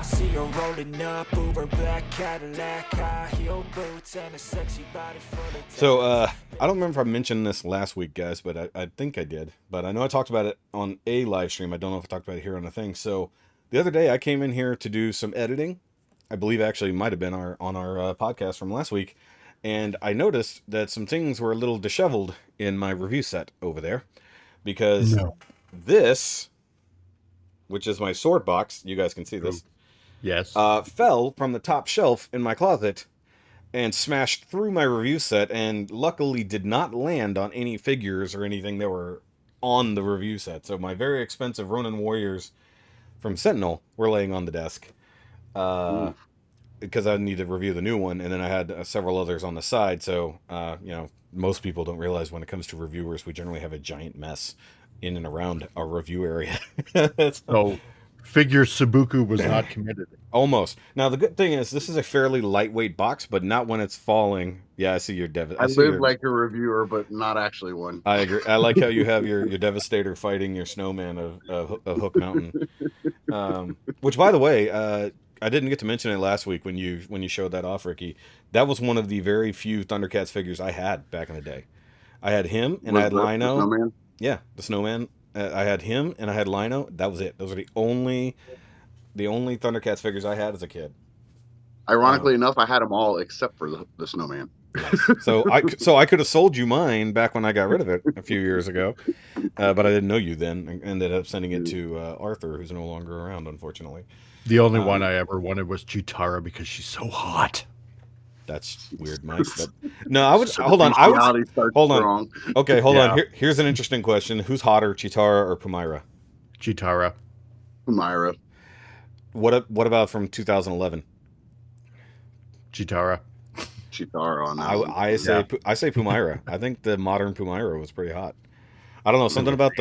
I see her rolling up, Uber black Cadillac, high heel boots, and a sexy body full of. So, I don't remember if I mentioned this last week, guys, but I think I did. But I know I talked about it on a live stream. I don't know if I talked about it here on the thing. So, the other day I came in here to do some editing. I believe actually might have been on our podcast from last week. And I noticed that some things were a little disheveled in my review set over there. Because this, which is my sword box, you guys can see this. Yes. Fell from the top shelf in my closet and smashed through my review set, and luckily did not land on any figures or anything that were on the review set. So my very expensive Ronin Warriors from Sentinel were laying on the desk. Because I need to review the new one, and then I had several others on the side. So, most people don't realize when it comes to reviewers, we generally have a giant mess in and around our review area. So, figure Sabuku was not committed. Almost. Now, the good thing is, this is a fairly lightweight box, but not when it's falling. Yeah, I see your I live like a reviewer, but not actually one. I agree. I like how you have your Devastator fighting your snowman of Hook Mountain. Which, by the way, I didn't get to mention it last week when you showed that off, Ricky. That was one of the very few Thundercats figures I had back in the day. I had him, and I had Lino. The snowman? Yeah, the snowman. I had him, and I had Lino. That was it. Those are the only Thundercats figures I had as a kid. Ironically enough, I had them all except for the snowman. Nice. So I could have sold you mine back when I got rid of it a few years ago, but I didn't know you then, and ended up sending it to Arthur, who's no longer around, unfortunately. The only one I ever wanted was Chitara because she's so hot. That's weird, Mike. But no, I would hold on. Hold on. Okay, hold on. Here's an interesting question: who's hotter, Chitara or Pumaira? Chitara. Pumaira. What about from 2011? Chitara. Chitara on that. I say Pumaira. I think the modern Pumaira was pretty hot. I don't know, something about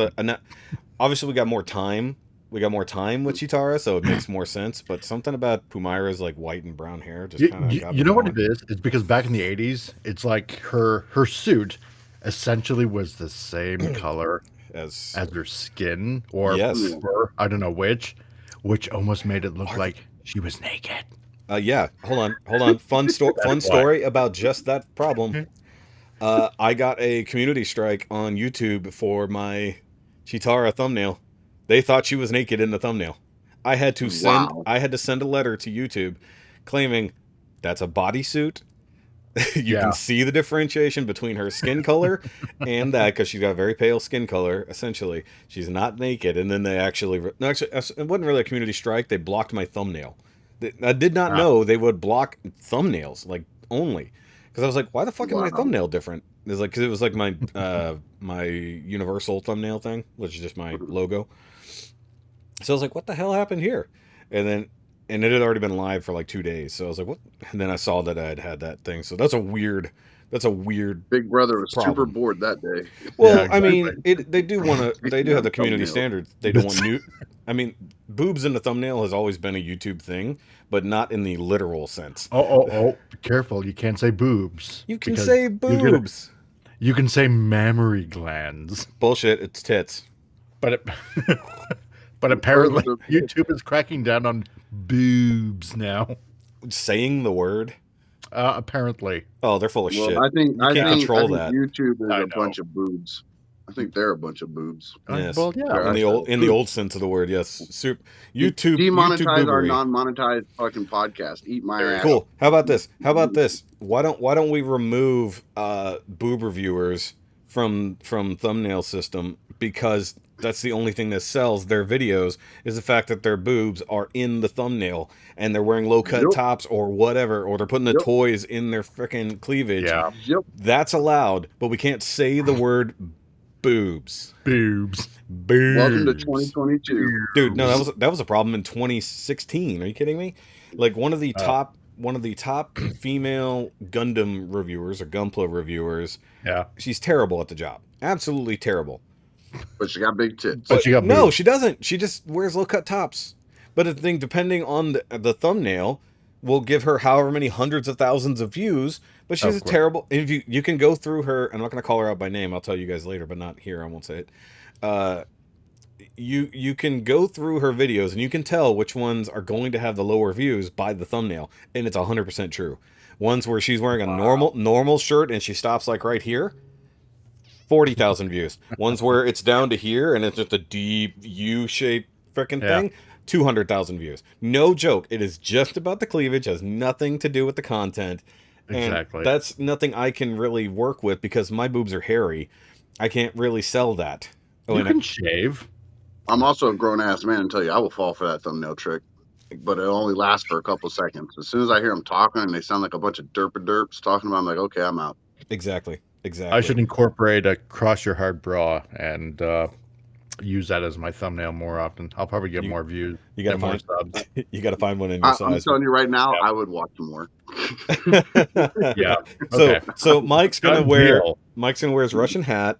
obviously we got more time. We got more time with Chitara, so it makes more sense. But something about Pumaira's like white and brown hair just kind of. You know what it is? It's because back in the 80s, it's like her suit essentially was the same color as her skin, or fur, I don't know which almost made it look like she was naked. Yeah. Hold on. Fun story about just that problem. I got a community strike on YouTube for my Chitara thumbnail. They thought she was naked in the thumbnail. I had to send a letter to YouTube claiming that's a bodysuit. You can see the differentiation between her skin color and that, because she's got a very pale skin color. Essentially, she's not naked. And then they actually, it wasn't really a community strike. They blocked my thumbnail. I did not know they would block thumbnails, like, only. Because I was like, why the fuck is my thumbnail different? It's like, because it was like my my universal thumbnail thing, which is just my logo. So I was like, what the hell happened here? And it had already been live for like 2 days. So I was like, what? And then I saw that I had that thing. So that's a weird Big Brother was super bored that day. Well, yeah, exactly. I mean, they do have the community standards. They don't want new. I mean, boobs in the thumbnail has always been a YouTube thing, but not in the literal sense. Oh! Be careful! You can't say boobs. You can say boobs. You can say mammary glands. Bullshit! It's tits. But apparently YouTube is cracking down on boobs now. Saying the word. Apparently. Oh, they're full of shit. I think control that. YouTube is a bunch of boobs. I think they're a bunch of boobs. Yes. Well, yeah. In the old sense of the word, yes. YouTube demonetize our non-monetized fucking podcast. Eat my ass. Cool. How about this? Why don't we remove boob reviewers from thumbnail system, because that's the only thing that sells their videos, is the fact that their boobs are in the thumbnail and they're wearing low-cut tops or whatever, or they're putting the toys in their freaking cleavage. Yeah. That's allowed, but we can't say the word boobs. Boobs. Welcome to 2022. Dude, no, that was a problem in 2016. Are you kidding me? Like one of the top female Gundam reviewers or Gunpla reviewers. Yeah. She's terrible at the job. Absolutely terrible. But she got big tits. But she got no, boobs. she doesn't. She just wears low-cut tops. But the thing, depending on the thumbnail, will give her however many hundreds of thousands of views. But she's a terrible. If you can go through her, I'm not going to call her out by name. I'll tell you guys later, but not here. I won't say it. you can go through her videos and you can tell which ones are going to have the lower views by the thumbnail, and it's 100% true. Ones where she's wearing a normal shirt and she stops like right here, 40,000 views. Ones where it's down to here and it's just a deep U-shaped freaking thing, 200,000 views. No joke. It is just about the cleavage, has nothing to do with the content. Exactly. And that's nothing I can really work with because my boobs are hairy. I can't really sell that. You can shave. I'm also a grown-ass man and tell you, I will fall for that thumbnail trick. But it only lasts for a couple seconds. As soon as I hear them talking and they sound like a bunch of derps talking about, I'm like, okay, I'm out. Exactly. I should incorporate a cross your heart bra and use that as my thumbnail more often. I'll probably get more views. You gotta find more subs. You gotta find one in your size. I'm telling you right now, I would watch more. Yeah. So Mike's gonna wear his Russian hat,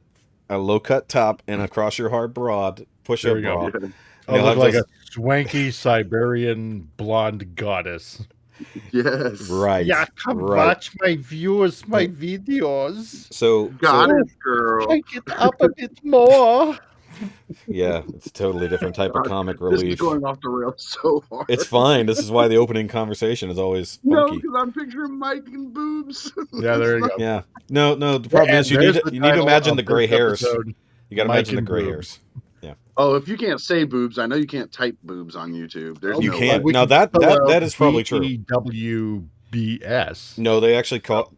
a low cut top, and a cross your heart bra, push up bra. I look like a swanky Siberian blonde goddess. Yes. Right. Yeah, come watch my videos. So goddess girl. Take it up a bit more. Yeah, it's a totally different type of comic relief. This is going off the rails so hard. It's fine. This is why the opening conversation is always funky. No, because I'm picturing Mike and boobs. Yeah, there you go. Yeah. No. The problem is you need to imagine the gray hairs. You got to imagine the gray hairs. Yeah. Oh, if you can't say boobs, I know you can't type boobs on YouTube. There's you can't. No, that is probably true. WBS. No, they actually call.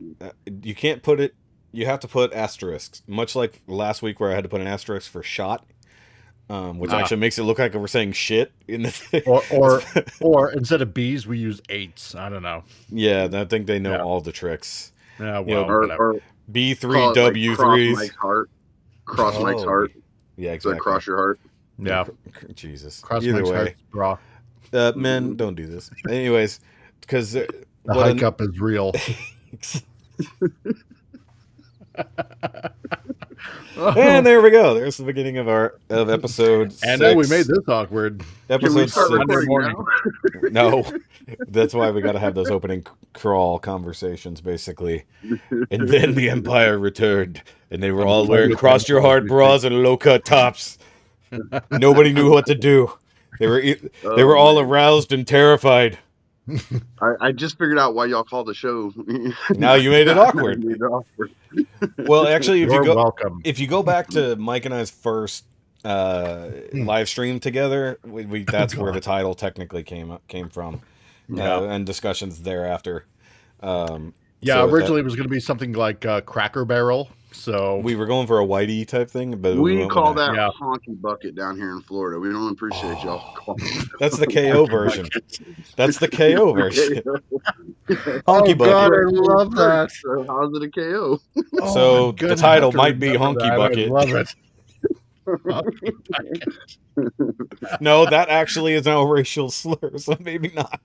You can't put it. You have to put asterisks. Much like last week where I had to put an asterisk for shot. Which actually makes it look like we're saying shit in the or instead of B's we use 8s. I don't know. Yeah, I think they know all the tricks. Yeah, well, or B3 W3s. Cross Mike's heart. Yeah, exactly. So cross your heart. Yeah. Jesus. Cross Either Mike's way, heart, men, don't do this. Anyways, because the hike up is real. And there we go. There's the beginning of episode 6. And then we made this awkward. Episode 6. Morning. No, that's why we got to have those opening crawl conversations, basically. And then the Empire returned, and they were all wearing cross-your-heart bras and low-cut tops. Nobody knew what to do. They were all aroused and terrified. I just figured out why y'all call the show. Now you made it awkward. Well, actually, if you go back to Mike and I's first live stream together, that's where the title technically came from, and discussions thereafter. Originally it was going to be something like Cracker Barrel. So we were going for a whitey type thing, but we call that honky bucket down here in Florida. We don't appreciate y'all. That's the KO version. That's the KO version. Honky bucket. God, I love that. So how's it a KO? So the title might be Honky Bucket. I love it. No, that actually is now a racial slur, so maybe not.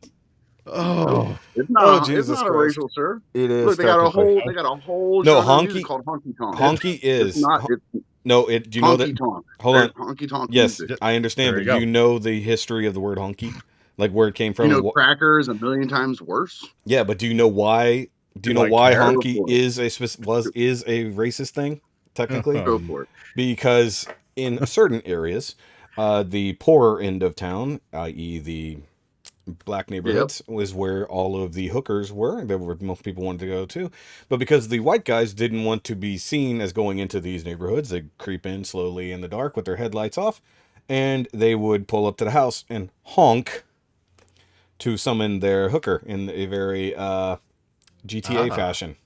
Oh, it's not. Jesus it's not Christ. a racial, sir. It is. Look, they got a whole. No, honky called honky tonk. Honky is. It's not. Do you know that? Tonk. Hold on. Honky tonk. Yes, music. I understand. But do you know the history of the word honky, like where it came from? You know, cracker is a million times worse. Yeah, but do you know why? Do you know why honky is a racist thing? Technically, go for it. Because in certain areas, the poorer end of town, i.e., the black neighborhoods, was where all of the hookers were. That were most people wanted to go to. But because the white guys didn't want to be seen as going into these neighborhoods, they'd creep in slowly in the dark with their headlights off, and they would pull up to the house and honk to summon their hooker in a very GTA fashion.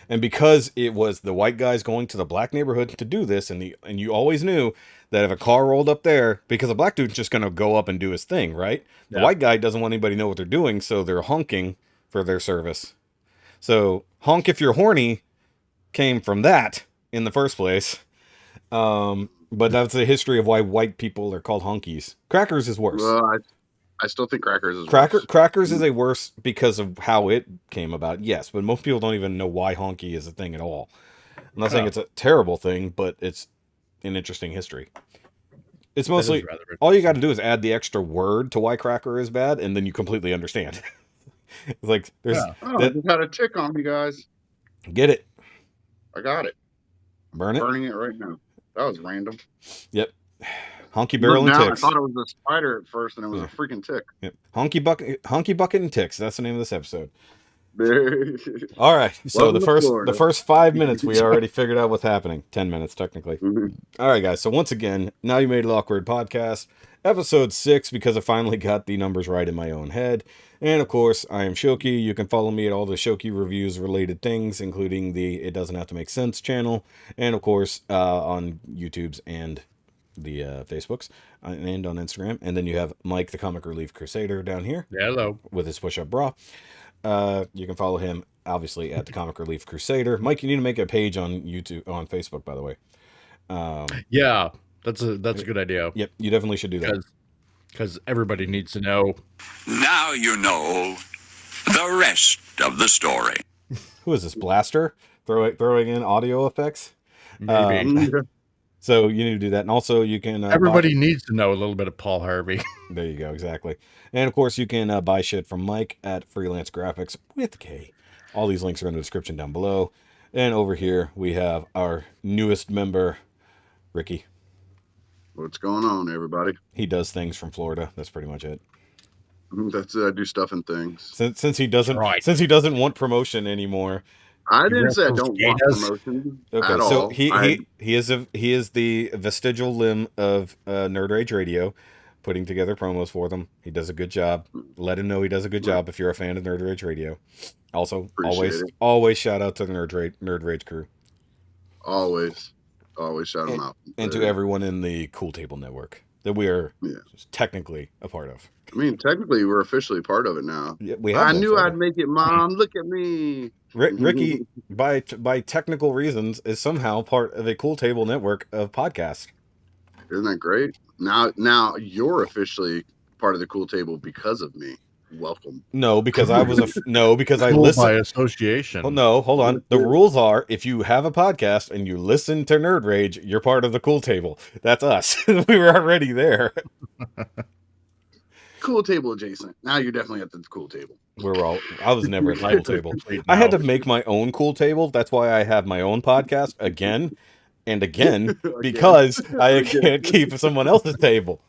And because it was the white guys going to the black neighborhood to do this, and you always knew that if a car rolled up there, because a black dude's just going to go up and do his thing, right? The white guy doesn't want anybody to know what they're doing, so they're honking for their service. So honk if you're horny came from that in the first place. But that's the history of why white people are called honkies. Crackers is worse. Well, I still think Crackers is worse. Crackers is a worse because of how it came about, yes. But most people don't even know why honky is a thing at all. I'm not saying it's a terrible thing, but it's an interesting history. It's mostly, all you got to do is add the extra word to why cracker is bad, and then you completely understand. It's like, there's... I just had a tick on me, guys. Get it. I got it. Burn it? Burning it right now. That was random. Yep. Honky Barrel and Ticks. I thought it was a spider at first, and it was a freaking tick. Yep. Honky Bucket and Ticks. That's the name of this episode. All right. So the first 5 minutes, we already figured out what's happening. 10 minutes, technically. All right, guys. So once again, Now You Made It Awkward podcast, episode 6, because I finally got the numbers right in my own head. And of course, I am Shoky. You can follow me at all the Shoky reviews related things, including the It Doesn't Have to Make Sense channel. And of course, on YouTube's and the Facebooks and on Instagram. And then you have Mike, the Comic Relief Crusader, down here. Hello. With his push-up bra. You can follow him obviously at the Comic Relief Crusader. Mike, you need to make a page on YouTube, on Facebook, by the way. Yeah, that's a good idea. Yep, you definitely should do that because everybody needs to know. Now you know the rest of the story. Who is this, Blaster? Throwing in audio effects? Maybe. So you need to do that. And also you can... everybody needs to know a little bit of Paul Harvey. There you go, exactly. And of course you can buy shit from Mike at Freelance Graphics with K. All these links are in the description down below. And over here we have our newest member, Ricky. What's going on, everybody? He does things from Florida. That's pretty much it. That's it. I do stuff and things. Since he doesn't want promotion anymore. I didn't say I don't want promotion. Okay, at so all. he is the vestigial limb of Nerd Rage Radio, putting together promos for them. He does a good job. Let him know he does a good job if you're a fan of Nerd Rage Radio. Also, always shout out to the Nerd Rage crew. Always shout them out. And to everyone in the Cool Table Network that we are technically a part of. I mean, technically, we're officially part of it now. Yeah, I knew I'd make it, Mom. Look at me. Ricky, by technical reasons, is somehow part of a Cool Table Network of podcasts. Isn't that great? Now you're officially part of the Cool Table because of me. Welcome. No, because I listened by association. Well, no, hold on. The rules are: if you have a podcast and you listen to Nerd Rage, you're part of the Cool Table. That's us. We were already there. Cool Table adjacent. Now you're definitely at the Cool Table. I was never at the Cool Table. I had to make my own Cool Table. That's why I have my own podcast again and again, because I can't keep someone else's table.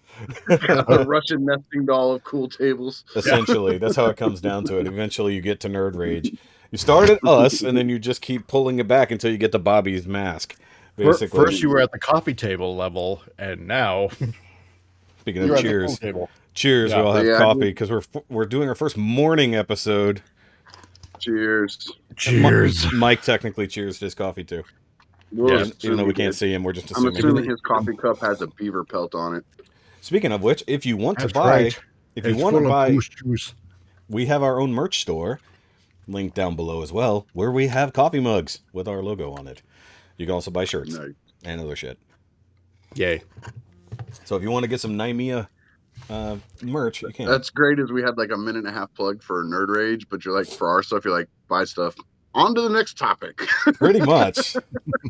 A Russian nesting doll of cool tables. Essentially, that's how it comes down to it. Eventually, you get to Nerd Rage. You start at us, and then you just keep pulling it back until you get to Bobby's mask. Basically, first you were at the coffee table level, and now speaking of cheers, cheers. We all have coffee because we're doing our first morning episode. Cheers. Mike technically cheers to his coffee too. Even though we can't see him, we're just assuming. I'm assuming his coffee cup has a beaver pelt on it. Speaking of which, if you want to buy, we have our own merch store, link down below as well, where we have coffee mugs with our logo on it. You can also buy shirts and other shit. Yay! So if you want to get some Nymea merch, you can. That's great. As we had like a minute and a half plug for Nerd Rage, but you're like, for our stuff, you're like, buy stuff. On to the next topic. Pretty much.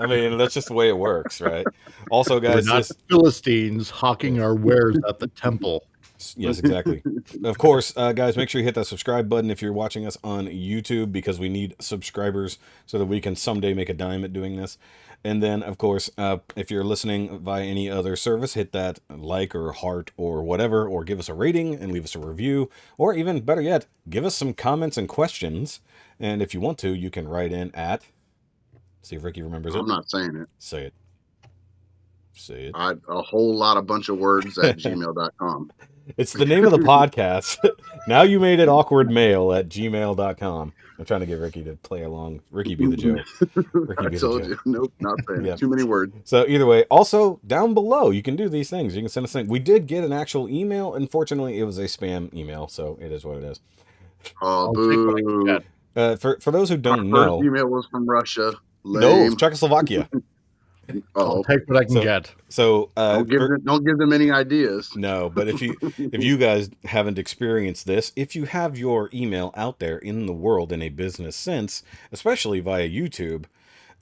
I mean, that's just the way it works, right? Also, guys, we're not Philistines hawking our wares at the temple. Yes, exactly. Of course, guys, make sure you hit that subscribe button if you're watching us on YouTube, because we need subscribers so that we can someday make a dime at doing this. And then, of course, if you're listening via any other service, hit that like or heart or whatever, or give us a rating and leave us a review, or even better yet, give us some comments and questions. And if you want to, you can write in at... See if Ricky remembers it. I'm not saying it. Say it. Say it. A whole lot of bunch of words at gmail.com. It's the name of the podcast. Now You Made It Awkward Mail at gmail.com. I'm trying to get Ricky to play along. Ricky be the joke. I told you. Nope, not saying it. Too many words. So either way, also down below, you can do these things. You can send us things. We did get an actual email. Unfortunately, it was a spam email, so it is what it is. Oh, boo. For those who don't know, first email was from Russia. Lame. No, Czechoslovakia. I'll take what I can get. So don't give them any ideas. No, but if you guys haven't experienced this, if you have your email out there in the world in a business sense, especially via YouTube,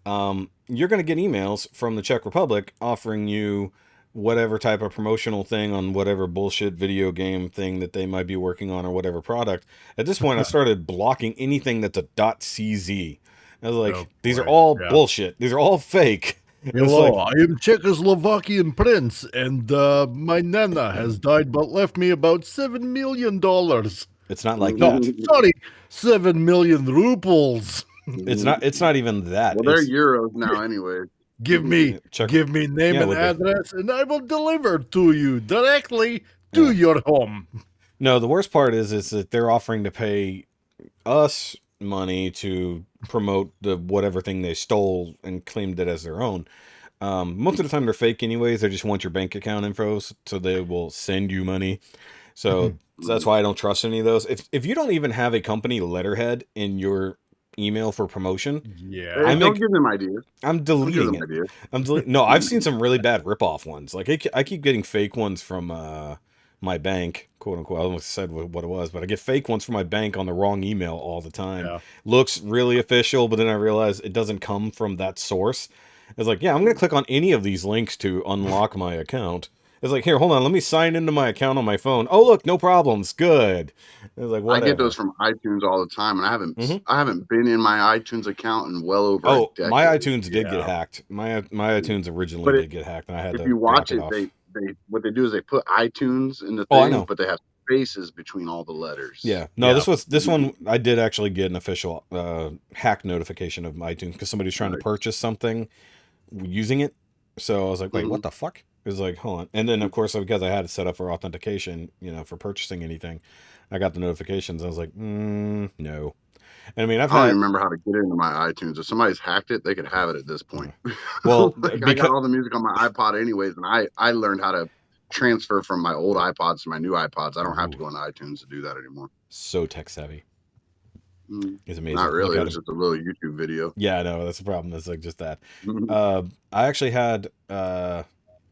you're going to get emails from the Czech Republic offering you whatever type of promotional thing on whatever bullshit video game thing that they might be working on, or whatever product. At this point, I started blocking anything that's a .cz. I was like, these are all bullshit. These are all fake. Hello, I am Czechoslovakian prince, and my nana has died but left me about $7 million. It's not like that. Sorry, 7 million rubles. It's not even that. Well, they're euros now anyway. Give me name and address, and I will deliver to you directly to your home. No, the worst part is that they're offering to pay us money to promote the whatever thing they stole and claimed it as their own. Most of the time they're fake anyways. They just want your bank account info, so they will send you money. So that's why I don't trust any of those. If you don't even have a company letterhead in your email for promotion, don't give them ideas. I'm deleting it. No, I've seen some really bad ripoff ones. Like I keep getting fake ones from my bank, quote unquote. I almost said what it was, but I get fake ones from my bank on the wrong email all the time. Yeah. Looks really official, but then I realize it doesn't come from that source. It's like, yeah, I'm going to click on any of these links to unlock my account. It's like, here, hold on, let me sign into my account on my phone. Oh, look, no problems, good. It's like, whatever. I get those from iTunes all the time, and I haven't been in my iTunes account in well over a decade. My iTunes did get hacked. My iTunes originally did get hacked, and I had to. If you watch it, what they do is they put iTunes in the thing, but they have spaces between all the letters. Yeah, no, this one I did actually get an official hack notification of my iTunes because somebody's trying to purchase something using it. So I was like, wait, what the fuck? It was like, hold on. And then, of course, because I had it set up for authentication, for purchasing anything, I got the notifications. I was like, no. And I mean, I don't remember how to get into my iTunes. If somebody's hacked it, they could have it at this point. Well, I got all the music on my iPod anyways, and I learned how to transfer from my old iPods to my new iPods. I don't have to go into iTunes to do that anymore. So tech savvy. It's amazing. Not really. It was just a little YouTube video. Yeah, I know. That's the problem. It's like just that. I actually had,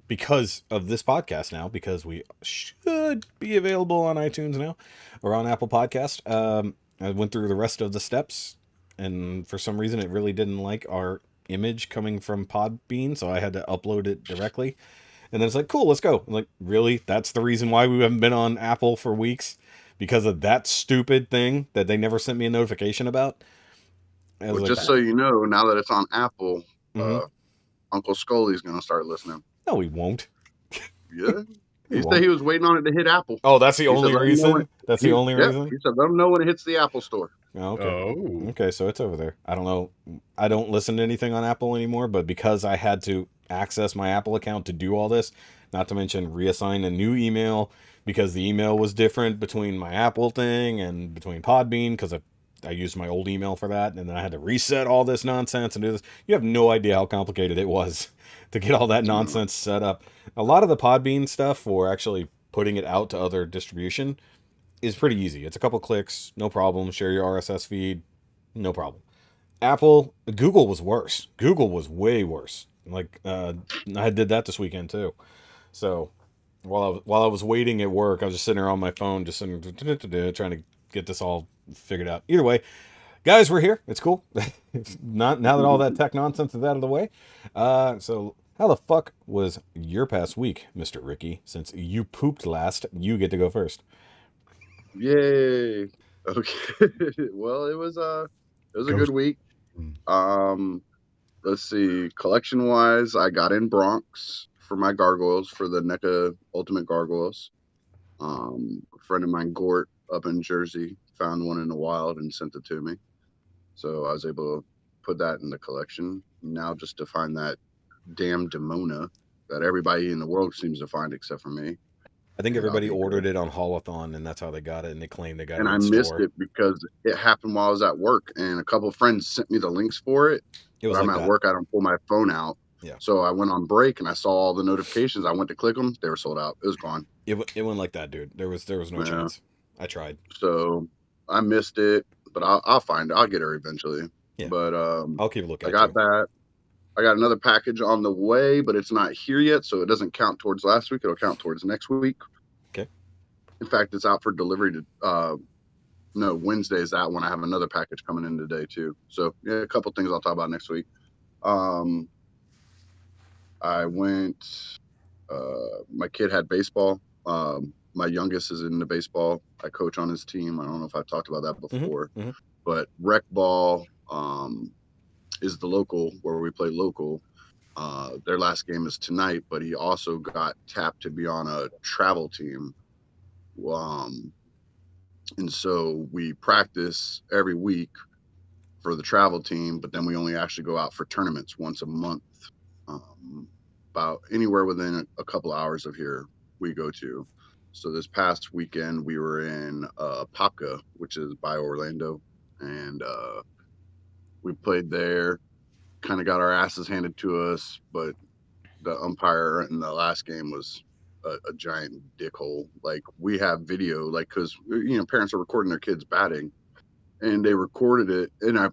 because of this podcast now, because we should be available on iTunes now or on Apple Podcast, I went through the rest of the steps, and for some reason it really didn't like our image coming from Podbean, so I had to upload it directly. And then it's like, cool, let's go. I'm like, really? That's the reason why we haven't been on Apple for weeks? Because of that stupid thing that they never sent me a notification about? Well, just so you know, now that it's on Apple, Uncle Scully's going to start listening. No, he won't. Yeah. He said he was waiting on it to hit Apple. Oh, that's the only reason? That's the only reason? He said, let them know when it hits the Apple store. Oh, okay. Okay, so it's over there. I don't know. I don't listen to anything on Apple anymore, but because I had to access my Apple account to do all this, not to mention reassign a new email because the email was different between my Apple thing and between Podbean because I used my old email for that, and then I had to reset all this nonsense and do this. You have no idea how complicated it was to get all that nonsense set up. A lot of the Podbean stuff for actually putting it out to other distribution is pretty easy. It's a couple clicks, no problem. Share your RSS feed, no problem. Apple, Google was worse. Google was way worse. Like I did that this weekend too. So while I was waiting at work, I was just sitting there on my phone, just sitting trying to get this all figured out. Either way, guys, we're here. It's cool. Not now that all that tech nonsense is out of the way. So how the fuck was your past week, Mr. Ricky? Since you pooped last, you get to go first. Yay. Okay. Well, it was a good week. Let's see. Collection wise, I got in Bronx for my gargoyles, for the NECA Ultimate Gargoyles. A friend of mine, Gort, up in Jersey, found one in the wild and sent it to me. So I was able to put that in the collection. Now just to find that damn Demona that everybody in the world seems to find except for me. I think everybody ordered it on Holothon, and that's how they got it, and they claimed they got it and in I missed it because it happened while I was at work, and a couple of friends sent me the links for it. But I'm at work, I don't pull my phone out. Yeah. So I went on break, and I saw all the notifications. I went to click them. They were sold out. It was gone. It went like that, dude. There was no chance. I tried. So I missed it, but I'll find it. I'll get her eventually. Yeah. But I'll keep looking. I got that. I got another package on the way, but it's not here yet, so it doesn't count towards last week. It'll count towards next week. Okay. In fact, it's out for delivery to Wednesday is that one. I have another package coming in today too. So yeah, a couple things I'll talk about next week. I went. My kid had baseball. My youngest is into baseball. I coach on his team. I don't know if I've talked about that before, but rec ball is the local where we play local. Their last game is tonight, but he also got tapped to be on a travel team. And so we practice every week for the travel team, but then we only actually go out for tournaments once a month. About anywhere within a couple hours of here we go to. So this past weekend we were in Popka, which is by Orlando, and we played there. Kind of got our asses handed to us, but the umpire in the last game was a giant dickhole. Like, we have video, like, because parents are recording their kids batting, and they recorded it. And I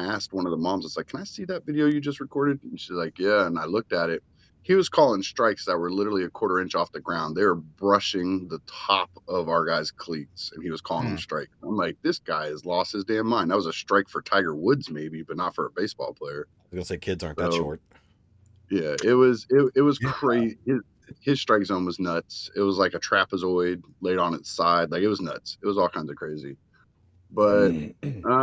asked one of the moms, it's like, can I see that video you just recorded? And she's like, yeah. And I looked at it. He was calling strikes that were literally a quarter inch off the ground. They were brushing the top of our guy's cleats, and he was calling them strikes. I'm like, this guy has lost his damn mind. That was a strike for Tiger Woods, maybe, but not for a baseball player. I was gonna say kids aren't that short. Yeah, it was crazy. His strike zone was nuts. It was like a trapezoid laid on its side. Like, it was nuts. It was all kinds of crazy. But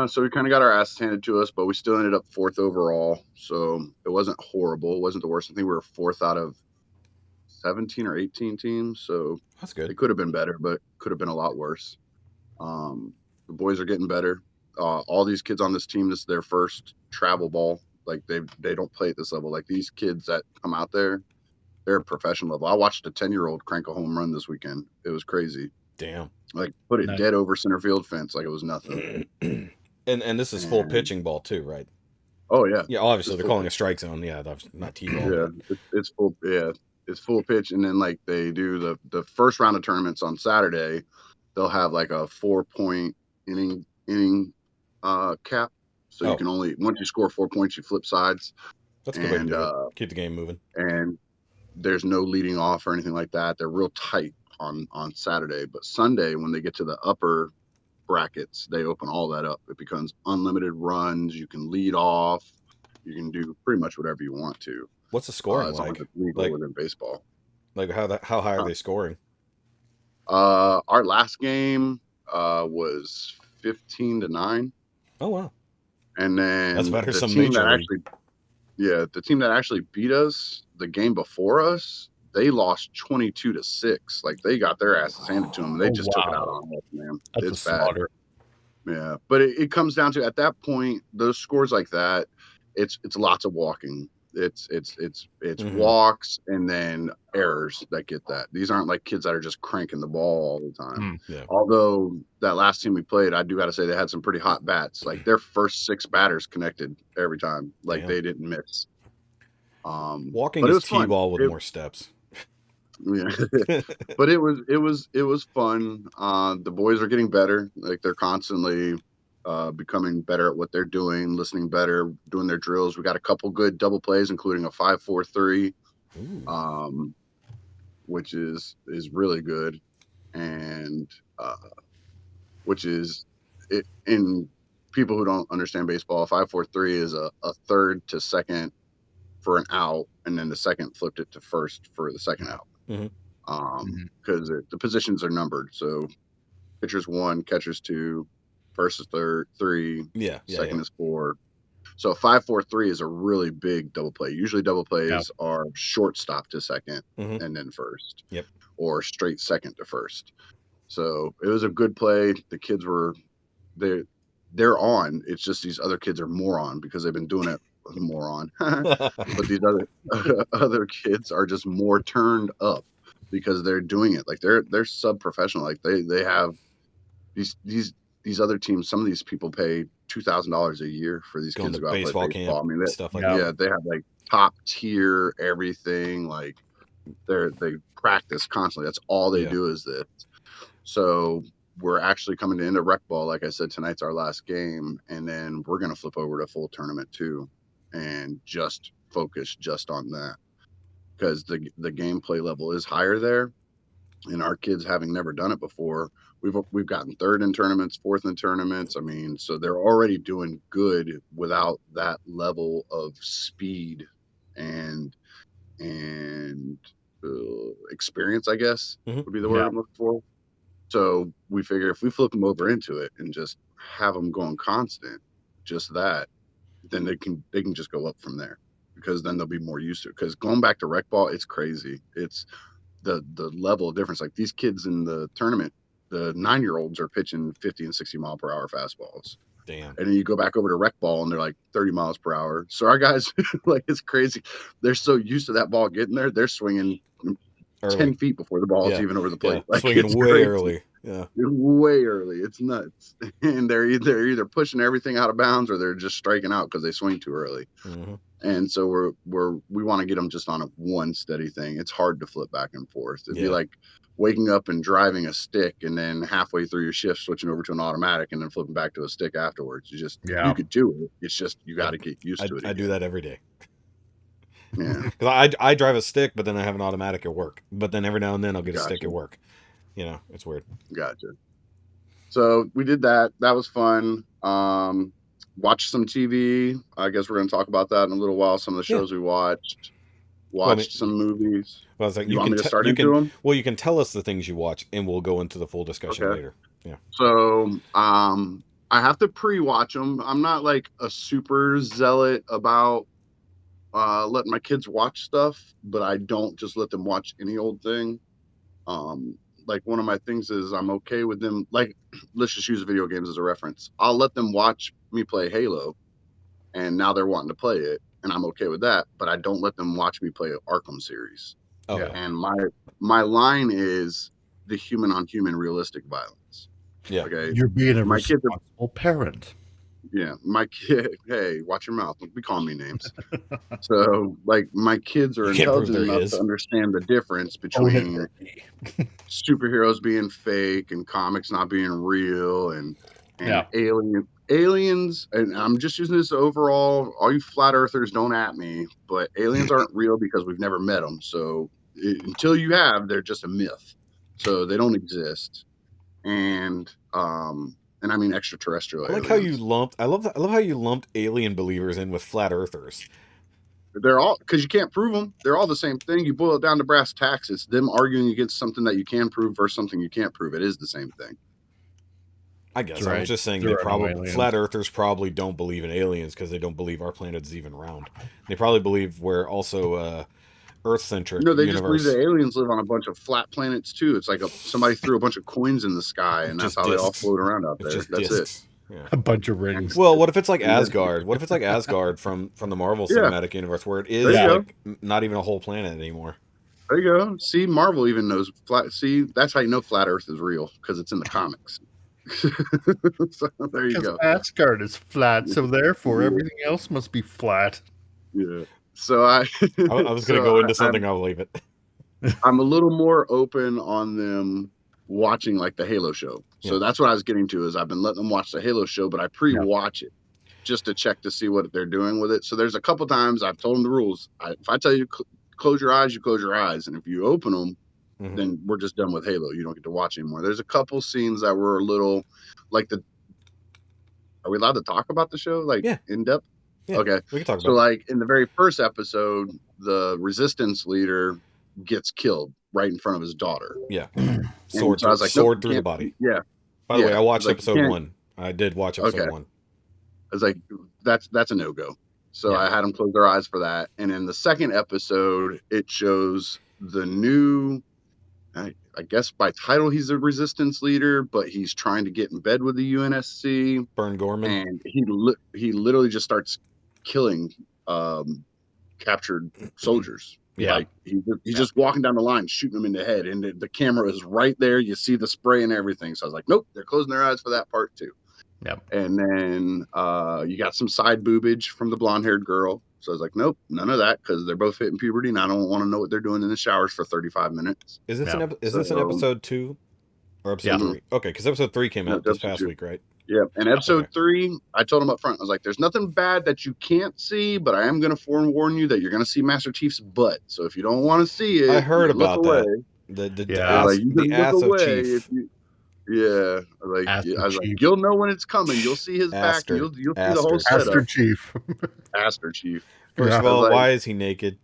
so we kind of got our asses handed to us, but we still ended up 4th overall. So it wasn't horrible. It wasn't the worst. I think we were 4th out of 17 or 18 teams. So that's good. It could have been better, but could have been a lot worse. The boys are getting better. All these kids on this team, this is their first travel ball. Like, they don't play at this level. Like, these kids that come out there, they're professional level. I watched a 10-year-old crank a home run this weekend. It was crazy. Damn. Like, put it dead over center field fence like it was nothing. and this is full pitching ball too, right? Oh yeah. Yeah, obviously they're calling a strike zone. Yeah, that's not T-ball. Yeah, it's full. Yeah, it's full pitch, and then like they do the first round of tournaments on Saturday. They'll have like a 4-point inning cap, so you can only, once you score 4 points, you flip sides. That's a good way to do it. Keep the game moving. And there's no leading off or anything like that. They're real tight on Saturday, but Sunday when they get to the upper brackets, they open all that up. It becomes unlimited runs. You can lead off. You can do pretty much whatever you want to. What's the scoring like? It's legal within baseball. Like, how high are they scoring? Our last game was 15-9. Oh wow! And then that's better. The some team major that league. actually, the team that actually beat us the game before us, they lost 22-6. Like, they got their asses handed to them. And they just took it out on us, man. It's bad. Yeah, but it comes down to, at that point, those scores like that, it's lots of walking. It's walks and then errors that get that. These aren't like kids that are just cranking the ball all the time. Yeah. Although that last team we played, I do got to say they had some pretty hot bats. Like, their first 6 batters connected every time. Like, they didn't miss. Walking is T-ball with more steps. Yeah, but it was fun. The boys are getting better. Like, they're constantly becoming better at what they're doing, listening better, doing their drills. We got a couple good double plays, including a 5-4-3, which is really good, and which is it. In people who don't understand baseball, 5-4-3 is a third to second for an out, and then the second flipped it to first for the second out. Because the positions are numbered, so pitcher's 1, catcher's 2, first is 3, second is 4. So 5-4-3 is a really big double play. Usually double plays are shortstop to second and then first, or straight second to first. So it was a good play. The kids were they're on. It's just these other kids are more on because they've been doing it more on. But these other kids are just more turned up because they're doing it. Like, they're sub-professional. Like, they have these other teams. Some of these people pay $2,000 a year for these kids to go out and play baseball. Camp, I mean, stuff like that. Yeah, they have like top tier everything. Like, they practice constantly. That's all they do is this. So we're actually coming to end of rec ball. Like I said, tonight's our last game, and then we're gonna flip over to full tournament too, and just focus just on that, because the gameplay level is higher there, and our kids, having never done it before, we've gotten 3rd in tournaments, 4th in tournaments. I mean, so they're already doing good without that level of speed and experience, I guess would be the word I'm looking for. So we figure if we flip them over into it and just have them going constant, just that, then they can just go up from there. because then they'll be more used to it. Because going back to rec ball, it's crazy. It's the level of difference. Like these kids in the tournament, the 9-year-olds are pitching 50 and 60 mile per hour fastballs. Damn. And then you go back over to rec ball and they're like 30 miles per hour. So our guys, like, it's crazy. They're so used to that ball getting there. They're swinging early. 10 feet before the ball is even over the plate. Yeah. Like, swinging way crazy. Early. Yeah. Way early. It's nuts. And they're either pushing everything out of bounds or they're just striking out because they swing too early. Mm-hmm. And so we want to get them just on a one steady thing. It's hard to flip back and forth. It'd be like waking up and driving a stick and then halfway through your shift switching over to an automatic and then flipping back to a stick afterwards. You could do it. It's just you got to get used to it. I do that every day. Yeah, because I drive a stick, but then I have an automatic at work. But then every now and then I'll get a stick at work. You know, it's weird. Gotcha. So we did that. That was fun. Watched some TV. I guess we're going to talk about that in a little while. Some of the shows we watched. Some movies. Well, I was like, you want me to start into them? Well, you can tell us the things you watch, and we'll go into the full discussion later. Yeah. So, I have to pre-watch them. I'm not like a super zealot about letting my kids watch stuff, but I don't just let them watch any old thing. Like one of my things is I'm okay with them. Like, let's just use video games as a reference. I'll let them watch me play Halo, and now they're wanting to play it, and I'm okay with that. But I don't let them watch me play Arkham series. Okay. And my line is the human on human realistic violence. Yeah. Okay. You're being a responsible parent. Yeah, my kid. Hey, watch your mouth. Don't be calling me names. So, like, my kids are intelligent enough to understand the difference between superheroes being fake and comics not being real, and aliens. And I'm just using this overall. All you flat earthers, don't at me. But aliens aren't real because we've never met them. So until you have, they're just a myth. So they don't exist. And I mean extraterrestrial. I like how you lumped. I love how you lumped alien believers in with flat earthers. They're all, because you can't prove them. They're all the same thing. You boil it down to brass tacks. It's them arguing against something that you can prove versus something you can't prove. It is the same thing. I guess I was just saying flat earthers probably don't believe in aliens because they don't believe our planet is even round. They probably believe we're also Earth-centric. No, they just believe the aliens live on a bunch of flat planets too. It's like somebody threw a bunch of coins in the sky, and that's how they all float around out there. That's it. Yeah. A bunch of rings. Well, what if it's like Asgard? What if it's like Asgard from the Marvel Cinematic Universe, where it is like not even a whole planet anymore? There you go. See, Marvel even knows flat. See, that's how you know flat Earth is real, because it's in the comics. So there you go. Asgard is flat, so therefore everything else must be flat. Yeah. So I was going to go into something. I'll leave it. I'm a little more open on them watching like the Halo show. So that's what I was getting to, is I've been letting them watch the Halo show, but I pre-watch it just to check to see what they're doing with it. So there's a couple times I've told them the rules. If I tell you close your eyes, you close your eyes, and if you open them, then we're just done with Halo. You don't get to watch anymore. There's a couple scenes that were a little like are we allowed to talk about the show in depth? Yeah, okay, we can talk about so like in the very first episode, the resistance leader gets killed right in front of his daughter. Yeah. Sword through the body. Yeah. By the way, I watched episode 1. I did watch episode 1. I was like, that's a no-go. So I had them close their eyes for that. And in the second episode, it shows the new, I guess by title, he's a resistance leader, but he's trying to get in bed with the UNSC. Burn Gorman. And he literally just starts killing captured soldiers. Yeah. Like he's just walking down the line, shooting them in the head, and the camera is right there. You see the spray and everything. So I was like, nope, they're closing their eyes for that part too. Yep. And then you got some side boobage from the blonde-haired girl. So I was like, nope, none of that, because they're both hitting puberty, and I don't want to know what they're doing in the showers for 35 minutes. Is this this an episode 2 or episode 3? Okay, because episode 3 came out this past week, right? Yeah, and episode 3, I told him up front, I was like, there's nothing bad that you can't see, but I am going to forewarn you that you're going to see Master Chief's butt. So if you don't want to see it, I heard about that. The ass of Chief. I was like, you'll know when it's coming. You'll see his back. You'll see the whole setup. Aster Chief. Aster Chief. First of all, why is he naked?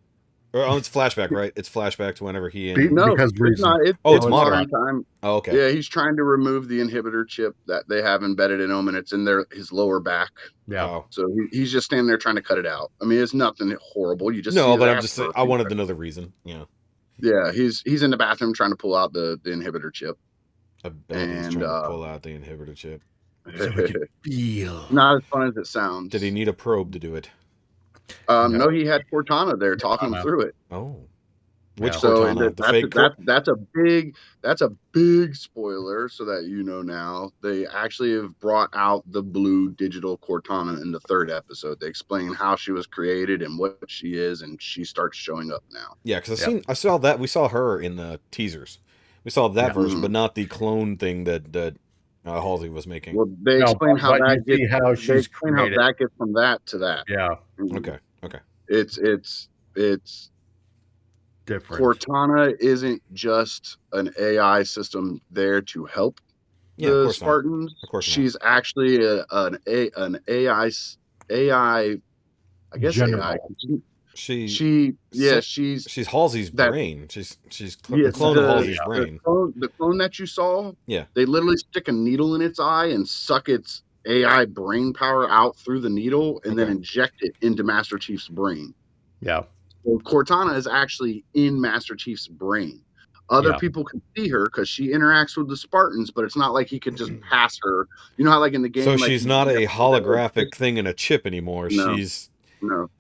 Oh, it's flashback, right? It's flashback to whenever he and... No, because it's not. it's modern time. Oh, okay. Yeah, he's trying to remove the inhibitor chip that they have embedded in him, and it's in his lower back. Yeah. Oh. So he's just standing there trying to cut it out. I mean, it's nothing horrible. You just no, but I'm just saying, I wanted another reason. Yeah. Yeah, he's in the bathroom trying to pull out the inhibitor chip. I bet he's trying to pull out the inhibitor chip. So he could feel. Not as fun as it sounds. Did he need a probe to do it? No, he had Cortana there talking him through it. Oh. Which Cortana? The fake that's a big spoiler, so that you know now. They actually have brought out the blue digital Cortana in the 3rd episode. They explain how she was created and what she is, and she starts showing up now. Yeah, because I saw that. We saw her in the teasers. We saw that version, but not the clone thing that Halsey was making. Well, they explain how that gets from that to that. Yeah. Okay. It's different. Cortana isn't just an AI system there to help the Spartans. Of course she's actually an AI. I guess General. AI. She's Halsey's brain. She's the clone of Halsey's brain. The clone that you saw. Yeah. They literally stick a needle in its eye and suck its AI brain power out through the needle and then inject it into Master Chief's brain. Yeah. So Cortana is actually in Master Chief's brain. Other people can see her because she interacts with the Spartans, but it's not like he could just pass her. You know how, like in the game, so she's not a holographic thing in a chip anymore. No.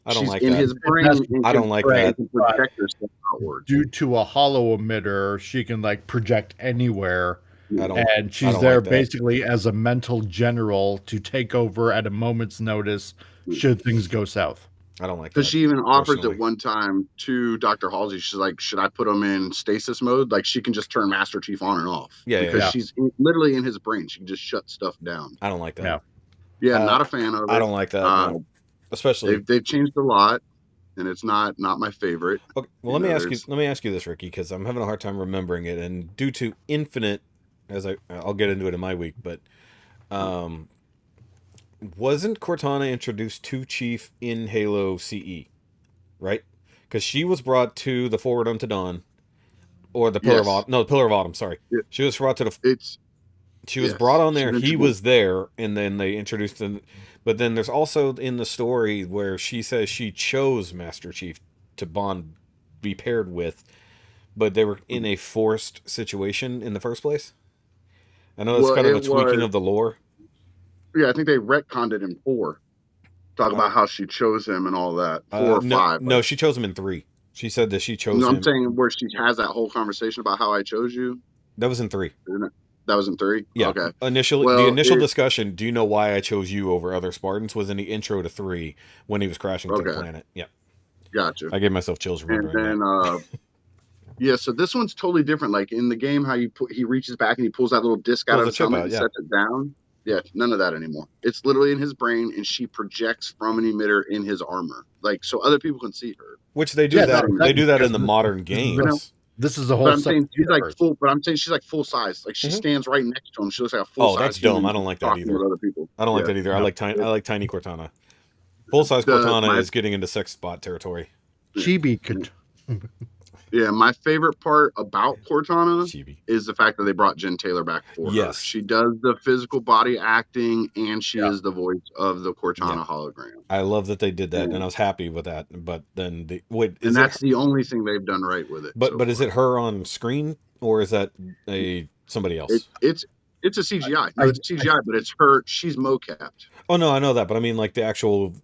I don't she's like in that. his brain. I don't like that. Project herself outward. Due to a hollow emitter, she can like project anywhere. And she's there like basically as a mental general to take over at a moment's notice should things go south. I don't like that. Because she even offers at one time to Dr. Halsey, she's like, should I put him in stasis mode? Like, she can just turn Master Chief on and off. Because she's literally in his brain. She can just shut stuff down. I don't like that. Yeah, not a fan of it. I don't like that. Especially... They've changed a lot, and it's not my favorite. Okay, well, let me ask you this, Ricky, because I'm having a hard time remembering it, and due to infinite, as I'll get into it in my week, but wasn't Cortana introduced to Chief in Halo CE, right? Because she was brought to the Forward Unto Dawn, or the Pillar of Autumn. No, the Pillar of Autumn. Sorry, she was brought to the. She was brought on there. He was there, and then they introduced him. But then there's also in the story where she says she chose Master Chief to be paired with, but they were in a forced situation in the first place. I know that's kind of a tweaking of the lore. Yeah, I think they retconned it in 4. Talk about how she chose him and all that. 4 or 5. No, she chose him in 3. She said that she chose him. I'm saying where she has that whole conversation about how I chose you. That was in 3. Isn't it? That was in 3? Yeah. Okay. The initial discussion, do you know why I chose you over other Spartans, was in the intro to 3 when he was crashing to the planet. Yeah. Gotcha. I gave myself chills remembering that. Yeah, so this one's totally different. Like in the game, how he reaches back and he pulls that little disc out of his helmet and sets it down. Yeah, none of that anymore. It's literally in his brain, and she projects from an emitter in his armor, like so other people can see her. Which they do that. They do that in the modern games. This is a whole. But I'm saying she's like full. But I'm saying she's like full size. Like she stands right next to him. She looks like a full size. Oh, that's dumb. I don't like that either. Other people. I don't like that either. I like tiny Cortana. Full size Cortana is getting into sex bot territory. Chibi could. Yeah, my favorite part about Cortana is the fact that they brought Jen Taylor back for her. She does the physical body acting, and she is the voice of the Cortana hologram. I love that they did that, and I was happy with that. But then, that's the only thing they've done right with it. But is it her on screen, or is that somebody else? It's a CGI. No, it's CGI, but it's her. She's mocapped. Oh no, I know that, but I mean, like the actual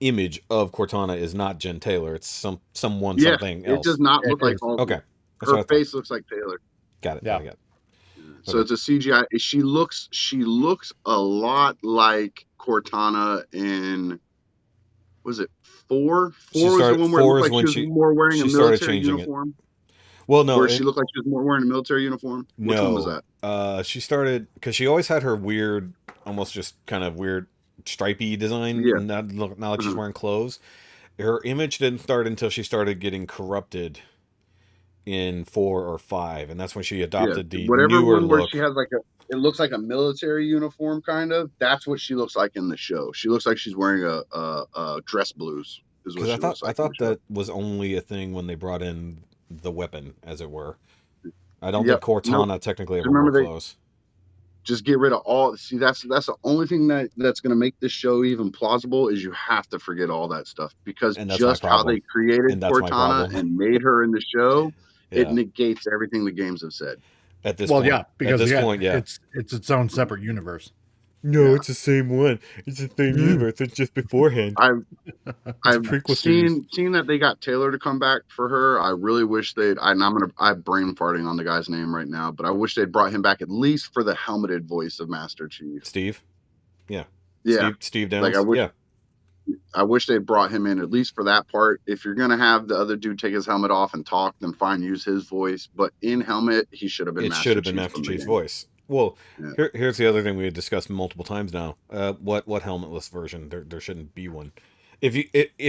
image of Cortana is not Jen Taylor. It's something else. It does not look like Halsey. Okay. Her face looks like Taylor. Got it. Yeah. Got it. So it's a CGI. She looks a lot like Cortana in, was it 4? 4 was the one where it looked like she was more wearing a military uniform. Well, no. Where she looked like she was more wearing a military uniform. Which one was that? She started, because she always had her weird, almost just kind of weird stripey design. Not like she's wearing clothes. Her image didn't start until she started getting corrupted in 4 or 5, and that's when she adopted the newer one where look. She has it looks like a military uniform kind of. That's what she looks like in the show. She looks like she's wearing a dress blues. Is what Because she looks like. I thought that was only a thing when they brought in the weapon, as it were. I don't Yep. think Cortana Nope. technically ever Remember, wore they clothes. just get rid of all. See, that's the only thing that's going to make this show even plausible is you have to forget all that stuff, because And that's my just how problem. they created And that's my Cortana problem. and made her in the show, it Yeah. negates everything the games have said. At this Well, point. yeah, because At this point, yeah. it's its own separate universe. No, Yeah. it's the same one. It's the same universe. It's just beforehand. I've prequel series. seen that they got Taylor to come back for her. I really wish they'd. I'm brain farting on the guy's name right now, but I wish they'd brought him back at least for the helmeted voice of Master Chief. Steve? Yeah. Yeah. Steve Downs? Like, I wish they'd brought him in at least for that part. If you're gonna have the other dude take his helmet off and talk, then fine, use his voice. But in helmet, he should have been. It should have been Master Chief's voice. Well, yeah. Here's the other thing we had discussed multiple times now. What helmetless version? There shouldn't be one. If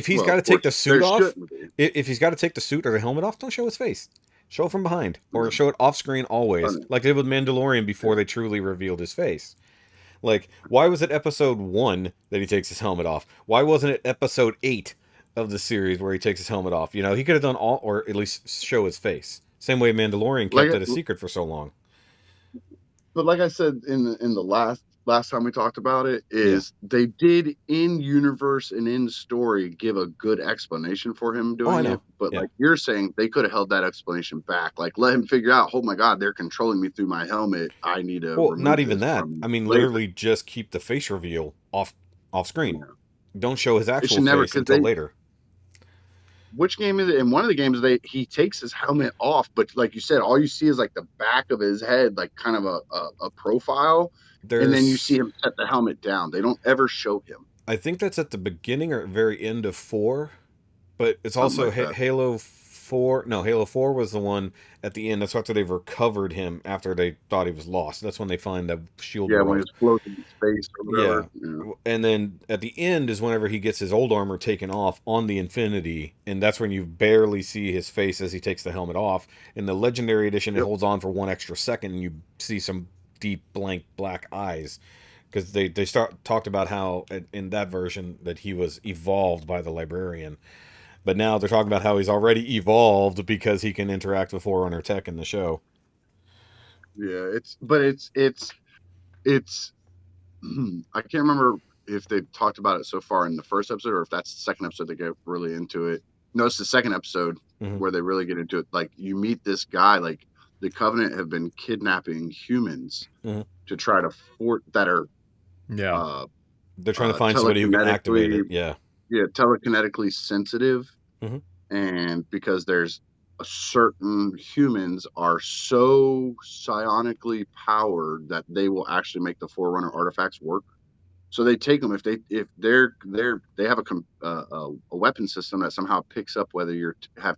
he's got to take the suit off, if he's got to take the suit or the helmet off, don't show his face. Show it from behind, or show it off screen always, like they did with Mandalorian before they truly revealed his face. Like, why was it episode 1 that he takes his helmet off? Why wasn't it episode 8 of the series where he takes his helmet off? You know, he could have done all, or at least show his face. Same way Mandalorian kept it a secret for so long. But like I said in the last time we talked about it, is they did in universe and in story give a good explanation for him doing it. But like you're saying, they could have held that explanation back. Like, let him figure out, oh my God, they're controlling me through my helmet. I need to. Well, not even that. I mean, literally just keep the face reveal off screen. Yeah. Don't show his actual face until later. Which game is it? In one of the games, he takes his helmet off, but like you said, all you see is like the back of his head, like kind of a profile. And then you see him set the helmet down. They don't ever show him. I think that's at the beginning or very end of 4, but it's also like Halo 4. No, Halo 4 was the one at the end. That's after they've recovered him after they thought he was lost. That's when they find the shield. Yeah, when he's floating in space or whatever. Yeah. And then at the end is whenever he gets his old armor taken off on the Infinity, and that's when you barely see his face as he takes the helmet off. In the Legendary Edition, it holds on for 1 extra second, and you see some deep blank black eyes, because they talked about how in that version that he was evolved by the Librarian, but now they're talking about how he's already evolved because he can interact with Forerunner tech in the show. Yeah, it's I can't remember if they've talked about it so far in the first episode, or if that's the second episode they get really into it. No, it's the second episode where they really get into it. Like, you meet this guy, like, the Covenant have been kidnapping humans to try to that are they're trying to find somebody who can activate it. Yeah, telekinetically sensitive, and because there's a certain humans are so psionically powered that they will actually make the Forerunner artifacts work. So they take them if they have a weapon system that somehow picks up whether you have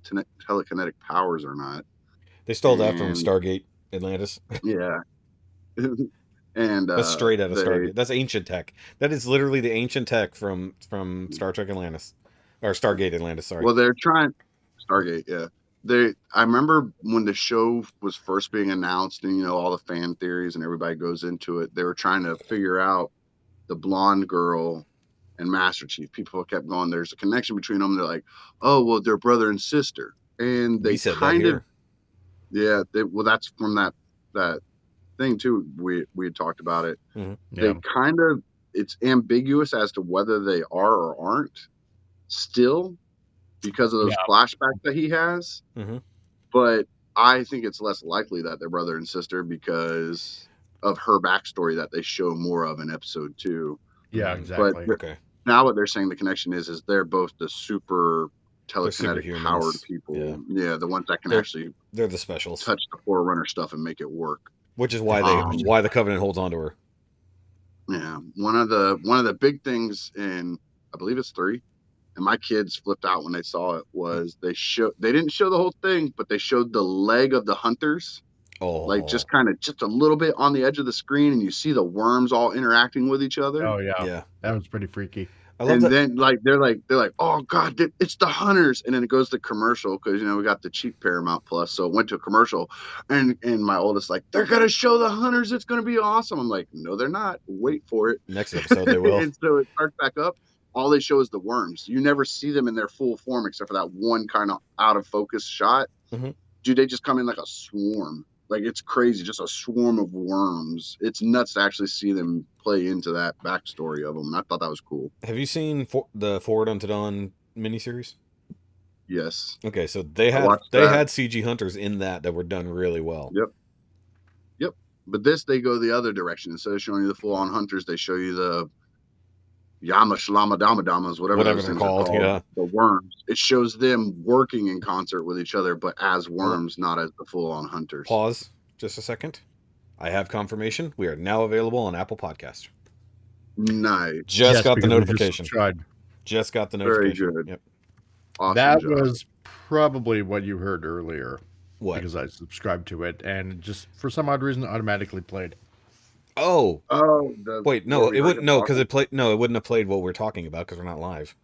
telekinetic powers or not. They stole that from Stargate Atlantis. Yeah. And that's straight out of Stargate. That's ancient tech. That is literally the ancient tech from Star Trek Atlantis, or Stargate Atlantis. Sorry. Well, they're trying Stargate. Yeah. I remember when the show was first being announced, and all the fan theories and everybody goes into it. They were trying to figure out the blonde girl and Master Chief. People kept going, there's a connection between them. They're like, oh well, they're brother and sister, and they kind of. Yeah, that's from that thing too. We had talked about it. They kind of, it's ambiguous as to whether they are or aren't still, because of those flashbacks that he has. But I think it's less likely that they're brother and sister because of her backstory that they show more of in episode 2. Yeah, exactly. But now what they're saying the connection is they're both the super telekinetic powered people. Yeah, the ones that can they're the specials. Touch the Forerunner stuff and make it work. Which is why why the Covenant holds on to her. Yeah. One of the big things in, I believe it's 3, and my kids flipped out when they saw it, was they didn't show the whole thing, but they showed the leg of the hunters. Oh. Like just a little bit on the edge of the screen, and you see the worms all interacting with each other. Oh yeah. That was pretty freaky. And then they're like, oh God, it's the hunters, and then it goes to commercial because we got the cheap Paramount Plus, so it went to a commercial, and my oldest like, they're gonna show the hunters, it's gonna be awesome. I'm like, no, they're not. Wait for it. Next episode they will. And so it starts back up, all they show is the worms. You never see them in their full form except for that one kind of out of focus shot. Mm-hmm. Dude, they just come in like a swarm. Like, it's crazy, just a swarm of worms. It's nuts to actually see them play into that backstory of them. And I thought that was cool. Have you seen the Forward Unto Dawn miniseries? Yes. Okay, so they had CG hunters in that were done really well. Yep. But they go the other direction. Instead of showing you the full-on hunters, they show you the Yamashlamadamadamas, whatever they're called. Yeah, the worms. It shows them working in concert with each other, but as worms, not as the full-on hunters. Pause just a second. I have confirmation. We are now available on Apple Podcast. Nice. Just got the notification. Just got the notification. Very good. Yep. Awesome that job. was probably what you heard earlier. What? Because I subscribed to it and just for some odd reason automatically played. Oh. Wait, no, it wouldn't. No, because it wouldn't have played what we're talking about because we're not live.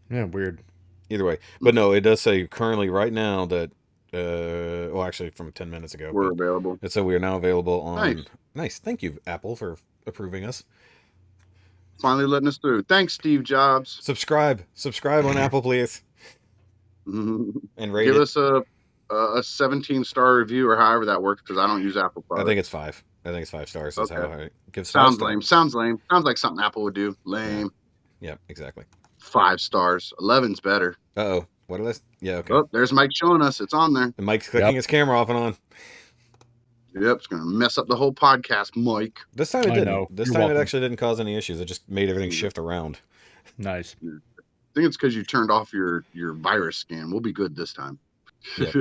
Yeah, weird. Either way, but no, it does say currently right now that. Well, actually, from 10 minutes ago, we're available. It said we are now available on. Nice. Thank you, Apple, for approving us. Finally letting us through. Thanks, Steve Jobs. Subscribe on Apple, please. And rate Give us a 17-star review or however that works because I don't use Apple products. I think it's 5. I think it's 5 stars. Okay. How I give Sounds lame. Sounds like something Apple would do. Lame. Yeah, exactly. 5 stars. 11's better. Uh-oh. What is? Yeah, okay. Oh, there's Mike showing us. It's on there. And Mike's clicking his camera off and on. Yep, it's going to mess up the whole podcast, Mike. This time it didn't. This time it actually didn't cause any issues. It just made everything shift around. Nice. I think it's because you turned off your virus scan. We'll be good this time. Yep.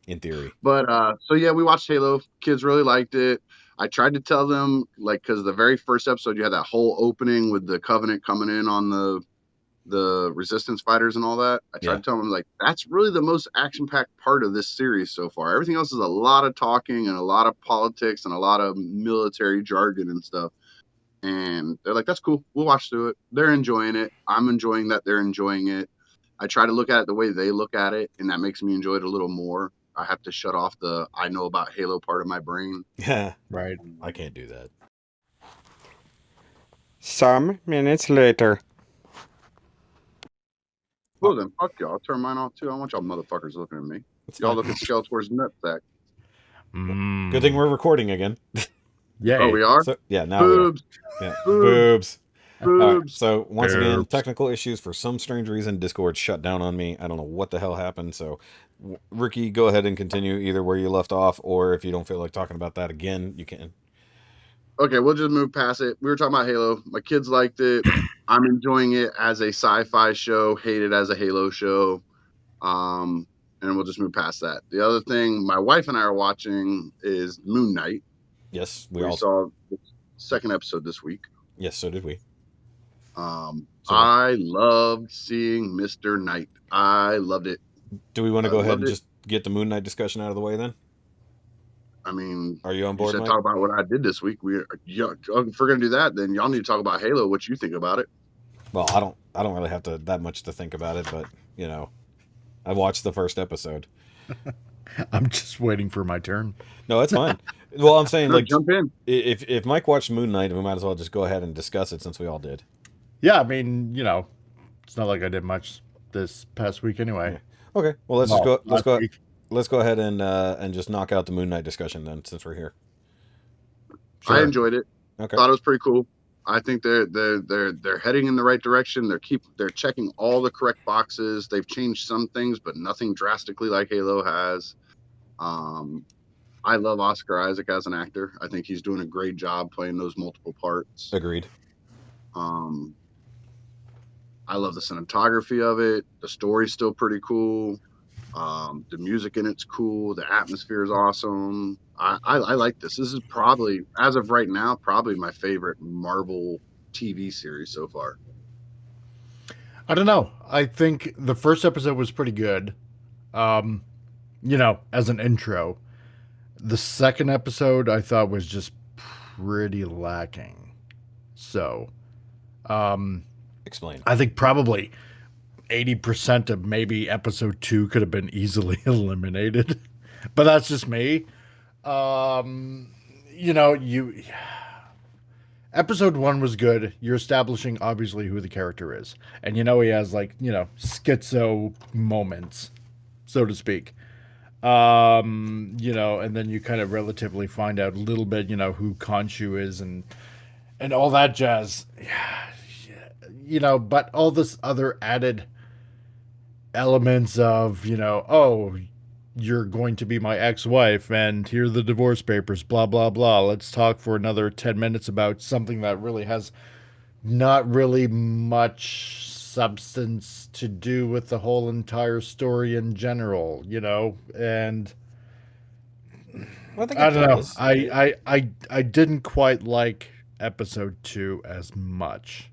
In theory. But so yeah, we watched Halo. Kids really liked it. I tried to tell them, like, because the very first episode you had that whole opening with the Covenant coming in on the Resistance fighters and all that. I tried to tell them, like, that's really the most action-packed part of this series so far. Everything else is a lot of talking and a lot of politics and a lot of military jargon and stuff. And they're like, that's cool. We'll watch through it. They're enjoying it. I'm enjoying that they're enjoying it. I try to look at it the way they look at it, and that makes me enjoy it a little more. I have to shut off the I know about Halo part of my brain. Yeah, right. I can't do that. Some minutes later. Well, then, fuck y'all. I'll turn mine off, too. I want y'all motherfuckers looking at me. Y'all look at Skeletor's nutsack. Good thing we're recording again. Yeah. Oh, we are? So, yeah, now Boobs. we are. Yeah. Boobs. All right, so once again, technical issues for some strange reason. Discord shut down on me. I don't know what the hell happened. So, Ricky, go ahead and continue either where you left off, or if you don't feel like talking about that again, you can. Okay, we'll just move past it. We were talking about Halo. My kids liked it. I'm enjoying it as a sci-fi show. Hate it as a Halo show. And we'll just move past that. The other thing my wife and I are watching is Moon Knight. Yes, we saw the second episode this week. Yes, so did we. I loved seeing Mr. Knight. I loved it. Do we want to go ahead and just get the Moon Knight discussion out of the way then? I mean, are you on board? You said talk about what I did this week. If we're gonna do that, then y'all need to talk about Halo. What you think about it? Well, I don't really have that much to think about it, but you know, I watched the first episode. I'm just waiting for my turn. No, it's fine. Well, I'm saying like jump in. If Mike watched Moon Knight, we might as well just go ahead and discuss it since we all did. Yeah, I mean, you know, it's not like I did much this past week anyway. Yeah. Okay, well let's go ahead and just knock out the Moon Knight discussion then, since we're here. Sure. I enjoyed it. Okay, thought it was pretty cool. I think they're heading in the right direction. They're checking all the correct boxes. They've changed some things, but nothing drastically like Halo has. I love Oscar Isaac as an actor. I think he's doing a great job playing those multiple parts. Agreed. I love the cinematography of it. The story's still pretty cool. The music in it's cool. The atmosphere is awesome. I like this. This is probably, as of right now, probably my favorite Marvel TV series so far. I don't know. I think the first episode was pretty good. You know, as an intro. The second episode I thought was just pretty lacking. So, explain. I think probably 80% of maybe episode 2 could have been easily eliminated, but that's just me. You know, episode 1 was good. You're establishing obviously who the character is, and he has like schizo moments, so to speak. And then you kind of relatively find out a little bit, who Khonshu is and all that jazz. But all this other added elements of, oh, you're going to be my ex-wife and here are the divorce papers, blah, blah, blah. Let's talk for another 10 minutes about something that really has not really much substance to do with the whole entire story in general, and Well, I don't know. I didn't quite like episode 2 as much.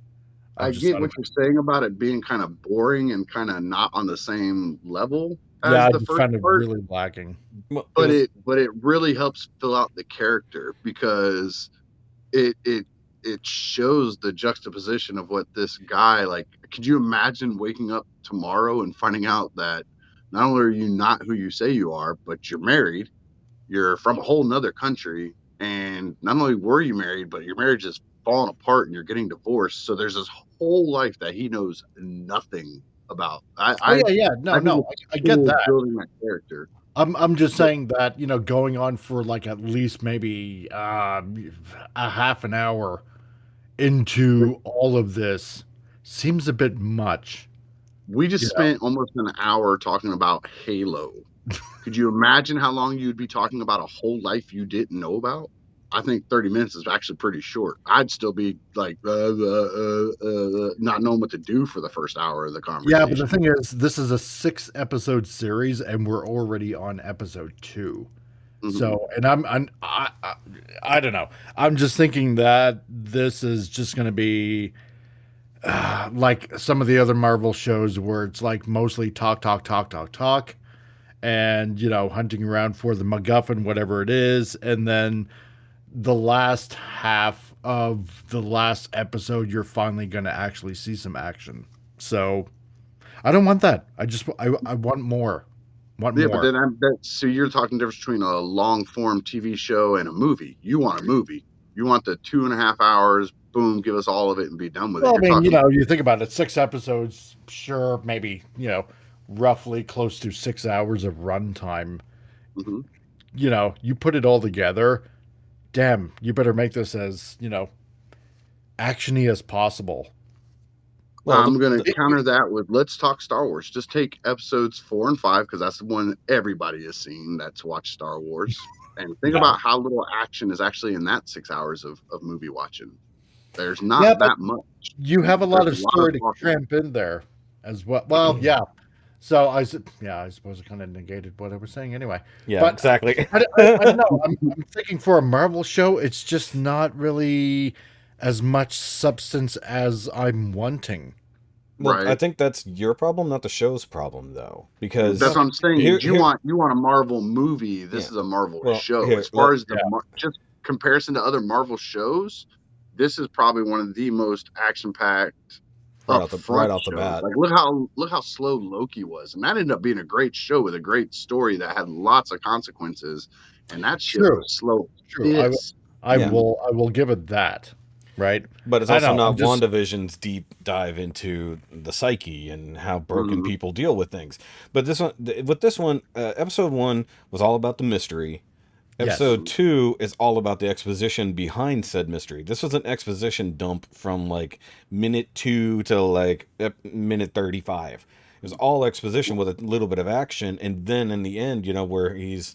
I get what you're saying about it being kind of boring and kind of not on the same level as the first kind of part. really lacking. But it really helps fill out the character because it shows the juxtaposition of what this guy, like, could you imagine waking up tomorrow and finding out that not only are you not who you say you are, but you're married, you're from a whole nother country, and not only were you married, but your marriage is falling apart and you're getting divorced. So there's this whole life that he knows nothing about. I get that. Building that character. I'm just saying that, going on for like at least maybe a half an hour into all of this seems a bit much. We just spent almost an hour talking about Halo. Could you imagine how long you'd be talking about a whole life you didn't know about? I think 30 minutes is actually pretty short. I'd still be like not knowing what to do for the first hour of the conversation. Yeah, but the thing is, this is a 6-episode series, and we're already on episode 2. Mm-hmm. So, and I don't know. I'm just thinking that this is just going to be like some of the other Marvel shows where it's like mostly talk, and hunting around for the MacGuffin, whatever it is, and then the last half of the last episode, you're finally going to actually see some action. So I don't want that. I want more. But then so you're talking difference between a long form TV show and a movie. You want a movie. You want the 2.5 hours, boom, give us all of it and be done with it. Well, I mean, you think about it, 6 episodes, sure, maybe, roughly close to 6 hours of runtime. Mm-hmm. You put it all together. Damn, you better make this as, action-y as possible. Well, I'm going to counter that with let's talk Star Wars. Just take episodes 4 and 5 because that's the one everybody has seen that's watched Star Wars. And think about how little action is actually in that 6 hours of movie watching. There's not that much. You have a lot of story to cramp in there as well. Well, yeah. So I suppose it kind of negated what I was saying anyway. Yeah, but exactly. I don't know. I'm thinking for a Marvel show, it's just not really as much substance as I'm wanting. Well, right. I think that's your problem, not the show's problem, though. Because that's what I'm saying. You want a Marvel movie. This is a Marvel show. As far as just comparison to other Marvel shows, this is probably one of the most action-packed. Right off the bat. Like look how slow Loki was, and that ended up being a great show with a great story that had lots of consequences, and that shit was slow. True, I will give it that, right? But it's also not WandaVision's deep dive into the psyche and how broken people deal with things. But this one, episode 1 was all about the mystery. Episode 2 is all about the exposition behind said mystery. This was an exposition dump from like minute 2 to like minute 35. It was all exposition with a little bit of action. And then in the end, where he's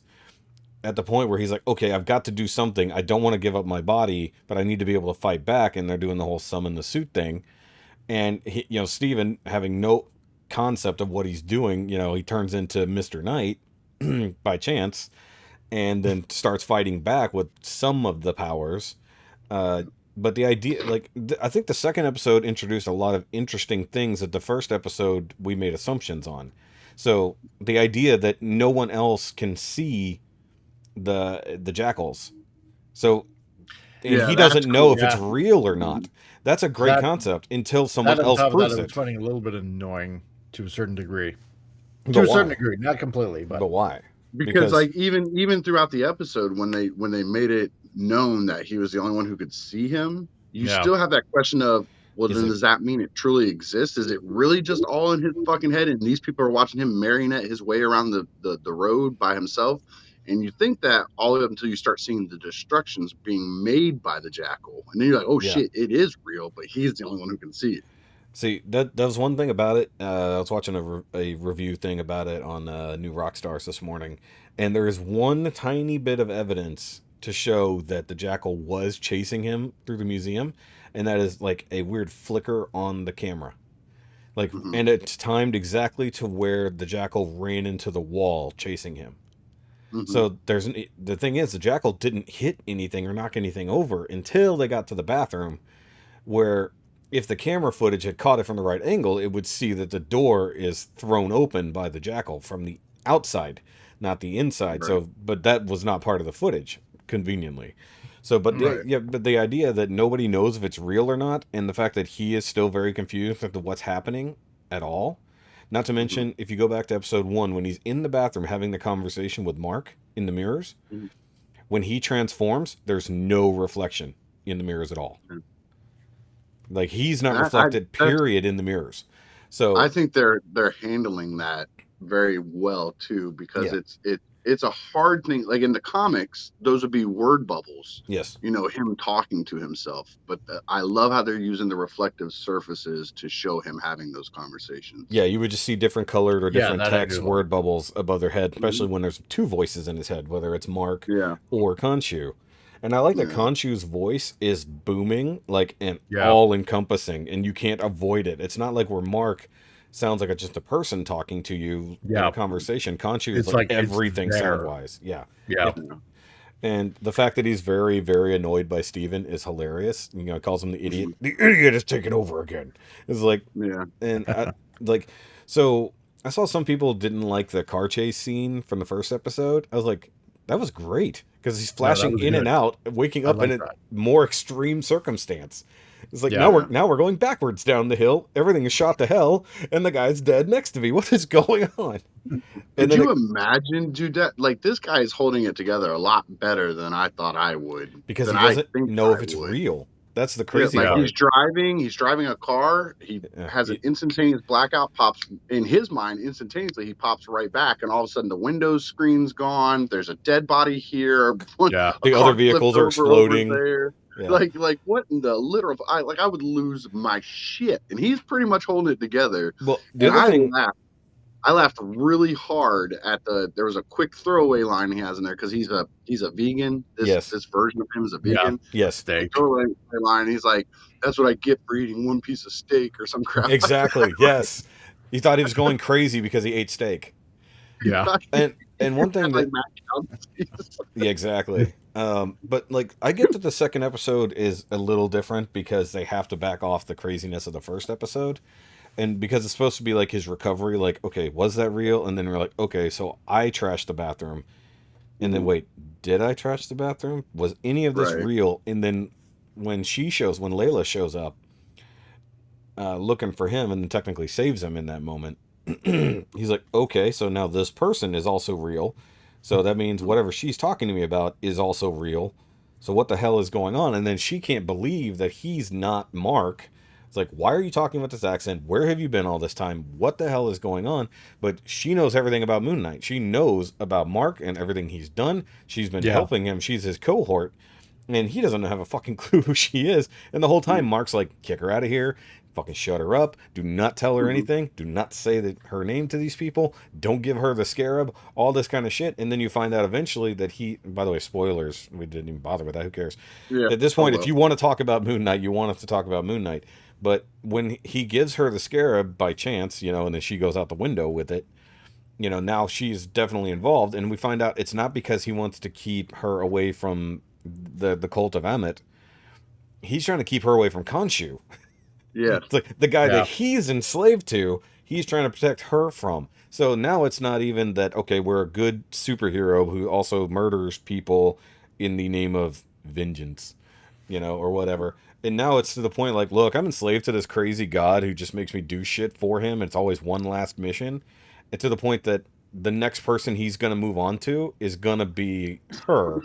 at the point where he's like, okay, I've got to do something. I don't want to give up my body, but I need to be able to fight back. And they're doing the whole summon the suit thing. And Steven, having no concept of what he's doing, he turns into Mr. Knight by chance. And then starts fighting back with some of the powers. But the idea, I think the second episode introduced a lot of interesting things that the first episode we made assumptions on. So the idea that no one else can see the jackals. So he doesn't know if it's real or not. That's a great concept until someone else proves it. It's finding a little bit annoying to a certain degree. To a certain degree, not completely, but why? Because like even throughout the episode when they made it known that he was the only one who could see him, you still have that question of, well, then does that mean it truly exists? Is it really just all in his fucking head, and these people are watching him marionette his way around the road by himself? And you think that all the way up until you start seeing the destructions being made by the jackal, and then you're like, oh shit, it is real, but he's the only one who can see it. See, that was one thing about it. I was watching a review thing about it on New Rockstars this morning, and there is one tiny bit of evidence to show that the jackal was chasing him through the museum, and that is like a weird flicker on the camera. Like, and it's timed exactly to where the jackal ran into the wall chasing him. So the thing is, the jackal didn't hit anything or knock anything over until they got to the bathroom, where if the camera footage had caught it from the right angle, it would see that the door is thrown open by the jackal from the outside, not the inside. Right. So, but that was not part of the footage, conveniently. So, but but the idea that nobody knows if it's real or not, and the fact that he is still very confused as to what's happening at all. Not to mention, if you go back to episode 1, when he's in the bathroom having the conversation with Mark in the mirrors, when he transforms, there's no reflection in the mirrors at all. Like, he's not reflected, period, in the mirrors. So I think they're handling that very well too, because it's a hard thing. Like in the comics, those would be word bubbles. Yes. You know, him talking to himself. But I love how they're using the reflective surfaces to show him having those conversations. Yeah, you would just see different colored or different text word bubbles above their head, especially when there's two voices in his head, whether it's Mark or Khonshu. And I like that Khonshu's voice is booming, like, and all-encompassing, and you can't avoid it. It's not like where Mark sounds like just a person talking to you in a conversation. Khonshu is like everything sound-wise. Yeah. And the fact that he's very, very annoyed by Steven is hilarious. You know, calls him the idiot. The idiot is taking over again. It's like, and so I saw some people didn't like the car chase scene from the first episode. I was like, that was great, because he's flashing in and out, waking up in a more extreme circumstance. It's like, now we're going backwards down the hill. Everything is shot to hell, and the guy's dead next to me. What is going on? Could you imagine, dude? Like, this guy is holding it together a lot better than I thought I would. Because he doesn't know if it's real. That's the crazy part. He's driving a car. He has an instantaneous blackout, pops in his mind instantaneously. He pops right back, and all of a sudden the window screen's gone. There's a dead body here. The other vehicles are exploding. Like what in the literal? I would lose my shit. And he's pretty much holding it together. Well, the other thing. I laughed really hard at there was a quick throwaway line he has in there, because he's a vegan. This version of him is a vegan. Steak. Throwaway line. He's like, that's what I get for eating one piece of steak or some crap. Exactly. Yes. He thought he was going crazy because he ate steak. Yeah. And one thing that exactly. But like, I get that the second episode is a little different because they have to back off the craziness of the first episode. And because it's supposed to be like his recovery, like, okay, was that real? And then we're like, okay, so I trashed the bathroom. And then wait, did I trash the bathroom? Was any of this real? And then when Layla shows up looking for him and then technically saves him in that moment, he's like, okay, so now this person is also real. So that means whatever she's talking to me about is also real. So what the hell is going on? And then she can't believe that he's not Mark. It's like, why are you talking about this accent? Where have you been all this time? What the hell is going on? But she knows everything about Moon Knight. She knows about Mark and everything he's done. She's been helping him. She's his cohort. And he doesn't have a fucking clue who she is. And the whole time, Mark's like, kick her out of here. Fucking shut her up. Do not tell her anything. Do not say her name to these people. Don't give her the scarab. All this kind of shit. And then you find out eventually that by the way, spoilers. We didn't even bother with that. Who cares? Yeah, at this point, if you want to talk about Moon Knight, you want us to talk about Moon Knight. But when he gives her the scarab by chance, and then she goes out the window with it, now she's definitely involved. And we find out it's not because he wants to keep her away from the cult of Ammit. He's trying to keep her away from Khonshu. Yeah. It's like the guy that he's enslaved to, he's trying to protect her from. So now it's not even that, okay, we're a good superhero who also murders people in the name of vengeance, or whatever. And now it's to the point like, look, I'm enslaved to this crazy god who just makes me do shit for him. It's always one last mission. And to the point that the next person he's going to move on to is going to be her.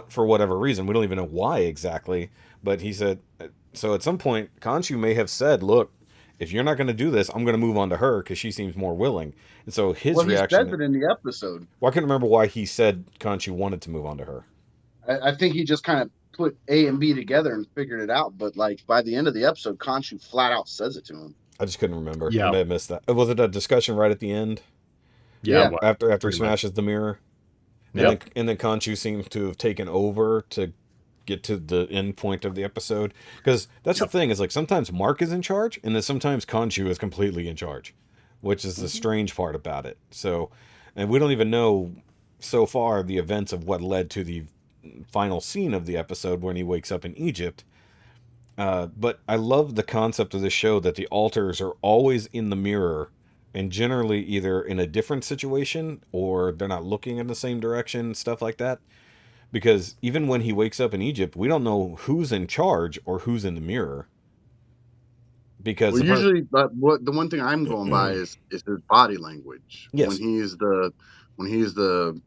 for whatever reason. We don't even know why exactly, but he said, so at some point, Khonshu may have said, look, if you're not going to do this, I'm going to move on to her because she seems more willing. And so his reaction... he said it in the episode. Well, I couldn't remember why he said Khonshu wanted to move on to her. I think he just kind of put A and B together and figured it out. But like by the end of the episode, Khonshu flat out says it to him. I just couldn't remember. Yeah. I may have missed that. Was it a discussion right at the end? Yeah. After he smashes the mirror? And then Khonshu seems to have taken over to get to the end point of the episode. Because that's the thing, is like sometimes Mark is in charge, and then sometimes Khonshu is completely in charge, which is the strange part about it. So, and we don't even know so far the events of what led to the final scene of the episode when he wakes up in Egypt. But I love the concept of this show that the alters are always in the mirror, and generally either in a different situation or they're not looking in the same direction, stuff like that. Because even when he wakes up in Egypt, we don't know who's in charge or who's in the mirror. Because usually, but the one thing I'm going by is his body language. Yes. When he's the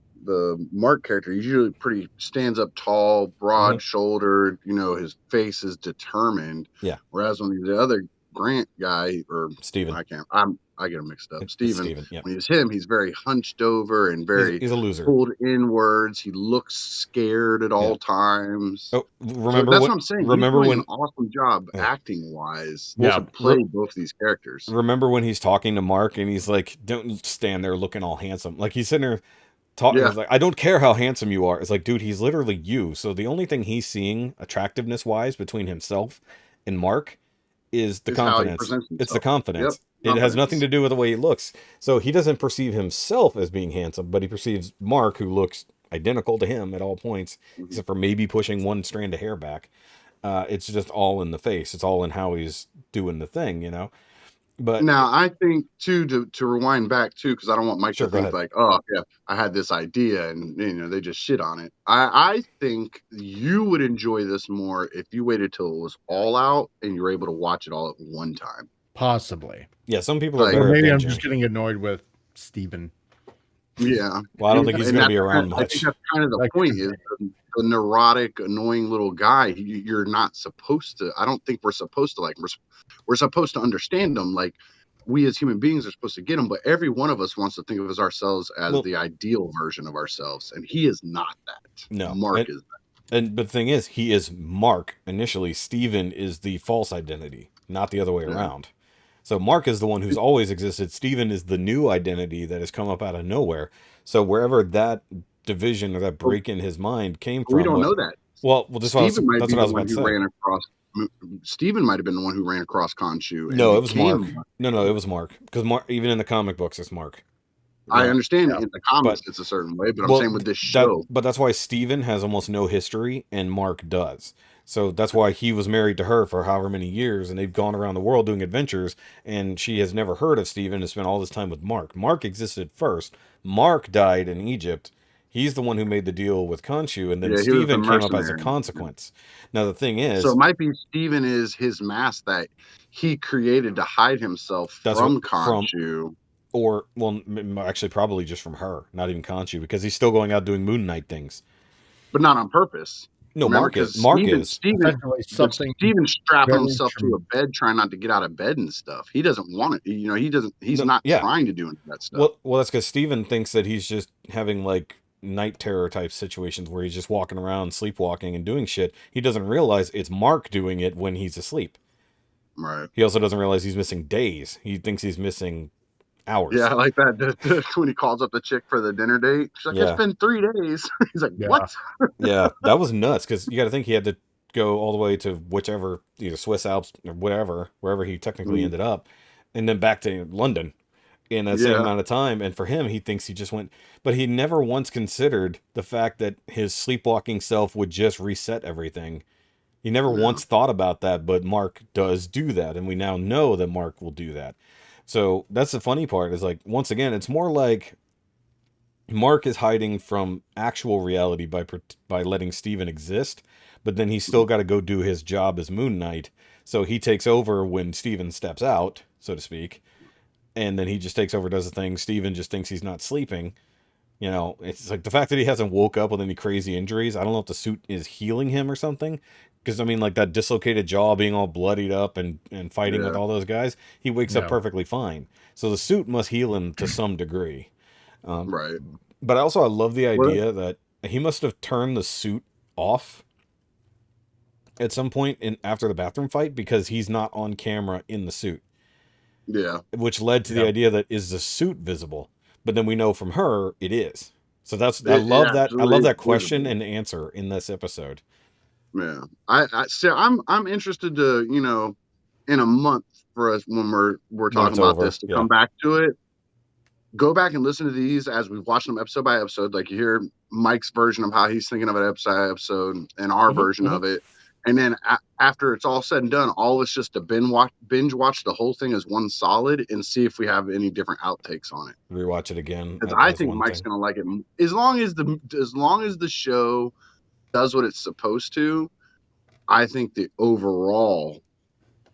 Mark character, he's usually pretty stands up tall, broad shouldered. You know, his face is determined. Yeah. Whereas when he's the other Grant guy or Steven, I get him mixed up. Steven, yeah. When he's him, he's very hunched over and very he's a loser. Pulled inwards. He looks scared at all times. Oh, remember that's what I'm saying. Remember he's doing when an awesome job acting wise to play both these characters. Remember when he's talking to Mark and he's like, "Don't stand there looking all handsome." Like he's sitting there talking. He's like, "I don't care how handsome you are." It's like, dude, he's literally you. So the only thing he's seeing attractiveness wise between himself and Mark is the confidence. It's the confidence. It has nothing to do with the way he looks. So he doesn't perceive himself as being handsome, but he perceives Mark, who looks identical to him at all points, except for maybe pushing one strand of hair back. It's just all in the face. It's all in how he's doing the thing, you know? But now I think too, to rewind back too, because I don't want Mike to think like, oh yeah, I had this idea and they just shit on it. I think you would enjoy this more if you waited till it was all out and you were able to watch it all at one time. Possibly. Yeah, some people are better. Maybe I'm just getting annoyed with Steven. Yeah. Well, I don't think he's going to be around much. I think that's kind of the point is the neurotic, annoying little guy. You're not supposed to. I don't think we're supposed to like. We're supposed to understand him. Like we as human beings are supposed to get him. But every one of us wants to think of ourselves as the ideal version of ourselves, and he is not that. No, Mark is that. But the thing is, he is Mark initially. Steven is the false identity, not the other way around. So Mark is the one who's always existed. Steven is the new identity that has come up out of nowhere. So wherever that division or that break in his mind came from, we don't know that. Well, that's what I was about to say. Steven might have been the one who ran across Khonshu. No, it was Mark. No, it was Mark. Because even in the comic books, it's Mark. I understand in the comics it's a certain way, but I'm saying with this show. But that's why Steven has almost no history and Mark does. So that's why he was married to her for however many years, and they've gone around the world doing adventures, and she has never heard of Steven and spent all this time with Mark. Mark existed first. Mark died in Egypt. He's the one who made the deal with Khonshu, and then Steven came up as a consequence. Now, the thing is... So it might be Steven is his mask that he created to hide himself from Khonshu. Or, well, actually probably just from her, not even Khonshu, because he's still going out doing Moon Knight things. But not on purpose. No, Mark is. Steven strapped himself to a bed trying not to get out of bed and stuff. He doesn't want it. He's not trying to do any of that stuff. Well, that's because Steven thinks that he's just having like night terror type situations where he's just walking around, sleepwalking and doing shit. He doesn't realize it's Mark doing it when he's asleep. Right. He also doesn't realize he's missing days. He thinks he's missing hours. Yeah, I like that. When he calls up the chick for the dinner date, she's like, "It's been 3 days." He's like, "What?" Yeah, that was nuts because you got to think he had to go all the way to whichever, either Swiss Alps or whatever, wherever he technically ended up, and then back to London in that same amount of time. And for him, he thinks he just went, but he never once considered the fact that his sleepwalking self would just reset everything. He never once thought about that, but Mark does do that, and we now know that Mark will do that. So that's the funny part is like, once again, it's more like Mark is hiding from actual reality by letting Steven exist, but then he's still got to go do his job as Moon Knight. So he takes over when Steven steps out, so to speak, and then he just takes over, does the thing. Steven just thinks he's not sleeping, You know, it's like the fact that he hasn't woke up with any crazy injuries. I don't know if the suit is healing him or something. Because, I mean, like that dislocated jaw being all bloodied up and fighting with Yeah. all those guys, he wakes up No. perfectly fine. So the suit must heal him to some degree. Right. But I love the Well, idea that he must have turned the suit off at some point after the bathroom fight because he's not on camera in the suit. yeah. Which led to the idea that is the suit visible? But then we know from her it is. So I It love that. I absolutely love that is question visible. and answer in this episode. Yeah. I so I'm interested to, in a month for us when we're When talking it's about over, this to yeah. come back to it. Go back and listen to these as we've watched them episode by episode. Like you hear Mike's version of how he's thinking of it episode by episode and our version of it. And then after it's all said and done, all it's just to binge watch the whole thing as one solid and see if we have any different outtakes on it. Rewatch it again. Because I think Mike's gonna like it as long as the show does what it's supposed to. I think the overall,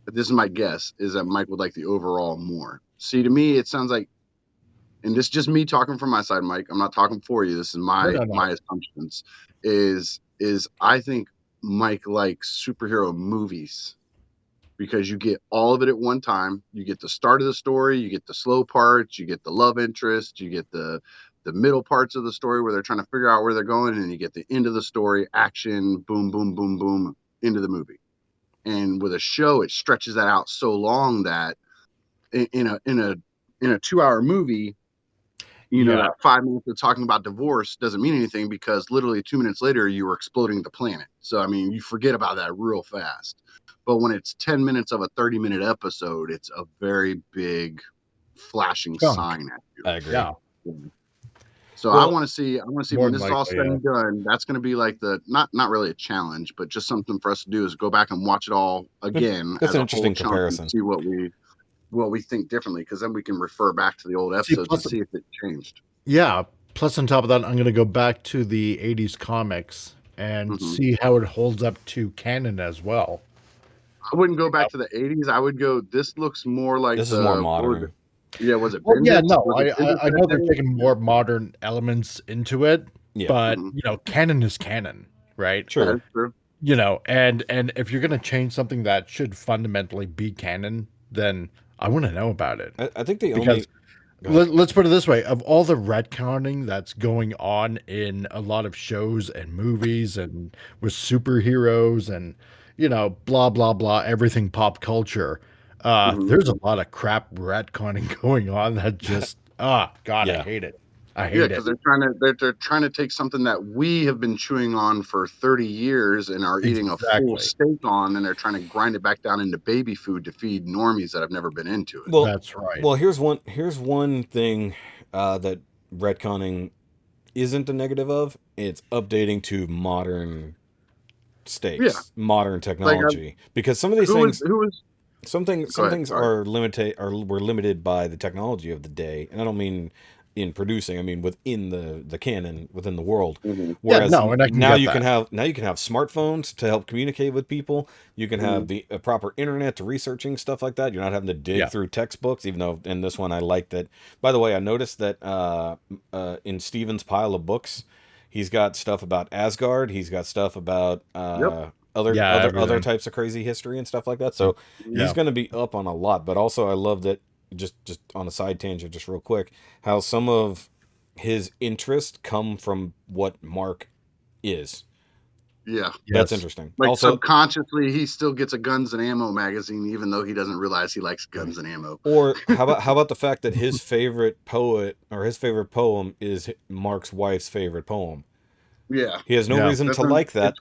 this is my guess, is that Mike would like the overall more. See, to me, it sounds like, and this is just me talking from my side, Mike. I'm not talking for you. This is my assumptions. Is I think Mike likes superhero movies because you get all of it at one time. You get the start of the story, you get the slow parts, you get the love interest, you get the middle parts of the story where they're trying to figure out where they're going, and you get the end of the story, action, boom, boom, boom, boom, into the movie. And with a show, it stretches that out so long that in a 2-hour movie, that 5 minutes of talking about divorce doesn't mean anything because literally 2 minutes later you were exploding the planet. So I mean, you forget about that real fast. But when it's 10 minutes of a 30-minute episode, it's a very big flashing sign at you. I agree. Yeah. So I want to see when this is all said and done, that's going to be like the not really a challenge, but just something for us to do is go back and watch it all again. That's an interesting comparison. And see what we think differently, because then we can refer back to the old episodes and see if it changed. Yeah. Plus, on top of that, I'm going to go back to the 80s comics and see how it holds up to canon as well. I wouldn't go back to the 80s. I would go, this looks more like this is more modern. Yeah, was it? Well, yeah, no, I know they're taking more modern elements into it, but canon is canon, right? Sure. That's true. And if you're gonna change something that should fundamentally be canon, then I want to know about it. I think let's put it this way: of all the retconning that's going on in a lot of shows and movies and with superheroes and blah blah blah, everything pop culture. There's a lot of crap retconning going on that just God, I hate it. I hate it because they're trying to take something that we have been chewing on for 30 years and are eating a full steak on, and they're trying to grind it back down into baby food to feed normies that have never been into it. Well, that's right. Well, here's one thing that retconning isn't a negative of. It's updating to modern states, modern technology, because some of these things. Some things were limited by the technology of the day, and I don't mean in producing. I mean within the canon, within the world. Whereas now you can have smartphones to help communicate with people. You can have the proper internet to researching stuff like that. You're not having to dig through textbooks. Even though in this one I like that. By the way, I noticed that in Steven's pile of books, he's got stuff about Asgard. He's got stuff about other types of crazy history and stuff like that. So he's going to be up on a lot. But also, I love that, just on a side tangent, just real quick, how some of his interests come from what Mark is. Yeah, that's interesting. Like also, subconsciously, he still gets a guns and ammo magazine, even though he doesn't realize he likes guns and ammo. Or how about the fact that his favorite poet or his favorite poem is Mark's wife's favorite poem? Yeah, he has no reason to like that.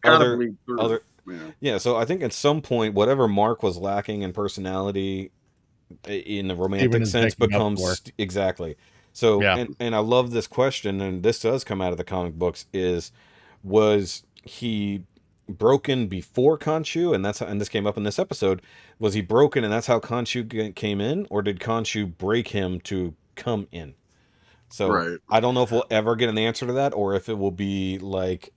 So I think at some point, whatever Mark was lacking in personality, in the romantic sense, becomes exactly. So, and I love this question, and this does come out of the comic books: was he broken before Khonshu, and this came up in this episode? Was he broken, and that's how Khonshu came in, or did Khonshu break him to come in? So I don't know if we'll ever get an answer to that, or if it will be like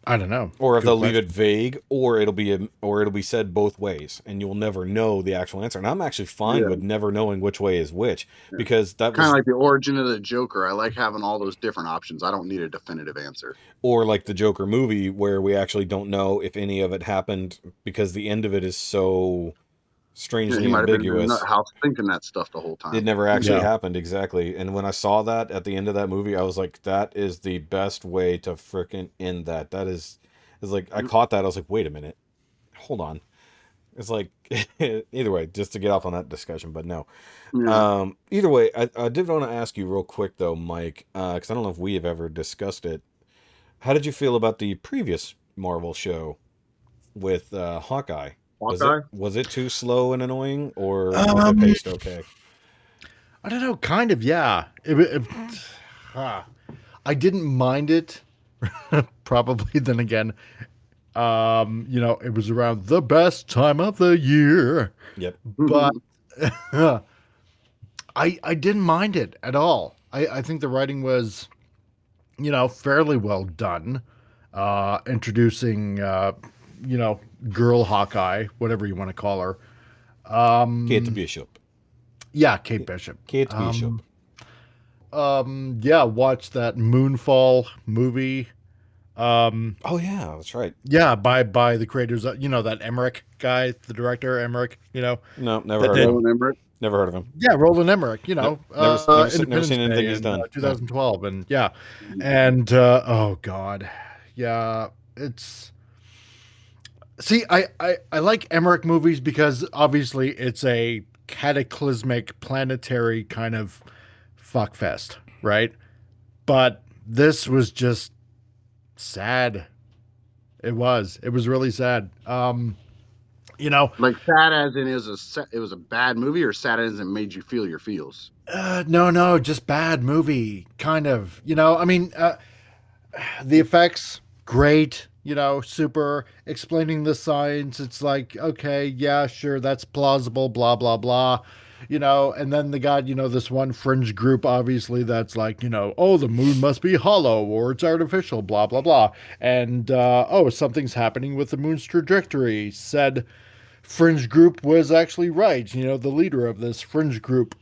I don't know. Or if they'll leave it vague, or it'll be said both ways, and you'll never know the actual answer. And I'm actually fine with never knowing which way is which, because that kind of like the origin of the Joker. I like having all those different options. I don't need a definitive answer. Or like the Joker movie, where we actually don't know if any of it happened, because the end of it is so strangely he might ambiguous. have been in the house thinking that stuff the whole time. It never actually happened, exactly. And when I saw that at the end of that movie, I was like, that is the best way to frickin' end that. That is like, I caught that, I was like, wait a minute, hold on. It's like, either way, just to get off on that discussion, but no. Either way, I did want to ask you real quick though, Mike, because I don't know if we have ever discussed it. How did you feel about the previous Marvel show with Hawkeye? Was it too slow and annoying, or was it paced okay? I don't know, kind of, yeah. I didn't mind it, probably. Then again, it was around the best time of the year. Yep. But I didn't mind it at all. I think the writing was, fairly well done. Introducing, girl Hawkeye, whatever you want to call her. Kate Bishop. Yeah, Kate Bishop. Kate Bishop. Watch that Moonfall movie. Oh yeah, that's right. Yeah, by the creators, that Emmerich guy, the director Emmerich. No, never heard of him. Never heard of him. Yeah, Roland Emmerich. Never seen anything he's done. 2012, and oh god, yeah, it's. See, I like Emmerich movies because obviously it's a cataclysmic planetary kind of fuckfest, right? But this was just sad. It was really sad. Like sad as in it was a bad movie, or sad as in made you feel your feels? No, just bad movie, kind of. The effects great. Super explaining the science. It's like, okay, yeah, sure, that's plausible, blah, blah, blah. And then they got, this one fringe group, obviously, that's like, oh, the moon must be hollow or it's artificial, blah, blah, blah. And, something's happening with the moon's trajectory. Said fringe group was actually right, the leader of this fringe group.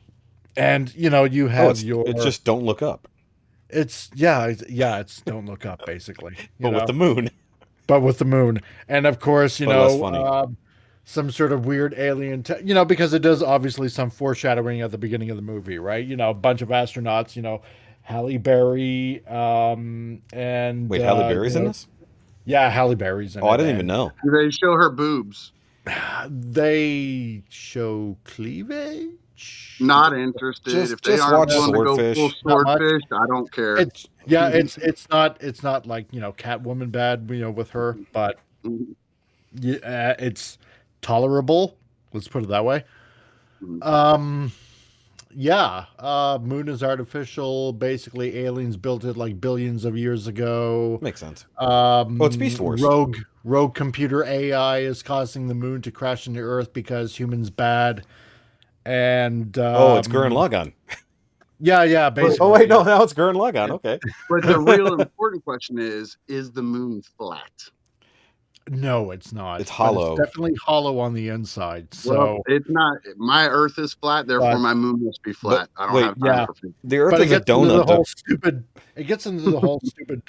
And, you have it's just don't look up. It's don't look up, basically. But with the moon. But with the moon. And of course, that's funny. Some sort of weird alien, because it does obviously some foreshadowing at the beginning of the movie, right? A bunch of astronauts, Halle Berry, and... Wait, Halle Berry's in this? Yeah, Halle Berry's in it. Oh, I didn't even know. Do they show her boobs? They show cleavage? Not interested. If they aren't willing to go full swordfish, I don't care. It's not like Catwoman bad, with her, but it's tolerable. Let's put it that way. Moon is artificial. Basically, aliens built it like billions of years ago. Makes sense. It's Beast Wars. Rogue computer AI is causing the moon to crash into Earth because humans bad. And it's Gurren Lagann. Yeah, basically. Oh wait, no, now it's Gurren Lagann. Okay. But the real important question is the moon flat? No, it's not. It's hollow. It's definitely hollow on the inside. So well, it's not. My Earth is flat, therefore my moon must be flat. I don't have time for the Earth is a donut. It gets into the whole stupid,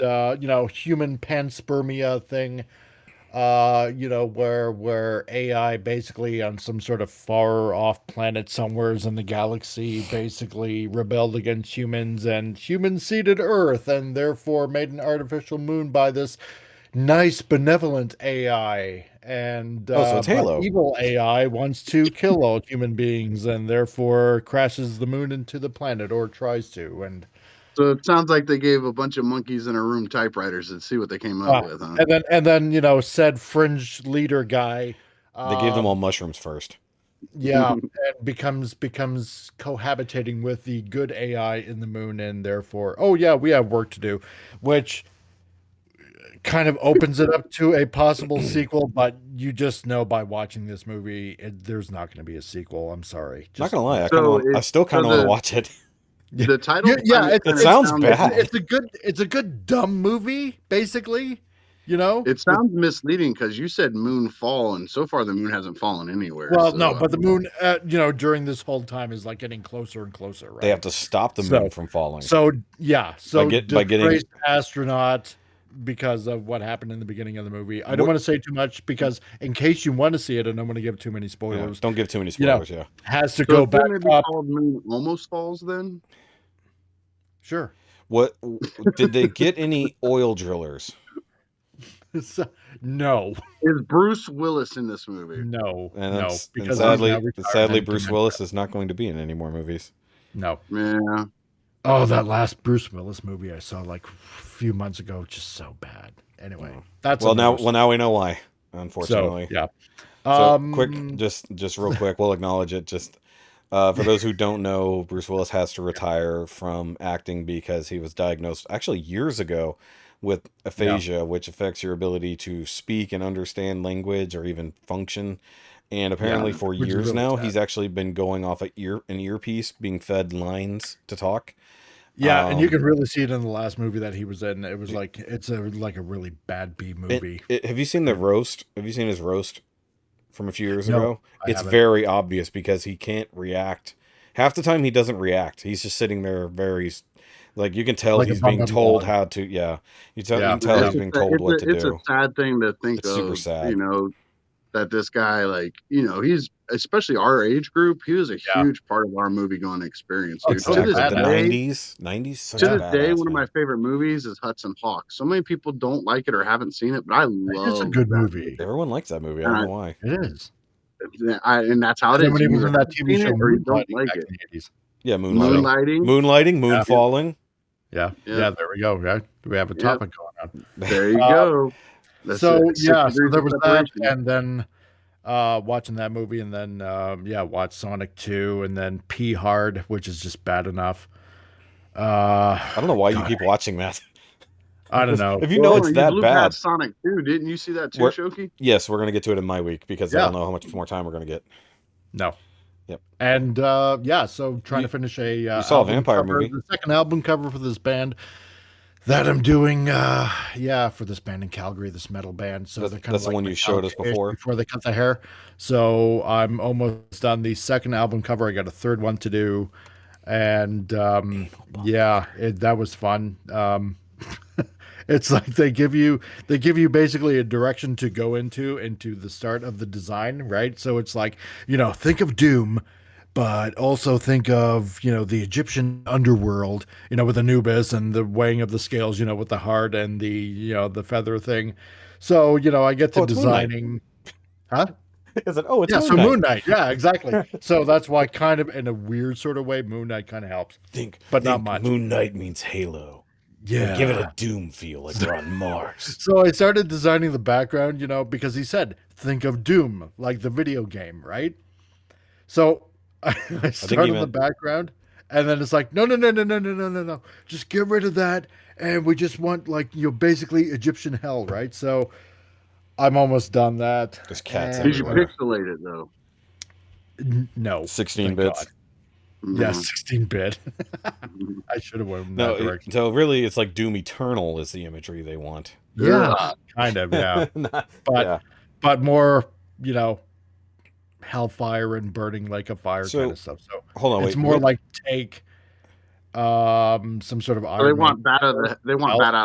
human panspermia thing. Where AI basically on some sort of far off planet somewheres in the galaxy basically rebelled against humans, and humans seeded Earth and therefore made an artificial moon by this nice benevolent AI. And so it's Halo. Evil AI wants to kill all human beings and therefore crashes the moon into the planet, or tries to. And so it sounds like they gave a bunch of monkeys in a room typewriters and see what they came up with, huh? And then said fringe leader guy. They gave them all mushrooms first. Yeah, and becomes cohabitating with the good AI in the moon, and therefore, we have work to do, which kind of opens it up to a possible sequel. But you just know by watching this movie, there's not going to be a sequel. I'm sorry. Not gonna lie, I still kind of want to watch it. The title, it sounds bad. It's a good dumb movie, basically. It sounds misleading because you said moon fall, and so far the moon hasn't fallen anywhere. Well, no, but the moon, during this whole time is like getting closer and closer, right? They have to stop the moon from falling. So by getting astronaut because of what happened in the beginning of the movie. I don't want to say too much because in case you want to see it, I don't want to give too many spoilers. Don't give too many spoilers. Has to go back up. Called Moon Almost Falls then. Sure. What did they get any oil drillers? No. Is Bruce Willis in this movie? No. Because sadly, Bruce Willis is not going to be in any more movies. No. Yeah. Oh, that last Bruce Willis movie I saw like a few months ago, just so bad. Anyway, that's now we know why. Unfortunately, so, yeah. So quick, just real quick, we'll acknowledge it. Just for those who don't know, Bruce Willis has to retire from acting because he was diagnosed actually years ago with aphasia, which affects your ability to speak and understand language or even function. And apparently for years really now, he's actually been going off an earpiece, being fed lines to talk. Yeah, and you can really see it in the last movie that he was in. It was like it's a really bad B movie. Have you seen the roast? Have you seen his roast from a few years ago? It's very obvious because he can't react. Half the time he doesn't react. He's just sitting there very like you can tell he's being told how to. Yeah, you can tell he's being told what to do. It's a sad thing to think of. Super sad. That this guy, he's especially our age group. He was a huge part of our movie going experience. Dude. To this day, 90s. To this day, one of my favorite movies is Hudson Hawk. So many people don't like it or haven't seen it, but I love. It's a good movie. Everyone likes that movie. I don't know why. It is. And that's how it is. When he was in that TV show, or you don't like it. Yeah, moonlighting, moon falling. Yeah. There we go. Right, we have a topic going on. There you go. So there was that, and then watching that movie, and then watch Sonic 2, and then Pee Hard, which is just bad enough. I don't know why you keep watching that. I don't know. If you know it's that bad. Sonic 2, didn't you see that too, Shoki? Yes, we're gonna get to it in my week because I don't know how much more time we're gonna get. No. Yep. And so trying to finish you saw a vampire movie. The second album cover for this band that I'm doing, for this band in Calgary, this metal band. So that's the one you showed us before they cut the hair. So I'm almost on the second album cover. I got a third one to do, and that was fun. It's like they give you basically a direction to go into the start of the design, right? So it's like, think of Doom, but also think of, the Egyptian underworld, with Anubis and the weighing of the scales, with the heart and the, the feather thing. So, I get to designing. Huh? Is it? Oh, it's Moon Knight. Moon Knight. Yeah, exactly. So that's why kind of in a weird sort of way, Moon Knight kind of helps. But not much. Moon Knight means Halo. Yeah. Give it a Doom feel like we're on Mars. So I started designing the background, because he said, think of Doom, like the video game, right? So I started the background, and then it's like, no. Just get rid of that, and we just want, basically Egyptian hell, right? So I'm almost done that. There's cats Did you everywhere. pixelate it, though? No. 16 bits? Yeah, 16-bit. I should have went in that direction. So really, it's like Doom Eternal is the imagery they want. Yeah, kind of, yeah. But more, hellfire and burning like a fire kind of stuff. So hold on, it's more like take some sort of they want bat out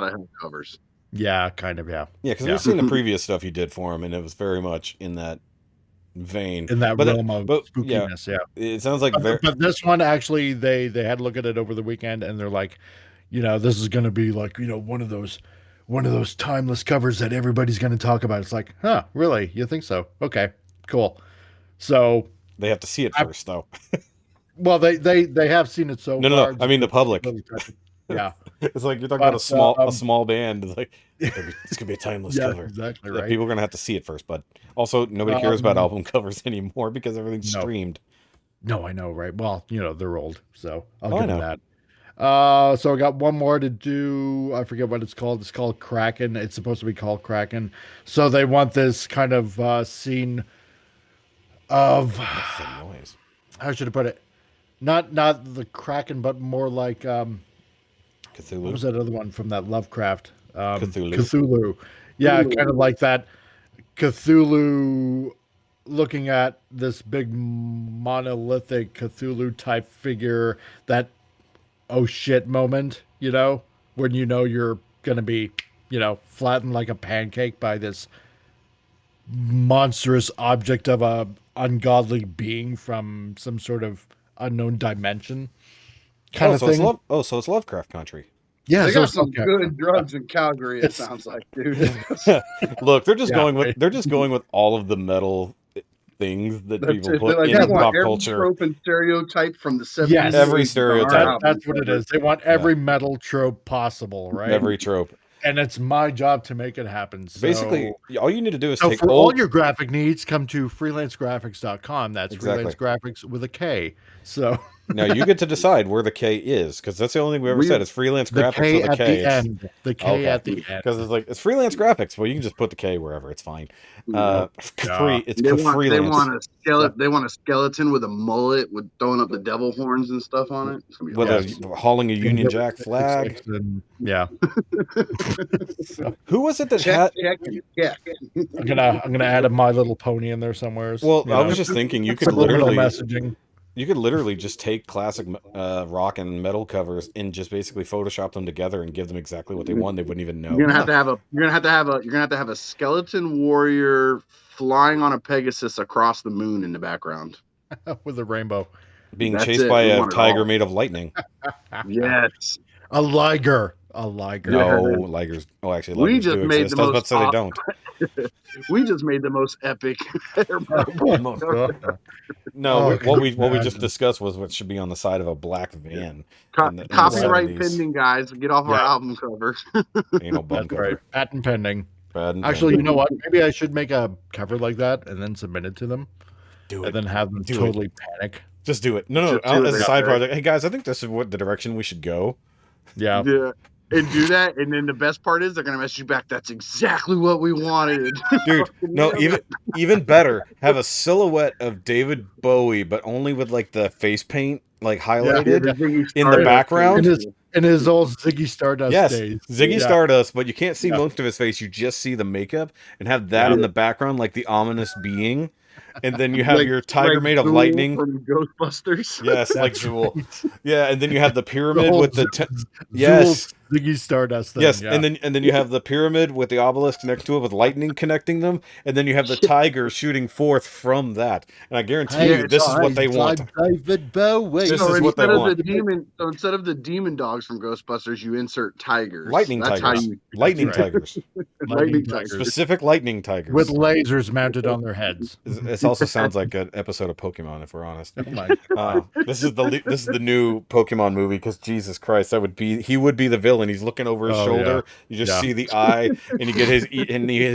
of hell covers. Yeah, kind of, yeah. Yeah, because we've seen the previous stuff you did for him, and it was very much in that vein, in that realm of spookiness. Yeah, it sounds like but this one actually they had to look at it over the weekend, and they're like, this is going to be like one of those timeless covers that everybody's going to talk about. It's like, huh, really? You think so? Okay, cool. So they have to see it first, though. Well, they have seen it so far. No. I mean the public. Yeah, it's like you're talking about a small band. It's like it's gonna be a timeless cover. Exactly right. People are gonna have to see it first, but also nobody cares about album covers anymore because everything's streamed. No, I know, right? Well, they're old, so I'll give them that. So I got one more to do. I forget what it's called. It's called Kraken. It's supposed to be called Kraken. So they want this kind of scene of noise. How should I put it? Not the Kraken, but more like Cthulhu. What was that other one from that Lovecraft? Cthulhu. Cthulhu. Yeah, kind of like that Cthulhu looking at this big monolithic Cthulhu type figure, that oh shit moment, when you're going to be, flattened like a pancake by this monstrous object of a ungodly being from some sort of unknown dimension kind of thing. So it's Lovecraft country. Yeah, they got some good drugs in Calgary. It sounds like, dude. Look, they're just going with all of the metal things that people put in pop culture. Trope and stereotype from the 70s. Yes, every stereotype. That's what it is. They want every metal trope possible, right? Every trope. And it's my job to make it happen. So, basically, all you need to do is take all your graphic needs, come to freelancegraphics.com. That's freelance graphics with a K. So now you get to decide where the K is, because that's the only thing we ever said is freelance graphics with a K. The end. The K at the end. Because it's freelance graphics. Well, you can just put the K wherever. It's fine. It's freelance. They want a skeleton with a mullet with throwing up the devil horns and stuff on it. With hauling a Union Jack flag. Yeah. Who was it that had? I'm gonna add a My Little Pony in there somewhere. Well, I was just thinking you could literally messaging. You could literally just take classic rock and metal covers and just basically Photoshop them together and give them exactly what they want. They wouldn't even know. You're gonna have to have a skeleton warrior flying on a Pegasus across the moon in the background with a rainbow, being chased by a tiger made of lightning. Yes, a liger. A liger. No, ligers. Oh, actually, ligers we just do made exist. the I was about to say they don't. We just made the most epic. What we just discussed was what should be on the side of a black van. Copyright pending, guys. Get off our album cover. Ain't no bum cover. Right. Patent pending. Actually, you know what? Maybe I should make a cover like that and then submit it to them. Do it. And then have them totally panic. Just do it. No. As a side project. Hey guys, I think this is the direction we should go. Yeah. And do that, and then the best part is they're gonna message you back. That's exactly what we wanted, dude. No, even better. Have a silhouette of David Bowie, but only with like the face paint like highlighted in the background. In his old Ziggy Stardust days. Ziggy Stardust, but you can't see most of his face. You just see the makeup, and have that in the background, like the ominous being. And then you have your tiger made of lightning from Ghostbusters. Yes, like Zool. Yeah, and then you have the pyramid with the Ziggy Stardust thing. Yes, yeah. and then you have the pyramid with the obelisk next to it with lightning connecting them, and then you have the tiger shooting forth from that. And I guarantee you, this is what they want. David Bowie. This is what they want. So instead of the demon dogs from Ghostbusters, you insert tigers. Lightning tigers. Lightning tigers. Lightning tigers. Specific lightning tigers with lasers mounted on their heads. This also sounds like an episode of Pokemon, if we're honest. Oh my God. This is the new Pokemon movie, because Jesus Christ, he would be the villain. He's looking over his shoulder. Yeah. You just see the eye, and you get his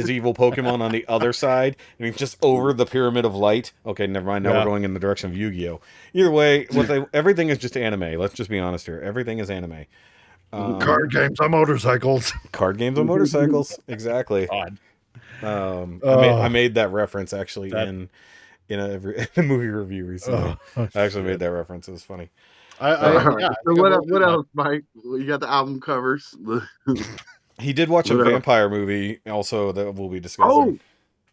evil Pokemon on the other side, and he's just over the pyramid of light. Okay, never mind. Now we're going in the direction of Yu-Gi-Oh. Either way, everything is just anime. Let's just be honest here. Everything is anime. Card games on motorcycles. Card games on motorcycles. Exactly. I made that reference actually in a movie review recently. I actually made that reference. It was funny. So what else, Mike? You got the album covers. He did watch a vampire movie also that we'll be discussing.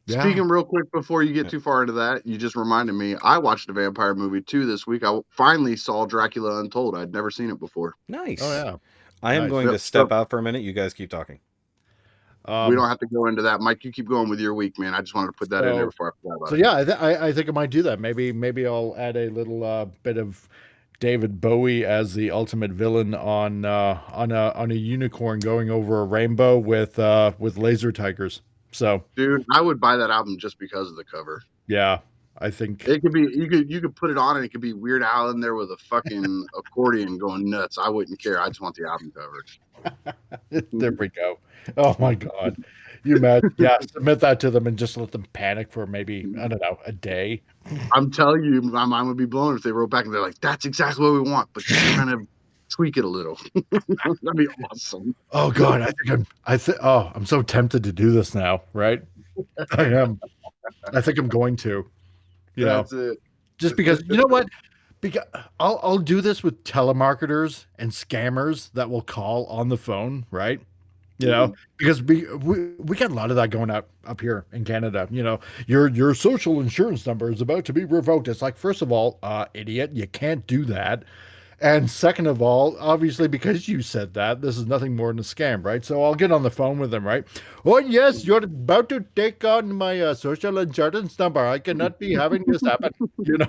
Speaking real quick before you get too far into that, you just reminded me. I watched a vampire movie too this week. I finally saw Dracula Untold. I'd never seen it before. Nice. Oh yeah. I am going to step out for a minute. You guys keep talking. We don't have to go into that, Mike. You keep going with your week, man. I just wanted to put that in there before I forgot about it. So yeah, I think I might do that. Maybe I'll add a little bit of David Bowie as the ultimate villain on a unicorn going over a rainbow with laser tigers. So, dude, I would buy that album just because of the cover. Yeah, I think it could be. You could put it on and it could be Weird Al in there with a fucking accordion going nuts. I wouldn't care. I just want the album cover. There we go. Oh my God. You submit that to them and just let them panic for maybe, I don't know, a day. I'm telling you, my mind would be blown if they wrote back and they're like, that's exactly what we want, but just kind of tweak it a little. That'd be awesome. Oh God, I'm so tempted to do this now, right? I am. I think I'm going to. That's it. Just because, you know what? Because I'll do this with telemarketers and scammers that will call on the phone, right? You know, because we got a lot of that going up here in Canada. You know, your social insurance number is about to be revoked. It's like, first of all, idiot, you can't do that. And second of all, obviously, because you said that, this is nothing more than a scam, right? So I'll get on the phone with them, right? Oh, yes, you're about to take on my social insurance number. I cannot be having this happen. You know,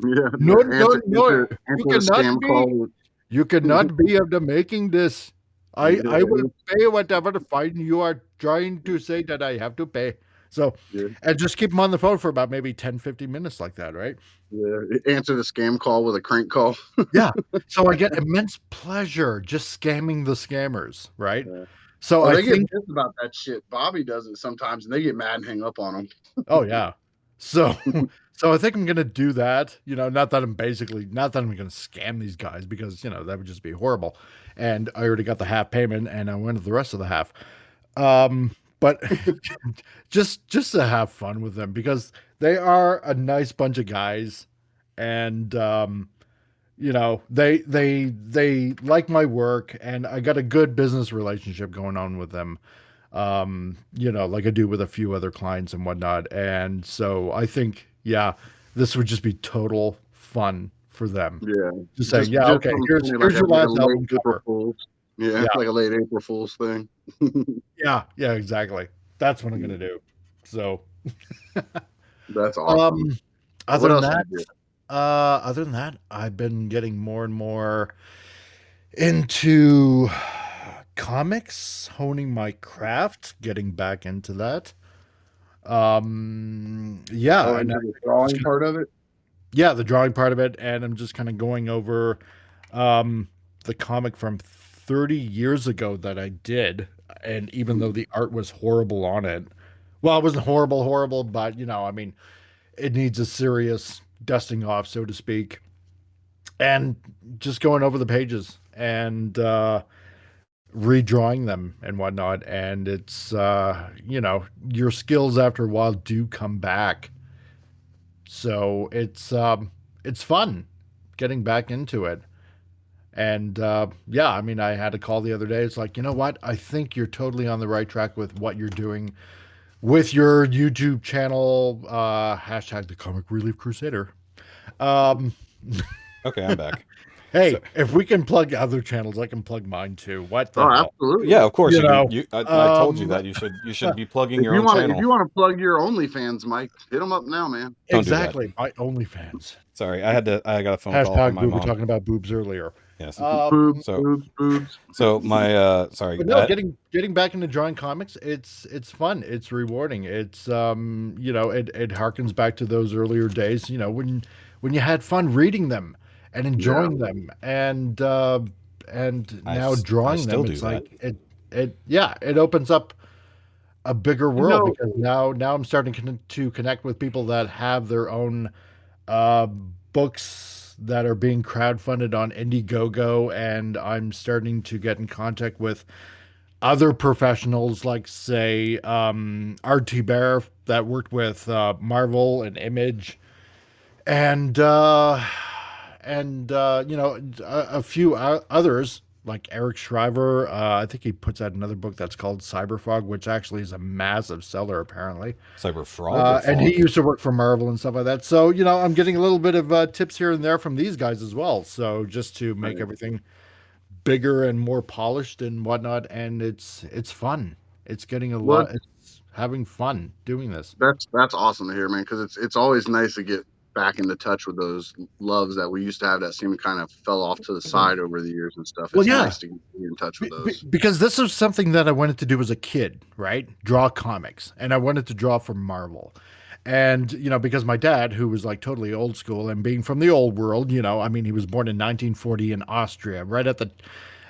Yeah. no, no, no. Answer You the cannot scam be. call. You cannot be after making this. I will pay whatever fine you are trying to say that I have to pay. So, and just keep them on the phone for about maybe 10, 15 minutes like that, right? Yeah. Answer the scam call with a crank call. Yeah. So I get immense pleasure just scamming the scammers, right? Yeah. So they I think get pissed about that shit. Bobby does it sometimes, and they get mad and hang up on him. oh yeah. So I think I'm gonna do that. You know, not that I'm gonna scam these guys, because, you know, that would just be horrible. And I already got the half payment and I went to the rest of the half. But just to have fun with them, because they are a nice bunch of guys, and you know, they like my work, and I got a good business relationship going on with them. You know, like I do with a few other clients and whatnot. And so I think, yeah, this would just be total fun for them. Yeah. Just saying, yeah, okay, here's your last album cover. Yeah, like a late April Fool's thing. Yeah, exactly. That's what I'm gonna do. So that's awesome. Other than that, I've been getting more and more into comics, honing my craft, getting back into that. Yeah, and the drawing part of it. Yeah, the drawing part of it, and I'm just kind of going over the comic from 30 years ago that I did, and even though the art was horrible on it, well, it wasn't horrible, but, you know, I mean, it needs a serious dusting off, so to speak, and just going over the pages and redrawing them and whatnot. And it's you know, your skills after a while do come back, so it's fun getting back into it. And yeah, I mean, I had a call the other day. It's like, you know what, I think you're totally on the right track with what you're doing with your YouTube channel, hashtag the Comic Relief Crusader. Okay, I'm back. Hey, so, if we can plug other channels, I can plug mine too. What the hell? Absolutely. Yeah, of course. I told you that you should be plugging your own channel. If you want to plug your OnlyFans, Mike, hit them up now, man. Exactly, my OnlyFans. Sorry, I got a phone call from my mom. We were talking about boobs earlier. Yes. Boobs. So my sorry. But no, getting back into drawing comics, it's fun. It's rewarding. It's you know, it harkens back to those earlier days. You know, when you had fun reading them and enjoying them, and now drawing them, it's like it opens up a bigger world, because now I'm starting to connect with people that have their own books that are being crowdfunded on Indiegogo, and I'm starting to get in contact with other professionals, like, say, R.T. Bear, that worked with Marvel and Image, and you know, a few others, like Eric Shriver. I think he puts out another book that's called Cyberfrog, which actually is a massive seller, apparently. Cyberfrog? And he used to work for Marvel and stuff like that. So, you know, I'm getting a little bit of tips here and there from these guys as well. So just to make everything bigger and more polished and whatnot. And it's fun. It's getting it's having fun doing this. That's awesome to hear, man, because it's always nice to get back into touch with those loves that we used to have that seemed to kind of fell off to the side over the years and stuff. It's nice to get in touch with those. Because this is something that I wanted to do as a kid, right? Draw comics. And I wanted to draw for Marvel. And, you know, because my dad, who was like totally old school and being from the old world, you know, I mean, he was born in 1940 in Austria, right at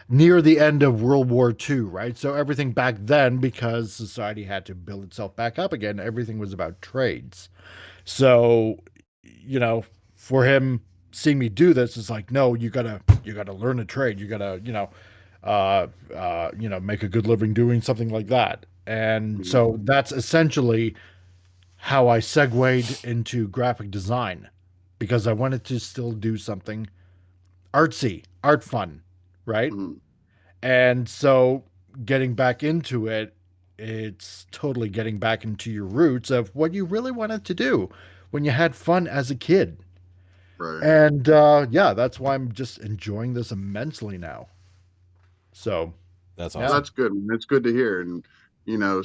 near the end of World War II, right? So everything back then, because society had to build itself back up again, everything was about trades. So, you know, for him seeing me do this, it's like, no, you gotta learn a trade. You gotta, you know, make a good living doing something like that. And so that's essentially how I segued into graphic design, because I wanted to still do something artsy, art fun, right? And so getting back into it, it's totally getting back into your roots of what you really wanted to do when you had fun as a kid. Right. And yeah, that's why I'm just enjoying this immensely now. So that's awesome. yeah. That's good. It's good to hear. And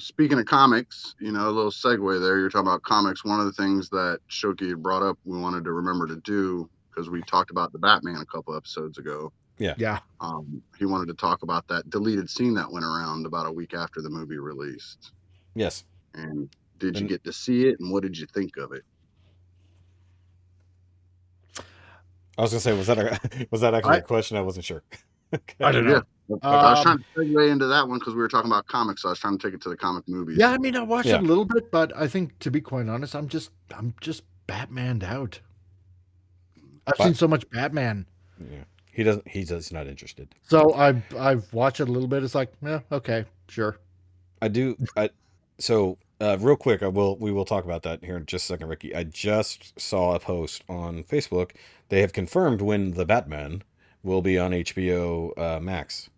speaking of comics, a little segue there. You're talking about comics. One of the things that Shoki had brought up, we wanted to remember to do because we talked about the Batman a couple episodes ago. Yeah. He wanted to talk about that deleted scene that went around about a week after the movie released. Yes. And did you get to see it? And what did you think of it? I was gonna say, was that actually a question? I wasn't sure. Okay. I don't know. Yeah. I was trying to segue into that one because we were talking about comics, so I was trying to take it to the comic movies. Yeah, I mean, I watched it a little bit, but I think, to be quite honest, I'm just Batmaned out. I've seen so much Batman. Yeah, he's not interested. So I've watched it a little bit. It's like, yeah, okay, sure. So real quick, we will talk about that here in just a second, Ricky. I just saw a post on Facebook. They have confirmed when The Batman will be on HBO Max.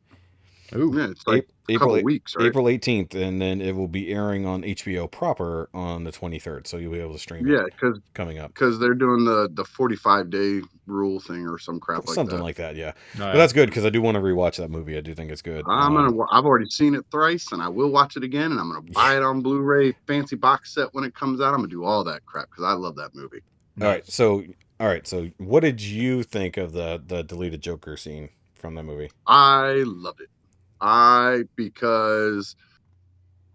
Ooh. Yeah, it's like April, weeks, right? April 18th, and then it will be airing on HBO proper on the 23rd. So you'll be able to stream it. Yeah, coming up because they're doing the 45-day rule thing or some crap like that. Something like that, yeah. But that's good because I do want to rewatch that movie. I do think it's good. I've already seen it thrice, and I will watch it again. And I'm gonna buy it on Blu-ray, fancy box set when it comes out. I'm gonna do all that crap because I love that movie. All right. So what did you think of the deleted Joker scene from that movie? I loved it. Because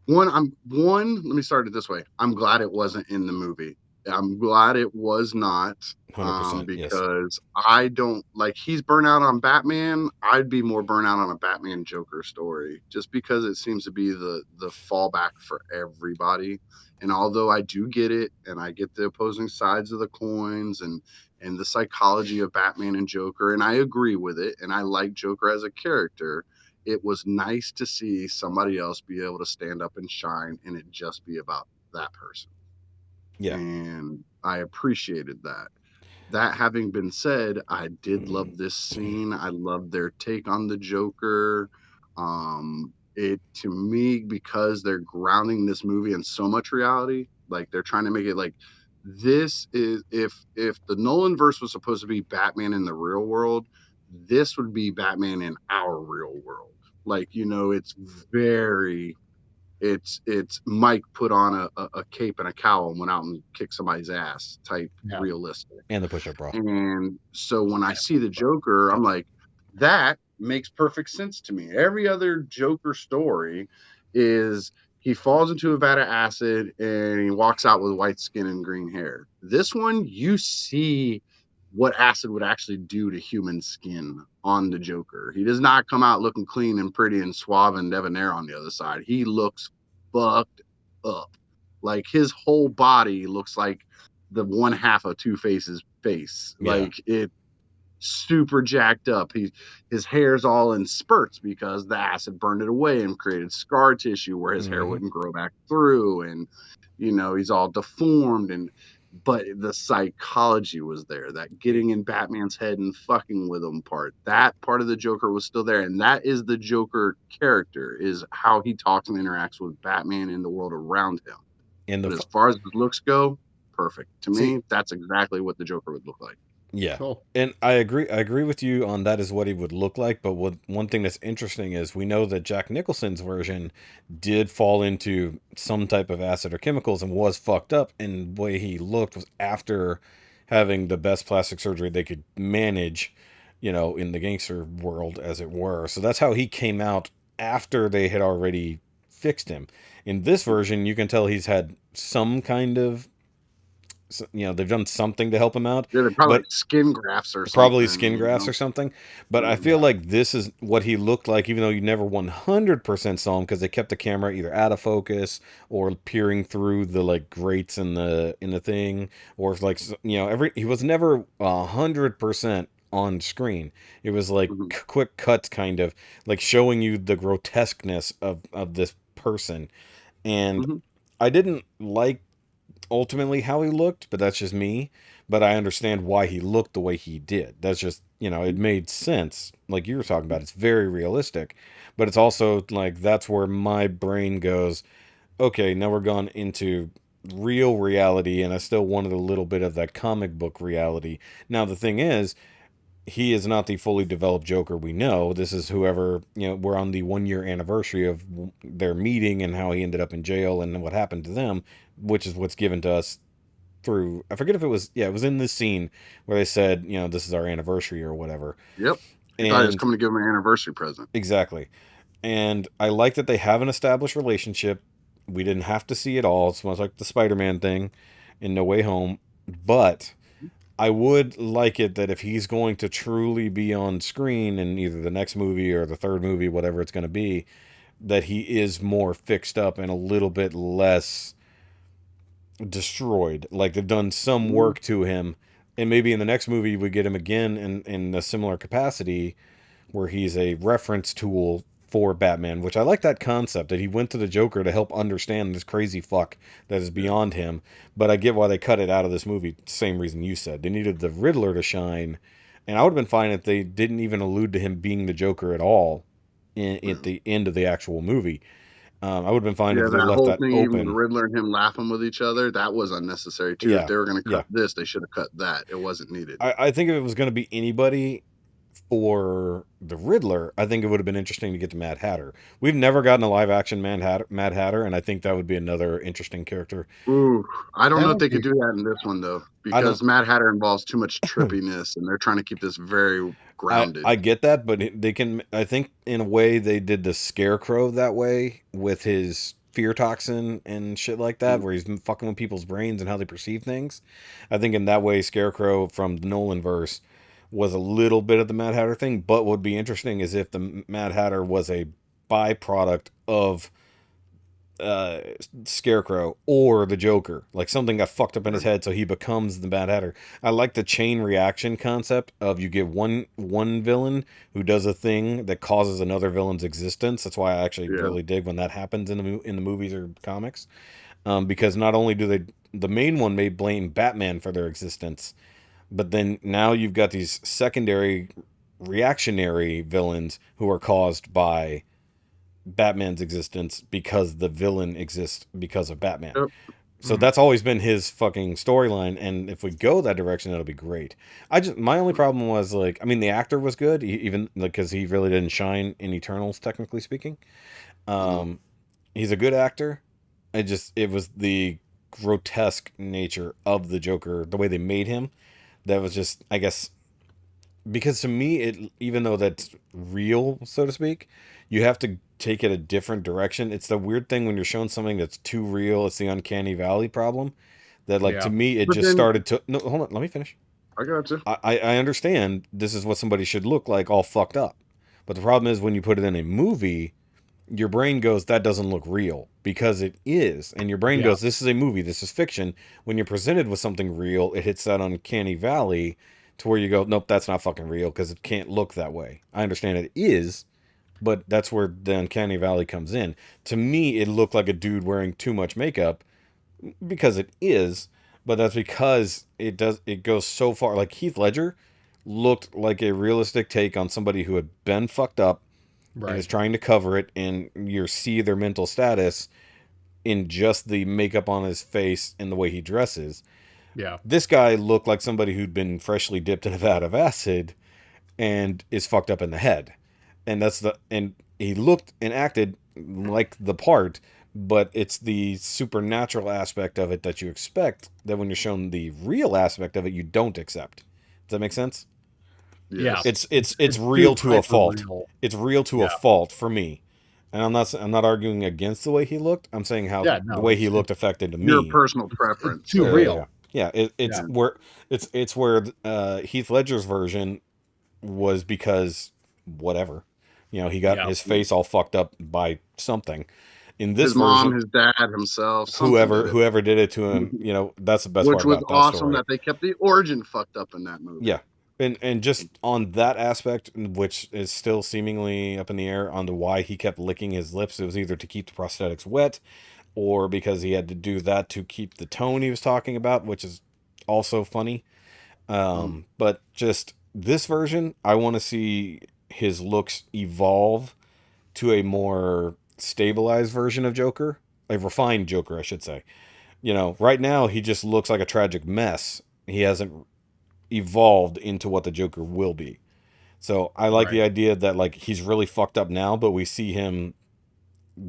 let me start it this way. I'm glad it wasn't in the movie. I'm glad it was not. 100%, because I don't like he's burnt out on Batman. I'd be more burnt out on a Batman Joker story just because it seems to be the fallback for everybody. And although I do get it and I get the opposing sides of the coins and the psychology of Batman and Joker, and I agree with it, and I like Joker as a character, it was nice to see somebody else be able to stand up and shine and it just be about that person. Yeah. And I appreciated that. That having been said, I did love this scene. I loved their take on the Joker. It, to me, because they're grounding this movie in so much reality, like they're trying to make it like this is if the Nolan verse was supposed to be Batman in the real world, this would be Batman in our real world. Like, it's Mike put on a cape and a cowl and went out and kicked somebody's ass type realistic. And the push-up bra. And so when I see the Joker, I'm like, that makes perfect sense to me. Every other Joker story is he falls into a vat of acid and he walks out with white skin and green hair. This one, you see what acid would actually do to human skin on the Joker. He does not come out looking clean and pretty and suave and debonair on the other side. He looks fucked up. Like his whole body looks like the one half of Two-Face's face. Yeah. Like it super jacked up. His hair's all in spurts because the acid burned it away and created scar tissue where his hair wouldn't grow back through. And, he's all deformed but the psychology was there, that getting in Batman's head and fucking with him part. That part of the Joker was still there. And that is the Joker character, is how he talks and interacts with Batman in the world around him. But as far as his looks go, perfect. To me, that's exactly what the Joker would look like. Yeah. Cool. And I agree with you on that is what he would look like. But one thing that's interesting is we know that Jack Nicholson's version did fall into some type of acid or chemicals and was fucked up. And the way he looked was after having the best plastic surgery they could manage, in the gangster world, as it were. So that's how he came out after they had already fixed him. In this version, you can tell he's had some kind of, they've done something to help him out. Yeah, they're probably skin grafts or something. Probably skin grafts or something. But I feel like this is what he looked like, even though you never 100% saw him because they kept the camera either out of focus or peering through the like grates in the thing, or like he was never 100% on screen. It was like quick cuts, kind of like showing you the grotesqueness of this person. And I didn't like ultimately how he looked, but that's just me. But I understand why he looked the way he did. That's just, it made sense. Like you were talking about, it's very realistic, but it's also like that's where my brain goes, okay, now we're gone into real reality, and I still wanted a little bit of that comic book reality. Now, the thing is, he is not the fully developed Joker we know. This is whoever, we're on the 1 year anniversary of their meeting and how he ended up in jail and what happened to them, which is what's given to us through, I forget if it was, it was in this scene where they said, this is our anniversary or whatever. Yep. He thought he was coming to give him an anniversary present. Exactly. And I like that they have an established relationship. We didn't have to see it all. It's almost like the Spider-Man thing in No Way Home. But I would like it that if he's going to truly be on screen in either the next movie or the third movie, whatever it's going to be, that he is more fixed up and a little bit less destroyed. Like they've done some work to him. And maybe in the next movie we get him again in a similar capacity where he's a reference tool for Batman, which I like that concept, that he went to the Joker to help understand this crazy fuck that is beyond him. But I get why they cut it out of this movie. Same reason you said. They needed the Riddler to shine. And I would have been fine if they didn't even allude to him being the Joker at all at the end of the actual movie. I would have been fine if they left that open. The Riddler and him laughing with each other, that was unnecessary too. If they were going to cut this, they should have cut that. It wasn't needed. I think if it was going to be anybody for the Riddler, I think it would have been interesting to get to Mad Hatter. We've never gotten a live action Mad Hatter, and I think that would be another interesting character. Ooh, I don't know if they could do that in this one though, because Mad Hatter involves too much trippiness, and they're trying to keep this very grounded. I get that, but they can. I think in a way they did the Scarecrow that way with his fear toxin and shit like that, where he's fucking with people's brains and how they perceive things. I think in that way, Scarecrow from the Nolan verse was a little bit of the Mad Hatter thing, but what would be interesting is if the Mad Hatter was a byproduct of Scarecrow or the Joker. Like something got fucked up in his head, so he becomes the Mad Hatter. I like the chain reaction concept of you get one villain who does a thing that causes another villain's existence. That's why I actually really dig when that happens in the movies or comics, because not only do the main one may blame Batman for their existence, but then now you've got these secondary reactionary villains who are caused by Batman's existence because the villain exists because of Batman. Yep. So that's always been his fucking storyline, and if we go that direction, that'll be great. My only problem was the actor was good, even because he really didn't shine in Eternals, technically speaking. He's a good actor. It was the grotesque nature of the Joker, the way they made him, that was just, I guess, because to me, even though that's real, so to speak, you have to take it a different direction. It's the weird thing when you're showing something that's too real. It's the uncanny valley problem. That to me, it started to... No, hold on. Let me finish. I got you. I understand this is what somebody should look like, all fucked up. But the problem is when you put it in a movie, your brain goes, that doesn't look real, because it is. And your brain goes, this is a movie, this is fiction. When you're presented with something real, it hits that uncanny valley to where you go, nope, that's not fucking real, because it can't look that way. I understand it is, but that's where the uncanny valley comes in. To me, it looked like a dude wearing too much makeup, because it is, but that's because it goes so far. Like Heath Ledger looked like a realistic take on somebody who had been fucked up, and is trying to cover it, and you see their mental status in just the makeup on his face and the way he dresses. Yeah. This guy looked like somebody who'd been freshly dipped in a vat of acid and is fucked up in the head. And he looked and acted like the part, but it's the supernatural aspect of it that you expect, that when you're shown the real aspect of it, you don't accept. Does that make sense? Yeah. It's real to a fault. Real. It's real to a fault for me. And I'm not arguing against the way he looked. I'm saying how the way he looked affected me. Your personal preference. Too real. Yeah, it's where Heath Ledger's version was because whatever. He got his face all fucked up by something. In this his mom, version, his dad, himself, whoever did it to him, that's the best part about that story. Which was awesome that they kept the origin fucked up in that movie. Yeah. And just on that aspect, which is still seemingly up in the air on the why he kept licking his lips, it was either to keep the prosthetics wet or because he had to do that to keep the tone he was talking about, which is also funny. But just this version, I want to see his looks evolve to a more stabilized version of Joker, a refined Joker, I should say. You know, right now he just looks like a tragic mess. He hasn't evolved into what the Joker will be. So I like the idea that like he's really fucked up now, but we see him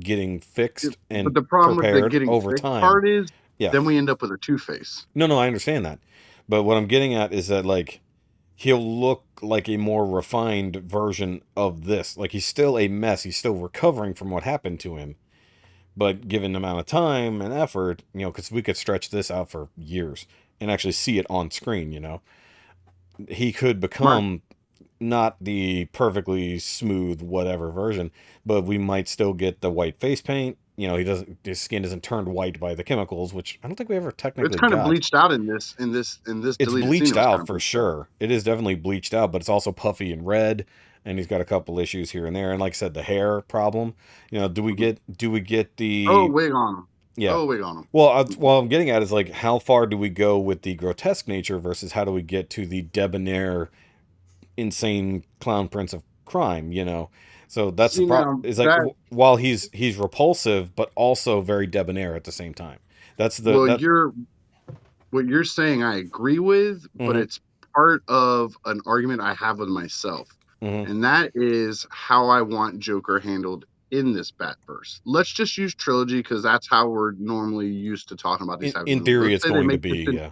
getting fixed and but the problem with the prepared getting over fixed time. part is, Yeah. then we end up with a Two-Face. No, I understand that. But what I'm getting at is that like he'll look like a more refined version of this. Like he's still a mess. He's still recovering from what happened to him. But given the amount of time and effort, you know, because we could stretch this out for years and actually see it on screen, you know, he could become not the perfectly smooth whatever version, but we might still get the white face paint. You know, his skin isn't turned white by the chemicals, which I don't think we ever technically It's kind got. of bleached out in this It's deleted bleached scene. out for sure. It is definitely bleached out, but it's also puffy and red, and he's got a couple issues here and there. And like I said, the hair problem. You know, do we get the wig on him? Yeah. Wig on him. Well, what I'm getting at is like how far do we go with the grotesque nature versus how do we get to the debonair, insane clown prince of crime? You know, so that's the problem. Is like while he's repulsive, but also very debonair at the same time. That's the what you're saying. I agree with, but it's part of an argument I have with myself, and that is how I want Joker handled in this Batverse. Let's just use trilogy because that's how we're normally used to talking about these types of movies. In theory, it's going to be, yeah.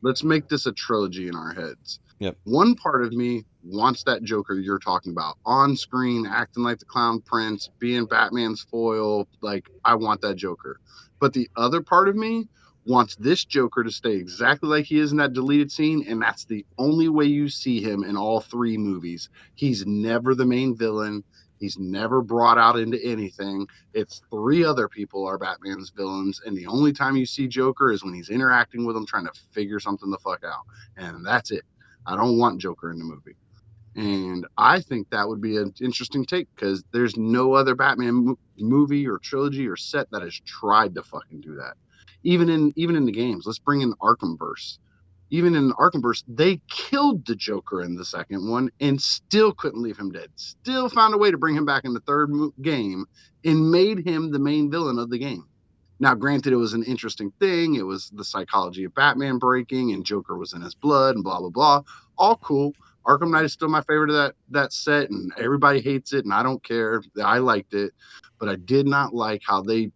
Let's make this a trilogy in our heads. Yep. One part of me wants that Joker you're talking about on screen, acting like the clown prince, being Batman's foil. Like, I want that Joker. But the other part of me wants this Joker to stay exactly like he is in that deleted scene, and that's the only way you see him in all three movies. He's never the main villain. He's never brought out into anything. It's three other people are Batman's villains, and the only time you see Joker is when he's interacting with them, trying to figure something the fuck out. And that's it. I don't want Joker in the movie. And I think that would be an interesting take because there's no other Batman movie or trilogy or set that has tried to fucking do that. Even in the games, let's bring in Arkhamverse. Even in Arkhamverse, they killed the Joker in the second one and still couldn't leave him dead. Still found a way to bring him back in the third game and made him the main villain of the game. Now, granted, it was an interesting thing. It was the psychology of Batman breaking and Joker was in his blood and blah, blah, blah. All cool. Arkham Knight is still my favorite of that set, and everybody hates it, and I don't care. I liked it, but I did not like how they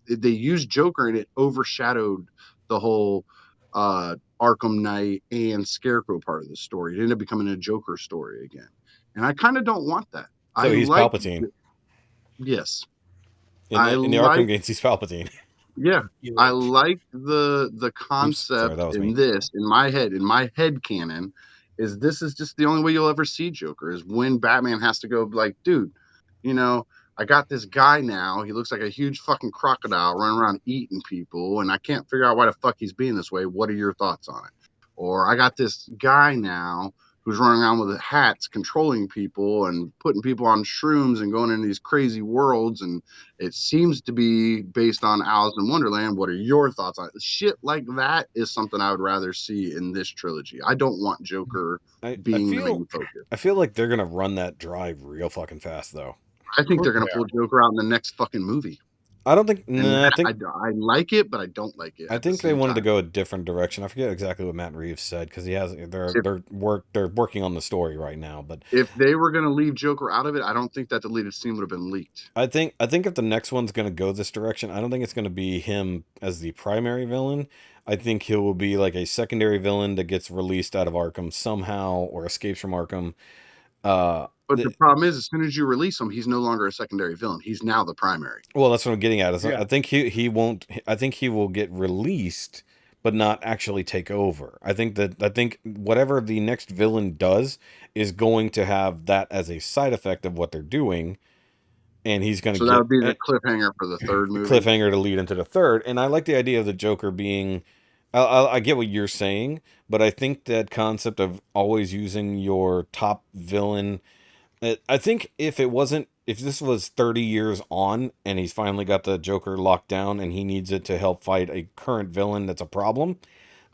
used Joker and it overshadowed the whole Arkham Knight and Scarecrow part of the story. It ended up becoming a Joker story again, and I kind of don't want that. So he's Palpatine. Yes. In the Arkham games, he's Palpatine. Yeah, I like the concept in my head canon. This is just the only way you'll ever see Joker is when Batman has to go like, dude, you know, I got this guy now. He looks like a huge fucking crocodile running around eating people, and I can't figure out why the fuck he's being this way. What are your thoughts on it? Or I got this guy now who's running around with hats controlling people and putting people on shrooms and going into these crazy worlds, and it seems to be based on Alice in Wonderland. What are your thoughts on it? Shit like that is something I would rather see in this trilogy. I don't want Joker being the main focus. I feel like they're gonna run that drive real fucking fast though. I think they're gonna pull Joker out in the next fucking movie. I don't think. I like it, but I don't like it. I think they wanted to go a different direction. I forget exactly what Matt Reeves said because he has. They're working on the story right now. But if they were going to leave Joker out of it, I don't think that deleted scene would have been leaked. I think if the next one's going to go this direction, I don't think it's going to be him as the primary villain. I think he will be like a secondary villain that gets released out of Arkham somehow or escapes from Arkham. But the problem is, as soon as you release him, he's no longer a secondary villain. He's now the primary. Well, that's what I'm getting at. I think he won't. I think he will get released, but not actually take over. I think whatever the next villain does is going to have that as a side effect of what they're doing, and he's going to. So that would be the cliffhanger for the third movie. Cliffhanger to lead into the third, and I like the idea of the Joker being. I get what you're saying, but I think that concept of always using your top villain I think if this was 30 years on and he's finally got the Joker locked down and he needs it to help fight a current villain that's a problem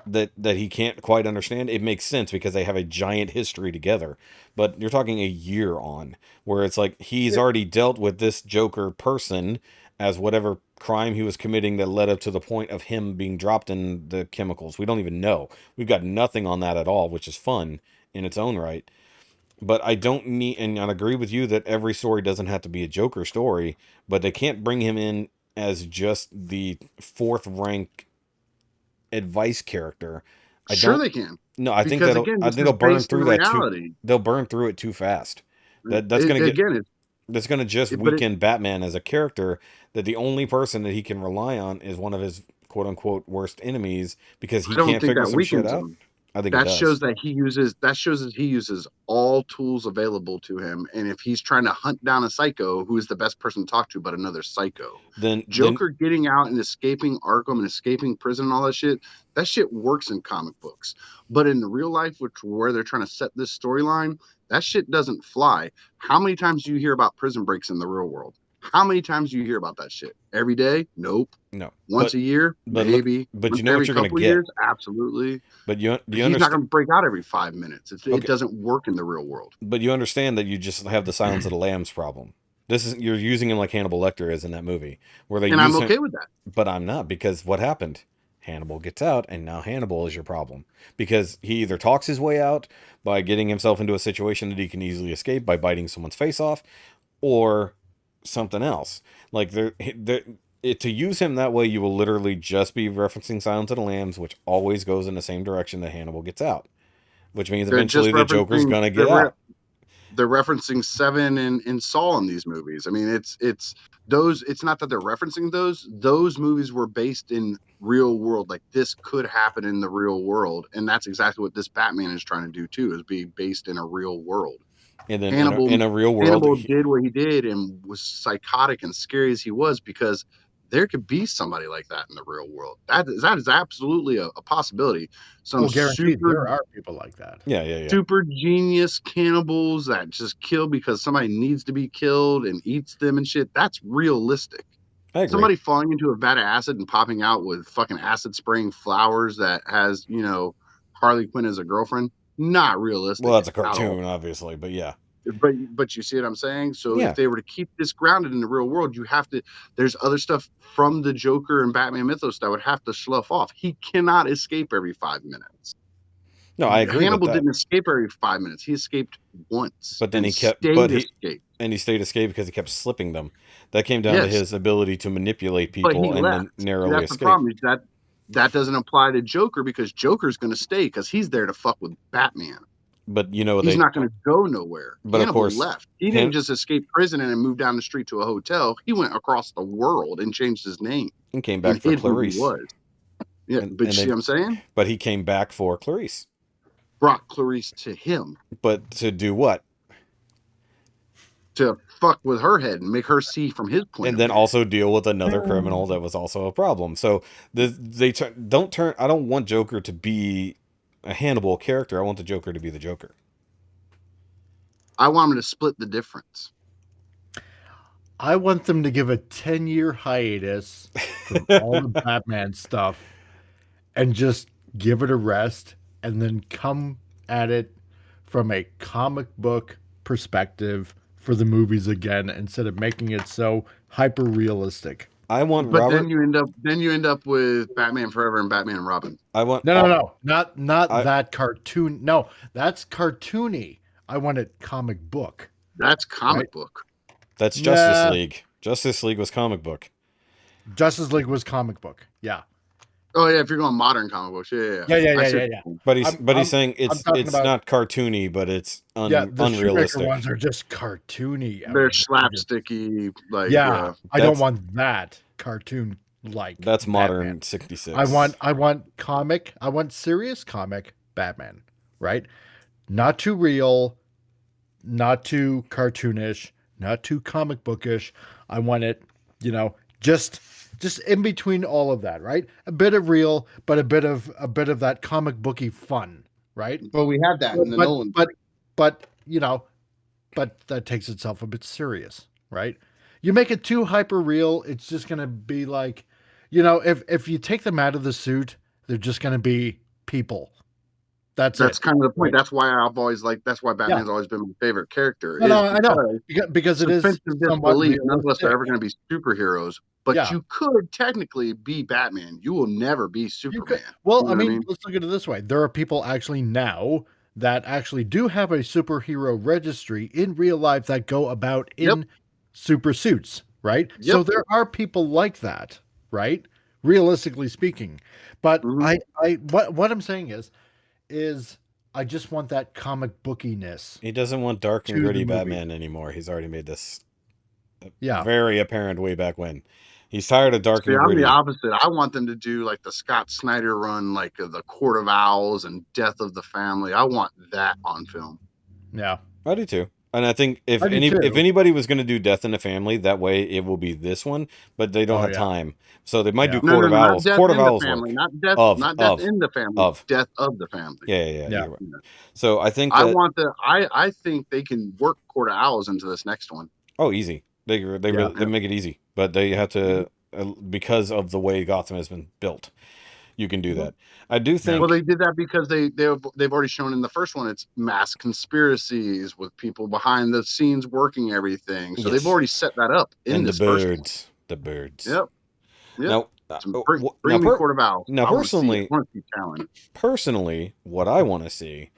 that he can't quite understand, it makes sense because they have a giant history together. But you're talking a year on, where it's like he's already dealt with this Joker person as whatever crime he was committing that led up to the point of him being dropped in the chemicals. We don't even know. We've got nothing on that at all, which is fun in its own right. But I don't need, and I agree with you that every story doesn't have to be a Joker story, but they can't bring him in as just the fourth rank advice character. They can. No, I think they'll burn through that they'll burn through it too fast. That's gonna just weaken Batman as a character. That the only person that he can rely on is one of his quote unquote worst enemies because he can't figure some shit out. I think that shows that he uses all tools available to him, and if he's trying to hunt down a psycho, who is the best person to talk to but another psycho? Then Joker getting out and escaping Arkham and escaping prison and all that shit works in comic books. But in the real life, where they're trying to set this storyline, that shit doesn't fly. How many times do you hear about prison breaks in the real world? How many times do you hear about that shit? Every day? Nope. No. Once a year? Maybe. But you know what you're going to get. Years? Absolutely. But he's not going to break out every 5 minutes. It doesn't work in the real world. But you understand that you just have the Silence of the Lambs problem. You're using him like Hannibal Lecter is in that movie. I'm okay with that. But I'm not, because what happened? Hannibal gets out, and now Hannibal is your problem. Because he either talks his way out by getting himself into a situation that he can easily escape by biting someone's face off, or something else. Like to use him that way, you will literally just be referencing Silence of the Lambs, which always goes in the same direction that Hannibal gets out, which means eventually the Joker's gonna get out. They're referencing Seven and Saw in these movies. I mean, it's those. It's not that they're referencing those. Those movies were based in real world. Like, this could happen in the real world, and that's exactly what this Batman is trying to do too, is be based in a real world. And then in a real world, Hannibal did what he did and was psychotic and scary as he was, because there could be somebody like that in the real world. That is absolutely a possibility. There are people like that. Yeah. Super genius cannibals that just kill because somebody needs to be killed and eats them and shit. That's realistic. I agree. Somebody falling into a vat of acid and popping out with fucking acid spraying flowers that has, Harley Quinn as a girlfriend. Not realistic. Well, that's a cartoon, obviously, but yeah. But you see what I'm saying? So if they were to keep this grounded in the real world, there's other stuff from the Joker and Batman mythos that would have to slough off. He cannot escape every 5 minutes. No, I agree. Hannibal didn't escape every 5 minutes. He escaped once. But then he stayed escaped because he kept slipping them. That came down to his ability to manipulate people and then narrowly escape. The problem is that doesn't apply to Joker, because Joker's going to stay because he's there to fuck with Batman. But he's not going to go nowhere. But Hannibal of course, left. He didn't just escape prison and move down the street to a hotel. He went across the world and changed his name and came back for Clarice. Who he was. Yeah, but you see what I'm saying? But he came back for Clarice. Brought Clarice to him. But to do what? To fuck with her head and make her see from his point. And then also deal with another criminal that was also a problem. So I don't want Joker to be a Hannibal character. I want the Joker to be the Joker. I want him to split the difference. I want them to give a 10-year hiatus from all the Batman stuff and just give it a rest and then come at it from a comic book perspective for the movies again, instead of making it so hyper realistic. I want but Robert. Then you end up with Batman Forever and Batman and Robin. I want no, not that cartoon. No, that's cartoony. I want it comic book. That's comic book. That's Justice League. Justice League was comic book. Justice League was comic book. Yeah. Oh yeah, if you're going modern comic books, yeah. But he's saying it's not cartoony, but it's unrealistic. The ones are just cartoony. They're slapsticky, I don't want that cartoon like. That's modern 66. I want serious comic Batman, right? Not too real, not too cartoonish, not too comic bookish. I want it, just in between all of that, right? A bit of real, but a bit of that comic booky fun, right? But we had that in the Nolan. But but that takes itself a bit serious, right? You make it too hyper real, it's just going to be like, if you take them out of the suit, they're just going to be people. That's kind of the point. Right. That's why that's why Batman's always been my favorite character. No, I know. Because it is disbelief. None of us are ever going to be superheroes, but you could technically be Batman. You will never be Superman. Well, I mean, let's look at it this way. There are people actually now that actually do have a superhero registry in real life that go about in super suits, right? Yep. So there are people like that, right? Realistically speaking. But what I'm saying is I just want that comic bookiness. He doesn't want dark and gritty Batman anymore. He's already made this very apparent way back when. He's tired of dark and gritty. I'm the opposite. I want them to do like the Scott Snyder run, like the Court of Owls and Death of the Family. I want that on film. Yeah. I do too. And I think if anybody was going to do Death in the Family, that way it will be this one, but they don't have time. So they might do Court of Owls. Court of Owls family, not death in the family. Death of the family. Yeah. Right. So I think I think they can work Court of Owls into this next one. Oh, easy. They make it easy, but they have to because of the way Gotham has been built. You can do that. I do think. Well, they did that because they've already shown in the first one it's mass conspiracies with people behind the scenes working everything. So they've already set that up in this first one. The birds. Yep. Now, bring me Court of Owls. Now, personally, what I want to see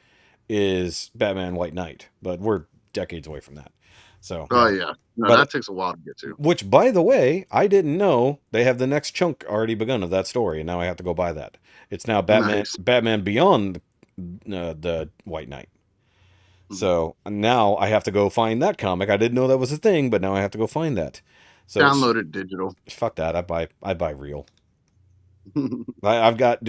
is Batman White Knight, but we're decades away from that. So. Oh yeah. No, that takes a while to get to. Which, by the way, I didn't know they have the next chunk already begun of that story, and now I have to go buy that. It's now Batman Beyond the White Knight. So now I have to go find that comic. I didn't know that was a thing, but now I have to go find that. So download it digital. Fuck that. I buy real. I've got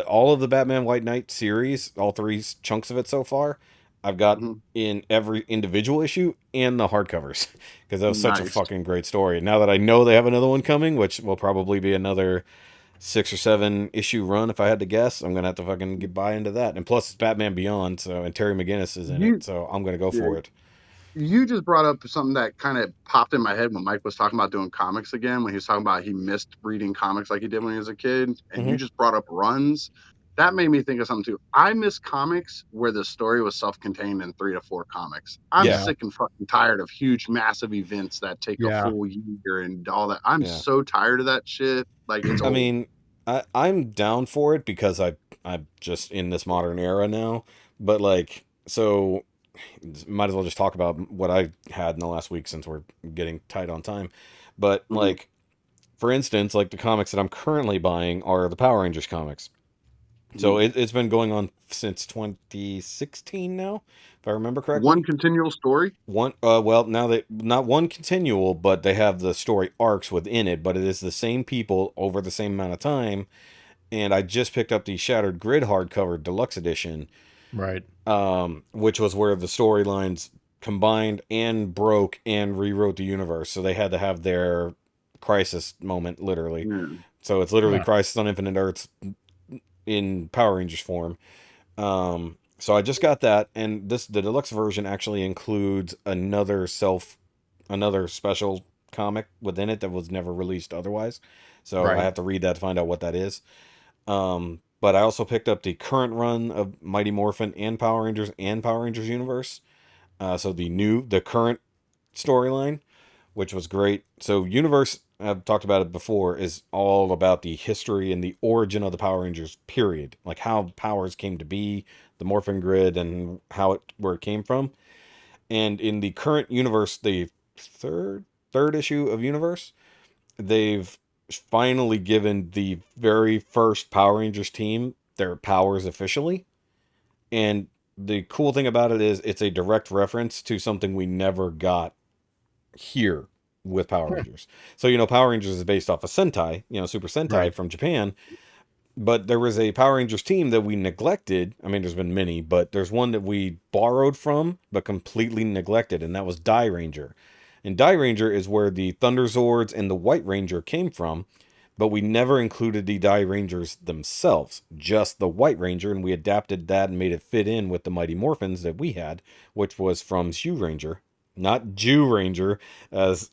all of the Batman White Knight series, all 3 chunks of it so far. I've got in every individual issue and the hardcovers because that was such a fucking great story. Now that I know they have another one coming, which will probably be another 6 or 7 issue run if I had to guess, I'm gonna have to fucking buy into that. And plus, it's Batman Beyond, and Terry McGinnis is in it, so I'm gonna go for it. You just brought up something that kind of popped in my head when Mike was talking about doing comics again. When he was talking about he missed reading comics like he did when he was a kid, and you just brought up runs. That made me think of something too. I miss comics where the story was self-contained in 3 to 4 comics. I'm sick and fucking tired of huge, massive events that take a full year and all that. I'm so tired of that shit. Like, it's old. Mean, I'm down for it because I'm just in this modern era now. But like, so might as well just talk about what I had in the last week since we're getting tight on time. But like, for instance, like the comics that I'm currently buying are the Power Rangers comics. So it's been going on since 2016 now, if I remember correctly. One continual story? Well, now not one continual, but they have the story arcs within it, but it is the same people over the same amount of time. And I just picked up the Shattered Grid hardcover deluxe edition. Right. Which was where the storylines combined and broke and rewrote the universe. So they had to have their crisis moment, literally. So it's literally Crisis on Infinite Earths in Power Rangers form. So I just got that, and the deluxe version actually includes another special comic within it that was never released otherwise. So I have to read that to find out what that is. But I also picked up the current run of Mighty Morphin and Power Rangers Universe. So the current storyline, which was great. So Universe, I've talked about it before, is all about the history and the origin of the Power Rangers, period. Like how powers came to be, the Morphin Grid, and where it came from. And in the current universe, the third issue of Universe, they've finally given the very first Power Rangers team their powers officially. And the cool thing about it is it's a direct reference to something we never got here with Power Rangers. So, Power Rangers is based off of Sentai, Super Sentai from Japan. But there was a Power Rangers team that we neglected. I mean, there's been many, but there's one that we borrowed from, but completely neglected, and that was Die Ranger. And Die Ranger is where the Thunder Zords and the White Ranger came from, but we never included the Die Rangers themselves, just the White Ranger, and we adapted that and made it fit in with the Mighty Morphins that we had, which was from Zhu Ranger, not Jew Ranger, as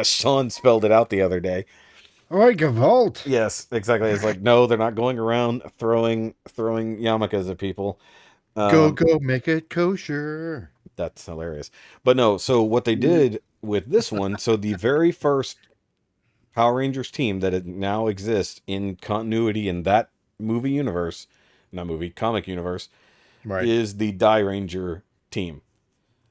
Sean spelled it out the other day. Oh, Gavolt. Yes, exactly. It's like, no, they're not going around throwing yarmulkes at people. Go make it kosher. That's hilarious. But no, so what they did with this one, so the very first Power Rangers team that now exists in continuity in that movie universe, not movie, comic universe, right, is the Die Ranger team,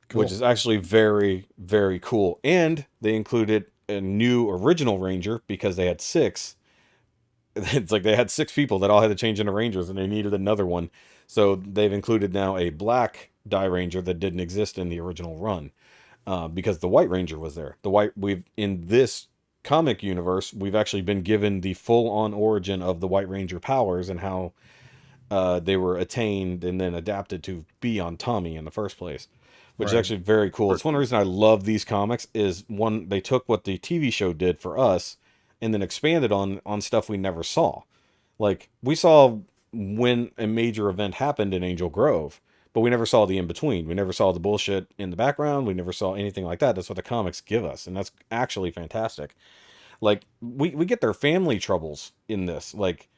cool. Which is actually very, very cool. And they included a new original Ranger because they had 6. It's like they had 6 people that all had to change into Rangers and they needed another one. So they've included now a black Die Ranger that didn't exist in the original run because the White Ranger was there. In this comic universe, we've actually been given the full-on origin of the White Ranger powers and how they were attained and then adapted to be on Tommy in the first place, which is actually very cool. It's one reason I love these comics is one, they took what the TV show did for us and then expanded on stuff we never saw. Like we saw when a major event happened in Angel Grove, but we never saw the in-between. We never saw the bullshit in the background. We never saw anything like that. That's what the comics give us, and that's actually fantastic. Like we get their family troubles in this, like,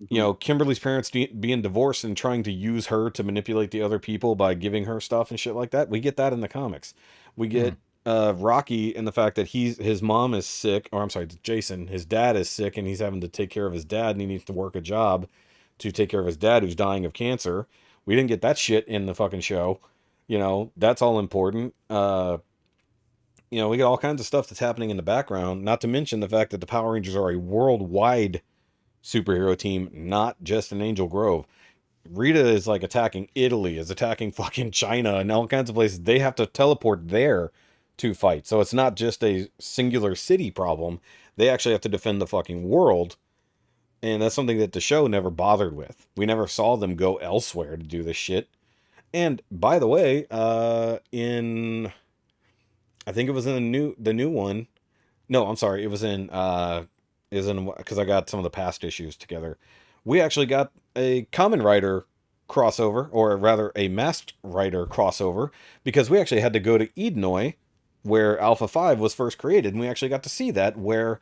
you know, Kimberly's parents being divorced and trying to use her to manipulate the other people by giving her stuff and shit like that. We get that in the comics. We get Rocky and the fact that his mom is sick, or I'm sorry, Jason, his dad is sick and he's having to take care of his dad and he needs to work a job to take care of his dad who's dying of cancer. We didn't get that shit in the fucking show. You know, that's all important. You know, we get all kinds of stuff that's happening in the background, not to mention the fact that the Power Rangers are a worldwide superhero team, not just in Angel Grove. Rita is like attacking Italy, is attacking fucking China and all kinds of places. They have to teleport there to fight. So it's not just a singular city problem. They actually have to defend the fucking world. And that's something that the show never bothered with. We never saw them go elsewhere to do this shit. And by the way, I think it was in the new one. No, I'm sorry. It was in because I got some of the past issues together. We actually got a Kamen Rider crossover, or rather a Masked Rider crossover, because we actually had to go to Edenoi, where Alpha 5 was first created, and we actually got to see that, where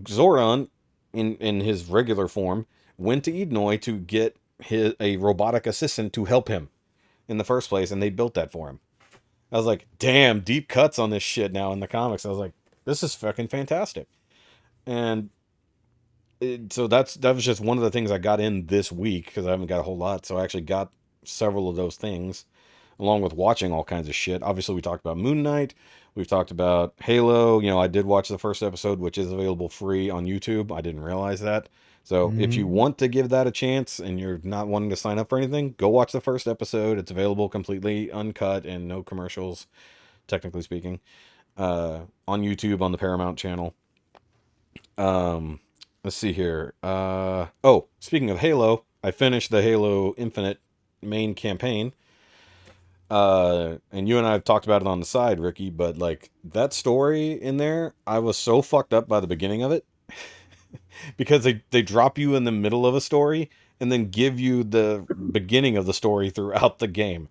Zordon, in his regular form, went to Edenoi to get a robotic assistant to help him in the first place, and they built that for him. I was like, damn, deep cuts on this shit now in the comics. I was like, this is fucking fantastic. And so that was just one of the things I got in this week, because I haven't got a whole lot. So I actually got several of those things, along with watching all kinds of shit. Obviously, we talked about Moon Knight. We've talked about Halo. You know, I did watch the first episode, which is available free on YouTube. I didn't realize that. So if you want to give that a chance and you're not wanting to sign up for anything, go watch the first episode. It's available completely uncut and no commercials, technically speaking, on YouTube on the Paramount channel. Let's see here. Oh, speaking of Halo, I finished the Halo Infinite main campaign. And you and I have talked about it on the side, Ricky, but like that story in there, I was so fucked up by the beginning of it. Because they drop you in the middle of a story and then give you the beginning of the story throughout the game.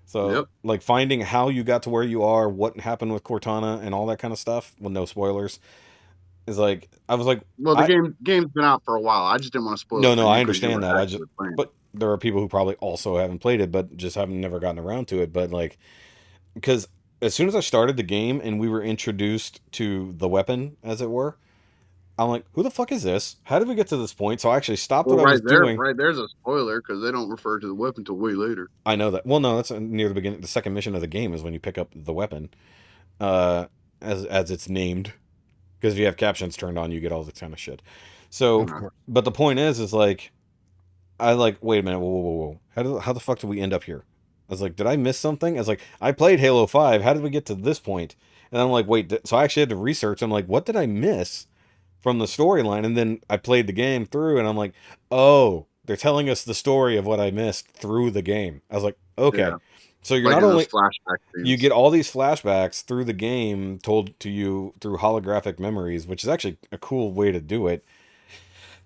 So like finding how you got to where you are, what happened with Cortana and all that kind of stuff, with no spoilers, is like, I was like, well, the game's been out for a while. I just didn't want to spoil it. No, I understand that. But there are people who probably also haven't played it, but just haven't never gotten around to it. But like, because as soon as I started the game and we were introduced to the weapon, as it were, I'm like, who the fuck is this? How did we get to this point? So I actually stopped what I was doing. Right there's a spoiler, because they don't refer to the weapon until way later. I know that. Well, no, that's near the beginning. The second mission of the game is when you pick up the weapon, as it's named. Because if you have captions turned on, you get all this kind of shit. So, but the point is like, I like, wait a minute, whoa. How the fuck did we end up here? I was like, did I miss something? I was like, I played Halo 5. How did we get to this point? And I'm like, wait, so I actually had to research. I'm like, what did I miss from the storyline? And then I played the game through and I'm like, oh, they're telling us the story of what I missed through the game. I was like, okay. Yeah. So you're like not only you get all these flashbacks through the game told to you through holographic memories, which is actually a cool way to do it.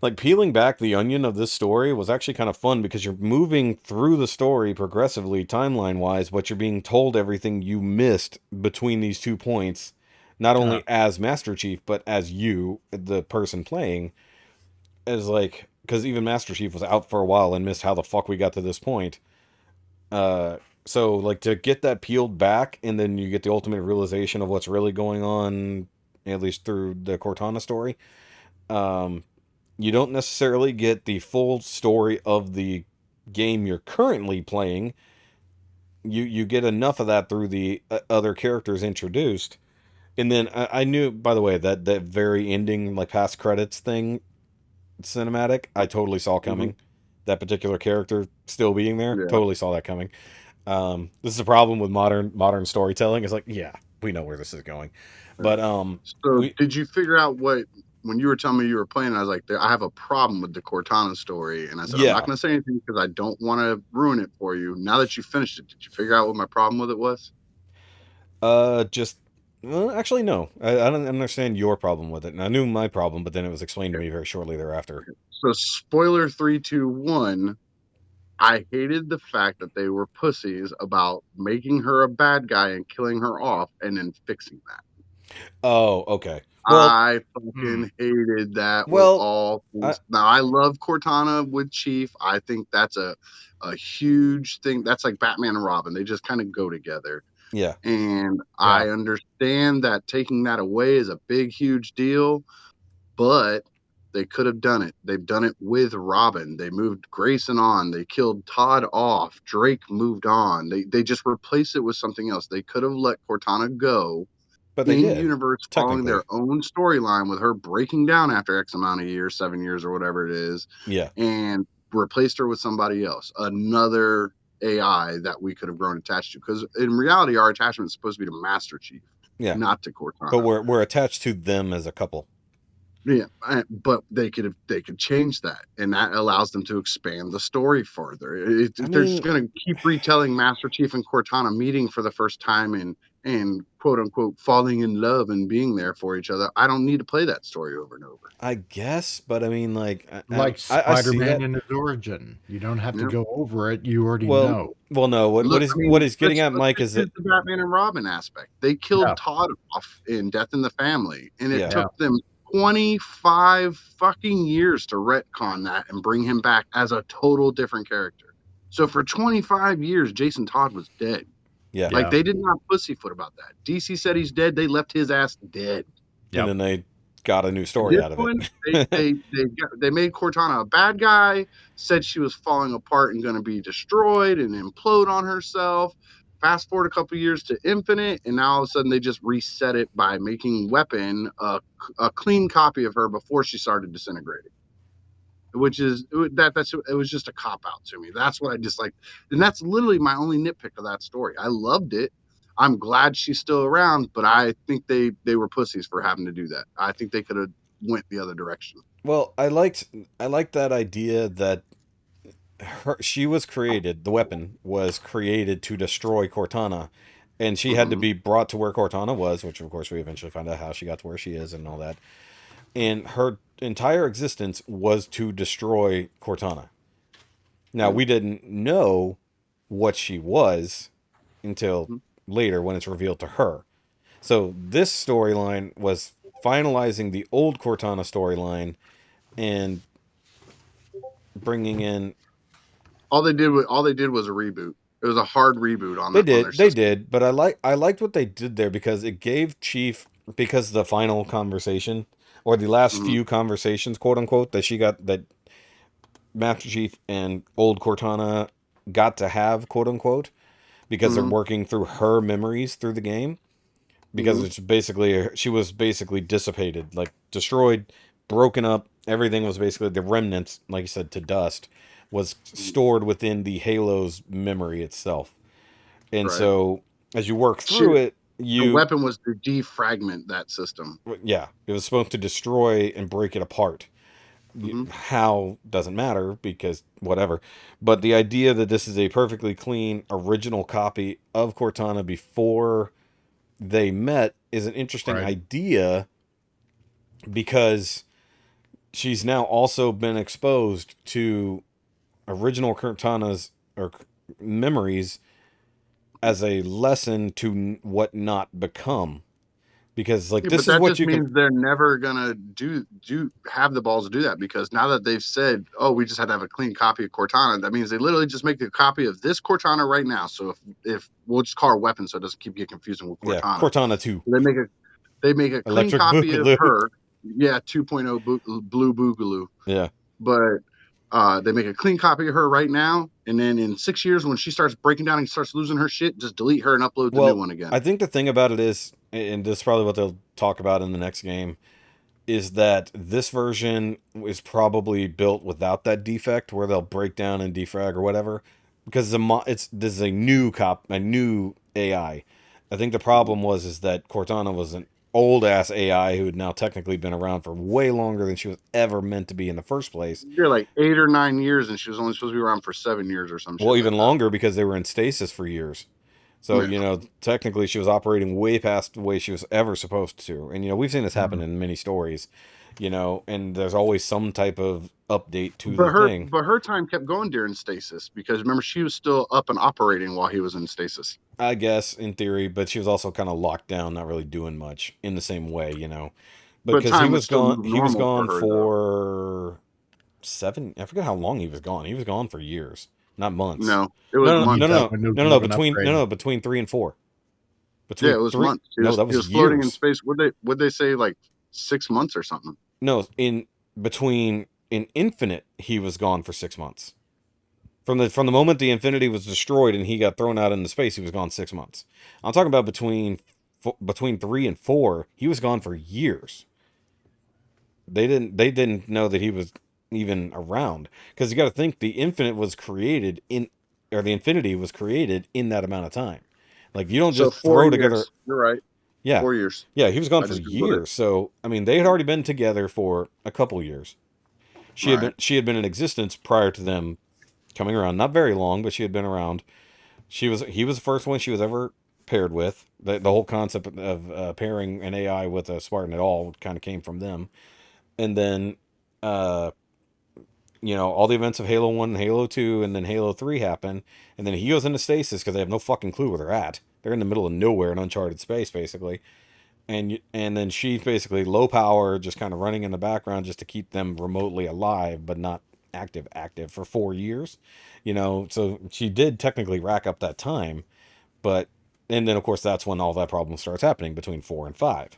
Like, peeling back the onion of this story was actually kind of fun because you're moving through the story progressively, timeline-wise, but you're being told everything you missed between these 2 points, not only as Master Chief, but as you, the person playing, as like, because even Master Chief was out for a while and missed how the fuck we got to this point. So, like, to get that peeled back, and then you get the ultimate realization of what's really going on, at least through the Cortana story, you don't necessarily get the full story of the game you're currently playing. You get enough of that through the other characters introduced. And then I knew, by the way, that very ending, like, past credits thing, cinematic, I totally saw coming. That particular character still being there, totally saw that coming. This is a problem with modern storytelling. It's like, yeah, we know where this is going. But so did you figure out what, when you were telling me you were playing, I was like, I have a problem with the Cortana story, and I said, I'm not going to say anything because I don't want to ruin it for you. Now that you finished it, did you figure out what my problem with it was? Actually, no. I don't understand your problem with it, and I knew my problem, but then it was explained to me very shortly thereafter. So, spoiler 3, 2, 1. I hated the fact that they were pussies about making her a bad guy and killing her off, and then fixing that. Oh, okay. Well, I fucking hated that with all things. Now, I love Cortana with Chief. I think that's a huge thing. That's like Batman and Robin. They just kind of go together. Yeah. And I understand that taking that away is a big, huge deal, but they could have done it. They've done it with Robin. They moved Grayson on. They killed Todd off. Drake moved on. They just replaced it with something else. They could have let Cortana go, but they did, universe, following their own storyline with her breaking down after X amount of years, 7 years or whatever it is. Yeah. And replaced her with somebody else, another AI that we could have grown attached to. Because in reality, our attachment is supposed to be to Master Chief, not to Cortana. But we're attached to them as a couple. Yeah, but they could change that, and that allows them to expand the story further. They're just going to keep retelling Master Chief and Cortana meeting for the first time and quote unquote falling in love and being there for each other. I don't need to play that story over and over. I guess, but I mean, like Spider-Man in his origin, you don't have to go over it. You already know. Well, no. What he's getting at, Mike, is that the Batman and Robin aspect. They killed Todd off in Death in the Family, and it took them 25 fucking years to retcon that and bring him back as a total different character. So for 25 years, Jason Todd was dead. Yeah. Like, they did not pussyfoot about that. DC said he's dead. They left his ass dead. And then they got a new story out of it. They made Cortana a bad guy, said she was falling apart and going to be destroyed and implode on herself. Fast forward a couple years to Infinite, and now all of a sudden they just reset it by making Weapon a clean copy of her before she started disintegrating. Which is it was just a cop out to me. That's what I disliked, and that's literally my only nitpick of that story. I loved it. I'm glad she's still around, but I think they were pussies for having to do that. I think they could have went the other direction. Well, I liked that idea that she was created, the weapon was created to destroy Cortana, and she had to be brought to where Cortana was, which of course we eventually find out how she got to where she is and all that. And her entire existence was to destroy Cortana. Now, we didn't know what she was until later when it's revealed to her. So this storyline was finalizing the old Cortana storyline and bringing in. All they did was a reboot. It was a hard reboot on. They did, but I liked what they did there because it gave Chief, because the final conversation or the last few conversations, quote unquote, that Master Chief and old Cortana got to have, quote unquote, because they're working through her memories through the game. Because it's basically, she was basically dissipated, like destroyed, broken up. Everything was basically the remnants, like you said, to dust, was stored within the Halo's memory itself. And so as you work through it, the weapon was to defragment that system. Yeah, it was supposed to destroy and break it apart. How doesn't matter, because whatever. But the idea that this is a perfectly clean original copy of Cortana before they met is an interesting idea, because she's now also been exposed to original Cortana's or memories as a lesson to what not become. Because like this but is that what just you means can. they're never gonna have the balls to do that, because now that they've said, "Oh, we just had to have a clean copy of Cortana," that means they literally just make a copy of this Cortana right now. So if we'll just call her weapon, so it doesn't keep getting confusing with Yeah, Cortana. Cortana 2. They make a clean Electric copy of Boogaloo. her. Yeah, 2.0 Blue Boogaloo. Yeah. But they make a clean copy of her right now, and then in 6 years, when she starts breaking down and starts losing her shit, just delete her and upload the new one again. I think the thing about it is, and this is probably what they'll talk about in the next game, is that this version is probably built without that defect where they'll break down and defrag or whatever, because this is a new AI. I think the problem is that Cortana was an old ass AI who had now technically been around for way longer than she was ever meant to be in the first place. Yeah, like 8 or 9 years, and she was only supposed to be around for 7 years or something. Well, even longer because they were in stasis for years. So, technically she was operating way past the way she was ever supposed to. And, we've seen this happen in many stories, and there's always some type of update to the thing. But her time kept going during stasis, because remember, she was still up and operating while he was in stasis. I guess, in theory, but she was also kind of locked down, not really doing much in the same way, Because he was gone for 7, I forget how long he was gone. He was gone for years, not months. No, it was months. No, between 3 and 4. It was months. He was floating in space. Would they say like 6 months or something? No, in Infinite, he was gone for 6 months. From the moment the Infinity was destroyed and he got thrown out into space, he was gone 6 months. I'm talking about between 3 and 4, he was gone for years. They didn't know that he was even around, because you got to think the Infinity was created in that amount of time. Like, you don't just throw together. You're right. Yeah, 4 years. Yeah, he was gone for years. So I mean, they had already been together for a couple years. She had been in existence prior to them coming around. Not very long, but she had been around. He was the first one she was ever paired with. The whole concept of pairing an AI with a Spartan at all kind of came from them. And then, all the events of Halo 1 and Halo 2 and then Halo 3 happen. And then he goes into stasis because they have no fucking clue where they're at. They're in the middle of nowhere in uncharted space, basically. And then she's basically low power, just kind of running in the background just to keep them remotely alive, but not active for 4 years. So she did technically rack up that time. And then, of course, that's when all that problem starts happening between 4 and 5.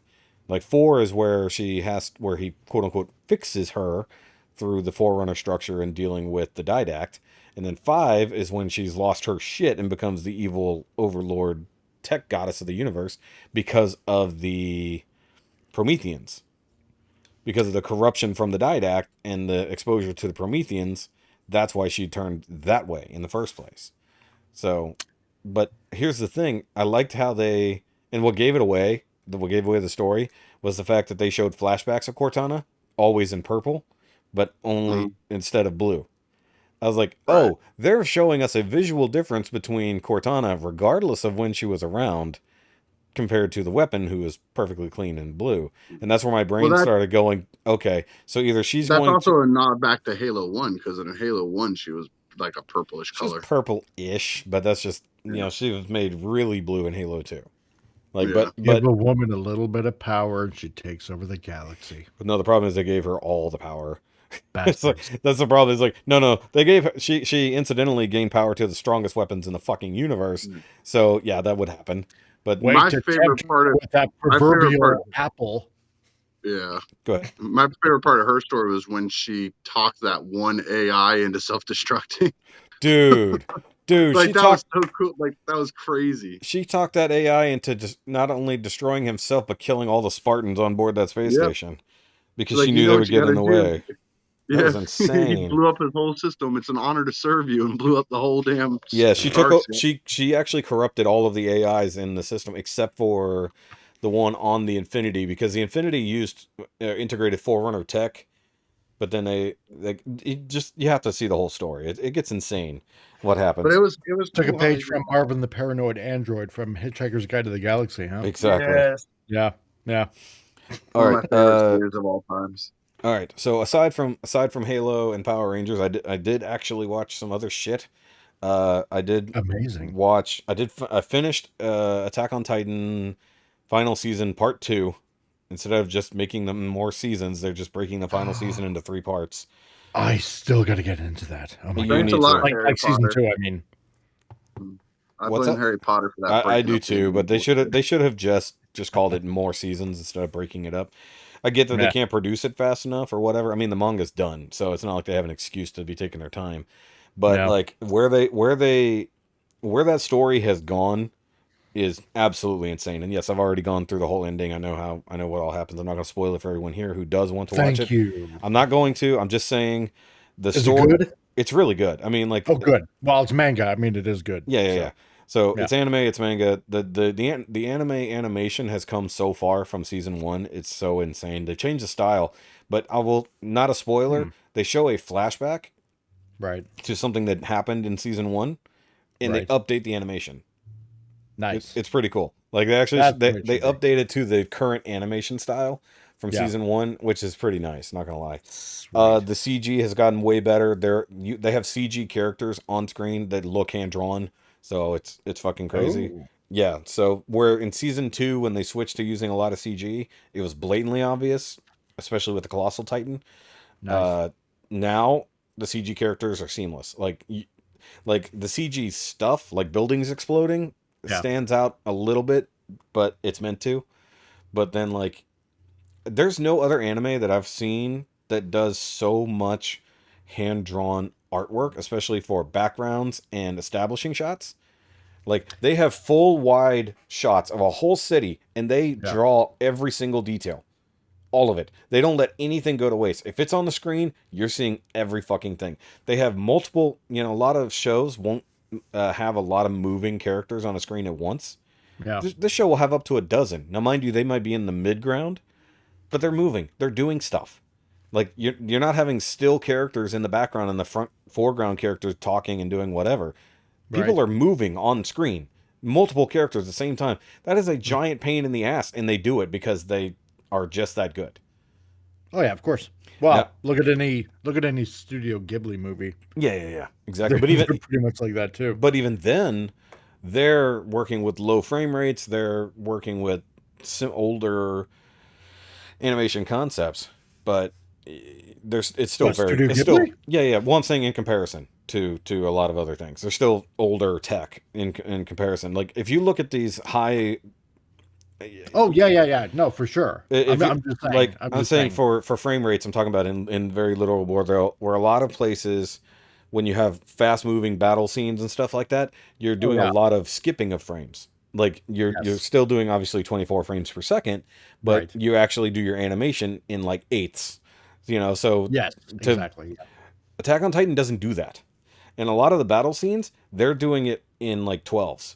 Like, 4 is where he, quote unquote, fixes her through the Forerunner structure and dealing with the Didact. And then 5 is when she's lost her shit and becomes the evil overlord tech goddess of the universe because of the Prometheans. Because of the corruption from the Didact and the exposure to the Prometheans, that's why she turned that way in the first place. So, but here's the thing. I liked how what gave away the story was the fact that they showed flashbacks of Cortana, always in purple, but only instead of blue. I was like, oh, they're showing us a visual difference between Cortana, regardless of when she was around, compared to the weapon, who is perfectly clean in blue. And that's where my brain started going, okay, so either she's going to... That's also a nod back to Halo 1, because in Halo 1, she was like a purplish color. She's purple-ish, but that's just, she was made really blue in Halo 2. Like, but give a woman a little bit of power and she takes over the galaxy. But no, the problem is they gave her all the power. That's the problem. Is like, no, they gave her, she incidentally gained power to the strongest weapons in the fucking universe. So yeah, that would happen. But my favorite part of that proverbial apple. Yeah. Go ahead. My favorite part of her story was when she talked that one AI into self-destructing. Dude, like, that was so cool. Like, that was crazy. She talked that AI into just not only destroying himself, but killing all the Spartans on board that space station. Because she knew they would get in the way. That was insane. He blew up his whole system. It's an honor to serve you, and blew up the whole damn. Yeah, she actually corrupted all of the AIs in the system except for the one on the Infinity, because the Infinity used integrated Forerunner tech, but then you have to see the whole story. It gets insane what happens. But it was took a page from Marvin the Paranoid Android from Hitchhiker's Guide to the Galaxy, huh? Exactly. Yes. Yeah. All right. One of my favorite stories of all times. All right. So aside from Halo and Power Rangers, I did actually watch some other shit. I did Amazing. I finished Attack on Titan final season part 2. Instead of just making them more seasons, they're just breaking the final season into 3 parts. I still got to get into that. Oh my You god! Thanks need a lot, to. Harry Like season Potter. 2. I mean, I What's blame up? Harry Potter for that. I breaking do up the too, but they anime. should have just called it more seasons instead of breaking it up. I get that they Yeah. can't produce it fast enough or whatever. I mean, the manga's done, so it's not like they have an excuse to be taking their time. But No. like where that story has gone is absolutely insane. And yes, I've already gone through the whole ending. I know what all happens. I'm not going to spoil it for everyone here who does want to watch Thank it. you. I'm not going to. I'm just saying the Is it story. good? It's really good. I mean, like, Oh, good. Well, it's manga. I mean, it is good. yeah. So Yeah. it's anime, it's manga. The anime animation has come so far from season 1. It's so insane. They changed the style, but I will not a spoiler. They show a flashback Right. to something that happened in season 1, and Right. they update the animation. Nice. It's pretty cool. Like they actually That's they what it they should be. updated to the current animation style from Yeah. season 1, which is pretty nice. Not gonna lie. Sweet. The CG has gotten way better. They have CG characters on screen that look hand drawn, so it's fucking crazy. Oh. Yeah. So where in season 2 when they switched to using a lot of CG, it was blatantly obvious, especially with the Colossal Titan. Nice. Now the CG characters are seamless. Like the CG stuff, like buildings exploding, Yeah. stands out a little bit, but it's meant to. But then like there's no other anime that I've seen that does so much hand-drawn artwork, especially for backgrounds and establishing shots. Like they have full wide shots of a whole city and they Yeah. draw every single detail. All of it. They don't let anything go to waste. If it's on the screen, you're seeing every fucking thing. They have multiple, a lot of shows won't have a lot of moving characters on a screen at once. Yeah. This show will have up to a dozen. Now, mind you, they might be in the mid-ground, but they're moving. They're doing stuff. Like, you're not having still characters in the background and the foreground characters talking and doing whatever. People Right. are moving on screen. Multiple characters at the same time. That is a giant pain in the ass, and they do it because they are just that good. Oh yeah, of course. Well, Now- look at any Studio Ghibli movie. Yeah. Exactly. They're, But even they're pretty much like that too. but even then, they're working with low frame rates. They're working with some older animation concepts, but it's still What, very Studio it's still Ghibli? yeah. Well, I'm saying in comparison to a lot of other things, they're still older tech in comparison. Like if you look at these high. Oh yeah. No, for sure. If I'm just saying. like I'm I'm just saying for frame rates, I'm talking about in very little where a lot of places when you have fast moving battle scenes and stuff like that, you're doing yeah. a lot of skipping of frames. Like you're still doing obviously 24 frames per second, but Right. you actually do your animation in like eighths. So Yes, to exactly. Yeah. Attack on Titan doesn't do that. And a lot of the battle scenes, they're doing it in like 12s.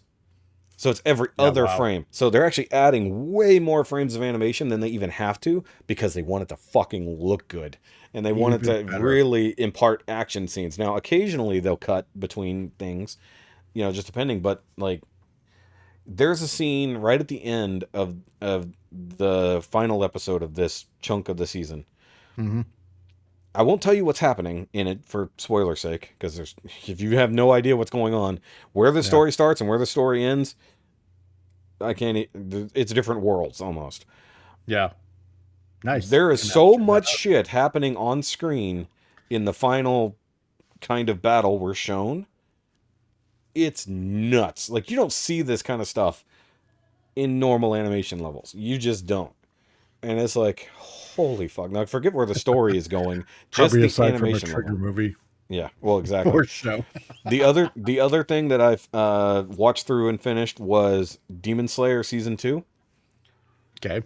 So it's every other wow. frame. So they're actually adding way more frames of animation than they even have to because they want it to fucking look good. And they want it to Even better. really impart action scenes. Now, occasionally they'll cut between things, just depending. But like, there's a scene right at the end of the final episode of this chunk of the season. Mhm. I won't tell you what's happening in it for spoiler's sake, because if you have no idea what's going on, where the story starts and where the story ends, it's different worlds almost. Yeah. Nice. There is I'm gonna so check that much out. shit happening on screen in the final kind of battle we're shown. It's nuts. Like, you don't see this kind of stuff in normal animation levels. You just don't. And it's like, holy fuck. Now, forget where the story is going. Just Probably the aside from a animation Trigger level. movie Yeah, well, exactly. or show. The other thing that I've watched through and finished was Demon Slayer Season 2. Okay.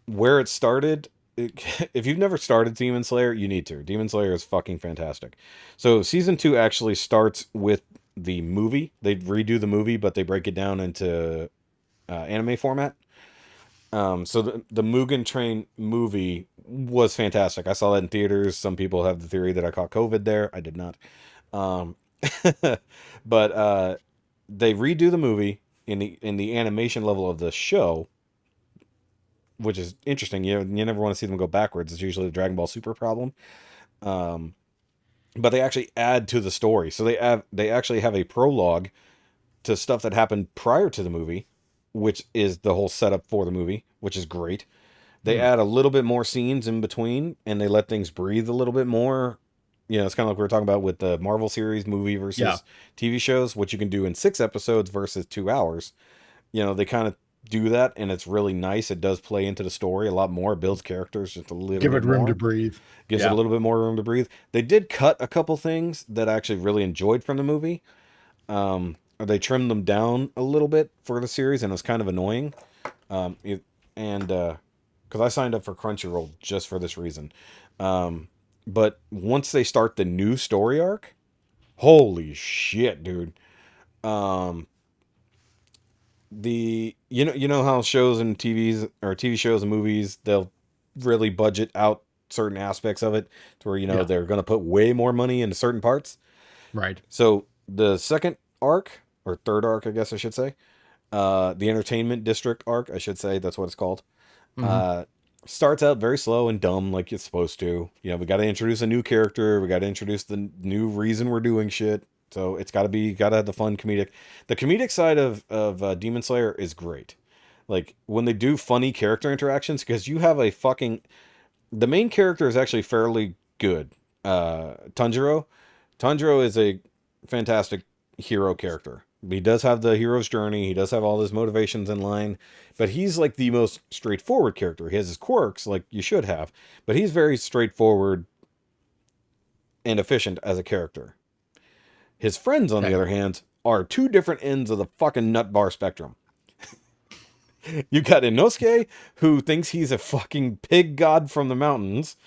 Where it started, if you've never started Demon Slayer, you need to. Demon Slayer is fucking fantastic. So Season 2 actually starts with the movie. They redo the movie, but they break it down into anime format. So the Mugen Train movie was fantastic. I saw that in theaters. Some people have the theory that I caught COVID there. I did not. But they redo the movie in the animation level of the show. which is interesting. You never want to see them go backwards. It's usually the Dragon Ball Super problem. But they actually add to the story. So they actually have a prologue to stuff that happened prior to the movie, which is the whole setup for the movie, which is great. They add a little bit more scenes in between, and they let things breathe a little bit more. You know, it's kind of like we were talking about with the Marvel series movie versus TV shows, what you can do in 6 episodes versus 2 hours. You know, they kind of do that, and it's really nice. It does play into the story a lot more. It builds characters just a little Give bit it room more. to breathe. Gives it a little bit more room to breathe. They did cut a couple things that I actually really enjoyed from the movie. They trimmed them down a little bit for the series, and it was kind of annoying. Because I signed up for Crunchyroll just for this reason. But once they start the new story arc, holy shit, dude. You know how shows and TV shows and movies, they'll really budget out certain aspects of it to where they're going to put way more money into certain parts. Right. So the second arc, or third arc, I guess I should say, the entertainment district arc, I should say, that's what it's called. Starts out very slow and dumb, like it's supposed to. You know, we got to introduce a new character. We got to introduce the new reason we're doing shit. So it's got to have the fun comedic. The comedic side of Demon Slayer is great. Like when they do funny character interactions, because you have the main character is actually fairly good. Tanjiro is a fantastic hero character. He does have the hero's journey. He does have all his motivations in line, but he's like the most straightforward character. He has his quirks, like you should have, but he's very straightforward and efficient as a character. His friends, on the other hand, are 2 different ends of the fucking nut bar spectrum. You got Inosuke, who thinks he's a fucking pig god from the mountains,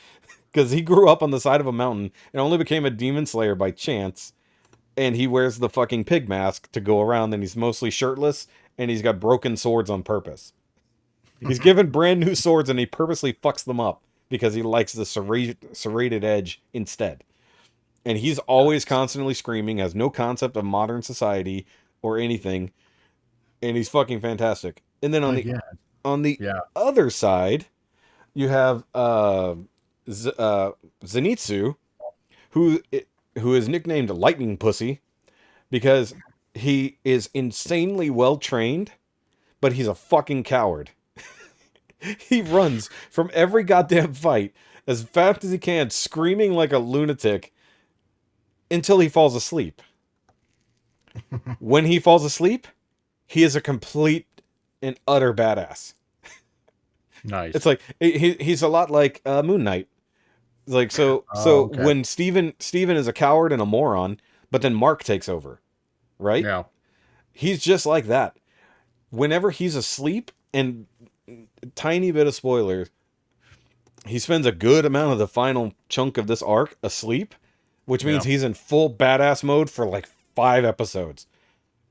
because he grew up on the side of a mountain and only became a demon slayer by chance. And he wears the fucking pig mask to go around, and he's mostly shirtless, and he's got broken swords on purpose. He's given brand new swords, and he purposely fucks them up because he likes the serrated edge instead. And he's always constantly screaming, has no concept of modern society or anything, and he's fucking fantastic. And then on the other side, you have Zenitsu, who is nicknamed Lightning Pussy because he is insanely well trained, but he's a fucking coward. He runs from every goddamn fight as fast as he can, screaming like a lunatic until he falls asleep. When he falls asleep, he is a complete and utter badass. Nice. It's like he's a lot like Moon Knight. Like okay. When Steven is a coward and a moron, but then Mark takes over, right? Yeah. He's just like that. Whenever he's asleep, and tiny bit of spoilers, he spends a good amount of the final chunk of this arc asleep, which means he's in full badass mode for like 5 episodes.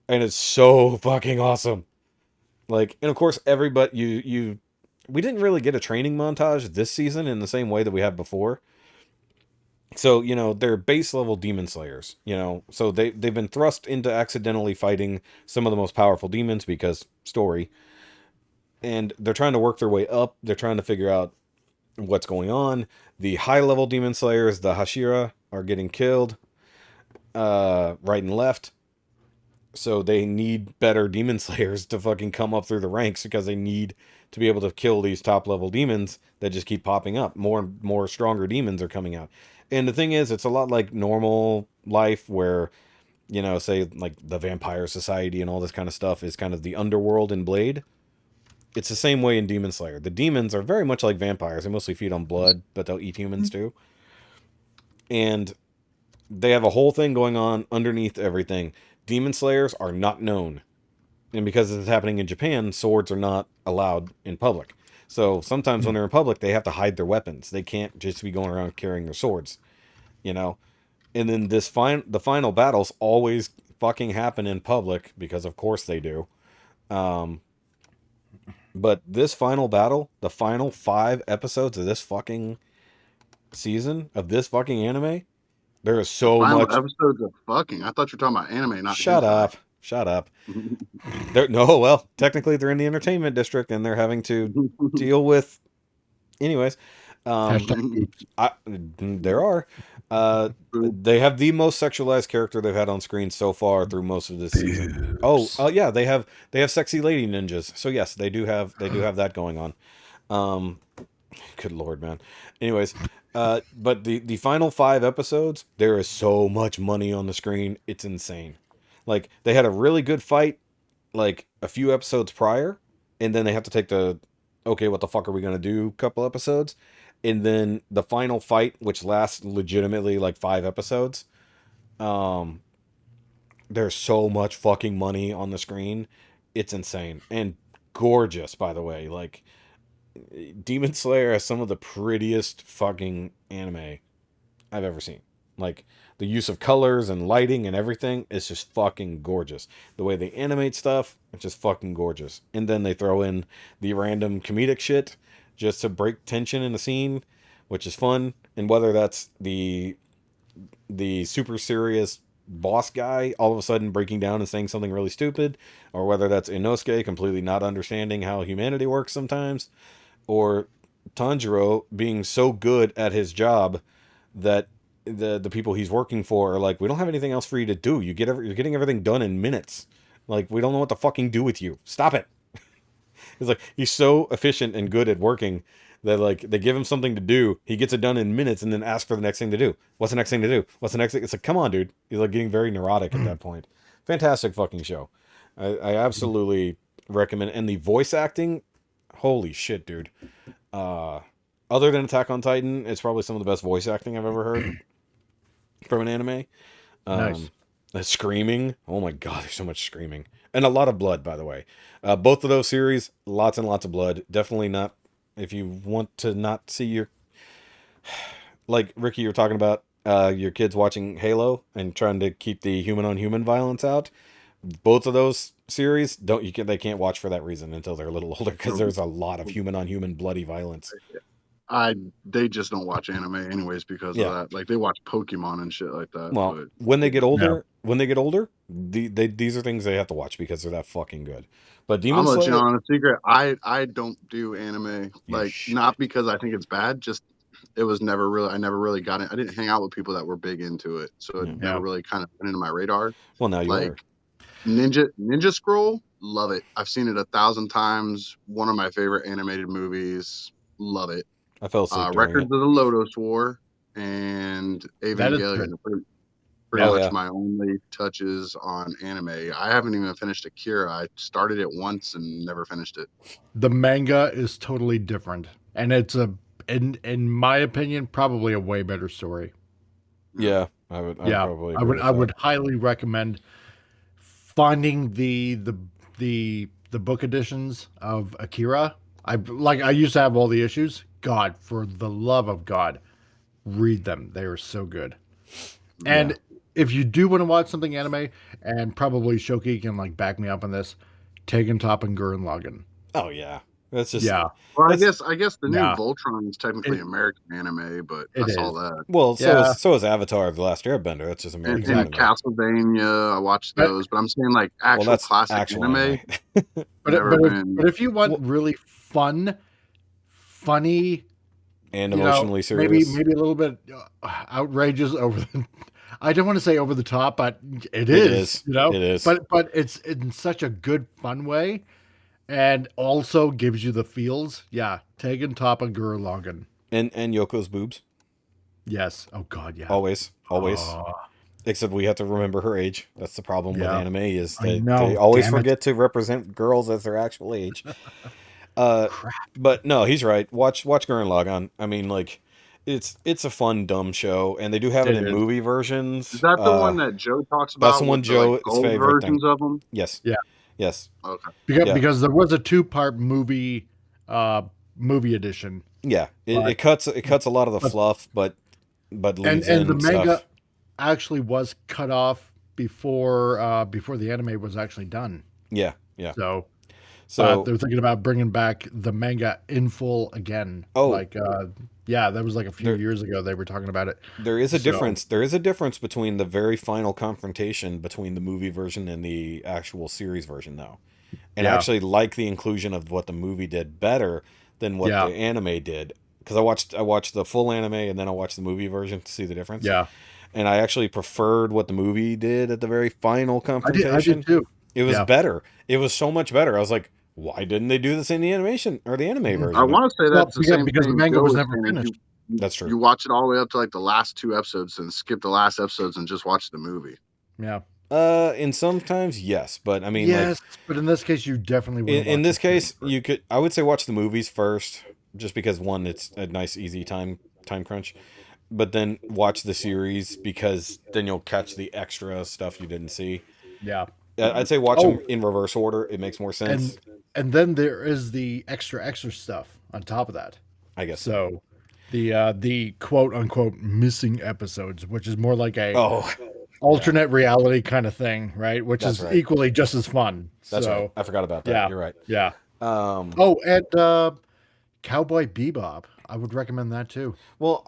And it's so fucking awesome. Like, and of course everybody we didn't really get a training montage this season in the same way that we have before. So, they're base level demon slayers, so they've been thrust into accidentally fighting some of the most powerful demons because story. And they're trying to work their way up. They're trying to figure out what's going on. The high level demon slayers, the Hashira, are getting killed right and left. So they need better demon slayers to fucking come up through the ranks because they need to be able to kill these top level demons that just keep popping up. More and more stronger demons are coming out. And the thing is, it's a lot like normal life where, say like the Vampire Society and all this kind of stuff is kind of the underworld in Blade. It's the same way in Demon Slayer. The demons are very much like vampires. They mostly feed on blood, but they'll eat humans too. And they have a whole thing going on underneath everything. Demon Slayers are not known. And because this is happening in Japan, swords are not allowed in public. So sometimes when they're in public, they have to hide their weapons. They can't just be going around carrying their swords, And then the final battles always fucking happen in public because of course they do. But this final battle, the final 5 episodes of this fucking season of this fucking anime, there is so much episodes of fucking. I thought you were talking about anime, not Shut hentai. up. Shut up. Well, technically they're in the entertainment district and they're having to deal with. Anyways, there are. They have the most sexualized character they've had on screen so far through most of this season. Oh, yeah, they have sexy lady ninjas. So yes, they do have that going on. Good Lord, man. Anyways, but the final 5 episodes, there is so much money on the screen. It's insane. Like, they had a really good fight, like, a few episodes prior, and then they have to take the, okay, what the fuck are we going to do couple episodes? And then the final fight, which lasts legitimately, like, 5 episodes, there's so much fucking money on the screen. It's insane. And gorgeous, by the way. Like, Demon Slayer has some of the prettiest fucking anime I've ever seen. Like, the use of colors and lighting and everything is just fucking gorgeous. The way they animate stuff, it's just fucking gorgeous. And then they throw in the random comedic shit just to break tension in the scene, which is fun. And whether that's the super serious boss guy all of a sudden breaking down and saying something really stupid, or whether that's Inosuke completely not understanding how humanity works sometimes, or Tanjiro being so good at his job that the people he's working for are like, we don't have anything else for you to do. You're getting everything done in minutes. Like, we don't know what to fucking do with you. Stop it. It's like, he's so efficient and good at working that, like, they give him something to do. He gets it done in minutes and then asks for the next thing to do. What's the next thing to do? What's the next thing? It's like, come on, dude. He's like getting very neurotic at that point. Fantastic fucking show. I absolutely recommend it. And the voice acting, holy shit, dude. Other than Attack on Titan, it's probably some of the best voice acting I've ever heard from an anime. Nice. The screaming, oh my god, there's so much screaming. And a lot of blood, by the way. Both of those series, lots and lots of blood. Definitely not, if you want to not see your, like Ricky, you were talking about your kids watching Halo and trying to keep the human-on-human violence out. Both of those series, they can't watch for that reason until they're a little older, because there's a lot of human-on-human bloody violence. They just don't watch anime anyways because of that. Like, they watch Pokemon and shit like that. Well, but when they get older, these are things they have to watch because they're that fucking good. But Demon Slayer, I'm gonna let you know on a secret. I don't do anime, like, not because I think it's bad. Just it was never really. I never really got it. I didn't hang out with people that were big into it, so it never really kind of went into my radar. Well, now you are. Ninja Scroll, love it. I've seen it 1,000 times. One of my favorite animated movies. Love it. I fell asleep. Records of the Lotus War and Evangelion are pretty much my only touches on anime. I haven't even finished Akira. I started it once and never finished it. The manga is totally different, and it's in my opinion, probably a way better story. Yeah, I would highly recommend finding the book editions of Akira. I used to have all the issues. God, for the love of God, read them. They are so good. And if you do want to watch something anime, and probably Shoki can like back me up on this, Tekken Top and Gurren Lagann. Oh yeah, that's just Well, I guess the new Voltron is technically American anime, but I saw that. Well, so is Avatar: The Last Airbender. That's just American anime. And Castlevania, I watched those, but I'm saying like actual classic anime. But if you want really funny, and emotionally serious, maybe a little bit outrageous I don't want to say over the top, but it is. It is. But it's in such a good, fun way, and also gives you the feels. Yeah, Tekken Top and Gurren Lagann. And Yoko's boobs. Yes. Oh God, yeah. Always. Except we have to remember her age. That's the problem with anime is they always forget to represent girls as their actual age. But no, he's right. Watch Gurren Lagann. I mean, like, it's a fun, dumb show, and they do have it in movie versions. Is that the one that Joe talks about? That's the one Joe's favorite versions of them. Yes. Yeah. Yes. Okay. Because there was a 2-part movie edition. Yeah. It cuts a lot of the fluff, but leaves and the manga stuff. Actually was cut off before the anime was actually done. Yeah. So So they're thinking about bringing back the manga in full again. Oh, like yeah, that was like a few years ago. They were talking about it. There is a difference. There is a difference between the very final confrontation between the movie version and the actual series version, though. And I actually like the inclusion of what the movie did better than what the anime did. Because I watched the full anime and then I watched the movie version to see the difference. Yeah. And I actually preferred what the movie did at the very final confrontation. I did too. It was better. It was so much better. I was like, why didn't they do this in the animation or the anime version? I want to say that's the same because thing the manga Joe was was never saying. finished. That's true. You watch it all the way up to like the last 2 episodes and skip the last episodes and just watch the movie. Yeah. In sometimes, yes, but I mean, yes, but in this case, you definitely would. In this case, you could. I would say watch the movies first, just because one, it's a nice, easy time crunch, but then watch the series because then you'll catch the extra stuff you didn't see. Yeah, I'd say watch them in reverse order. It makes more sense. And then there is the extra stuff on top of that. I guess so. The quote unquote missing episodes, which is more like a alternate reality kind of thing, right? Which is equally just as fun. That's right. I forgot about that. Yeah, you're right. Yeah. And Cowboy Bebop. I would recommend that too. Well,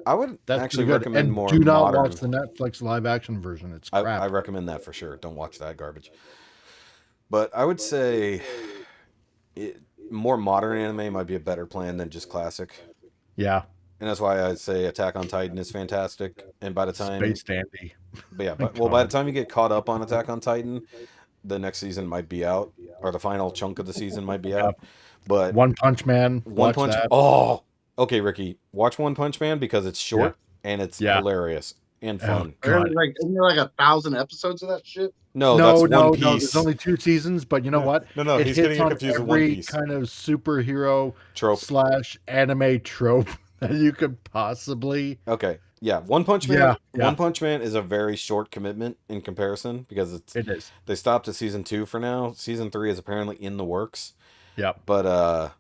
I would actually recommend more. Do not modern. watch the Netflix live action version. It's crap. I recommend that for sure. Don't watch that garbage. But I would say more modern anime might be a better plan than just classic. Yeah. And that's why I'd say Attack on Titan is fantastic. And by the time Space Dandy. But yeah, by the time you get caught up on Attack on Titan, the next season might be out, or the final chunk of the season might be out. But One Punch Man. Oh, okay, Ricky, watch One Punch Man because it's short and it's hilarious and fun. Isn't there like 1,000 episodes of that shit? No, that's One Piece. No, there's only 2 seasons, but you know what? No, he's getting confused with One Piece. Kind of superhero trope / anime trope that you could possibly. Okay, yeah, One Punch Man. One Punch Man is a very short commitment in comparison because it is. They stopped at season 2 for now. Season 3 is apparently in the works. Yeah, but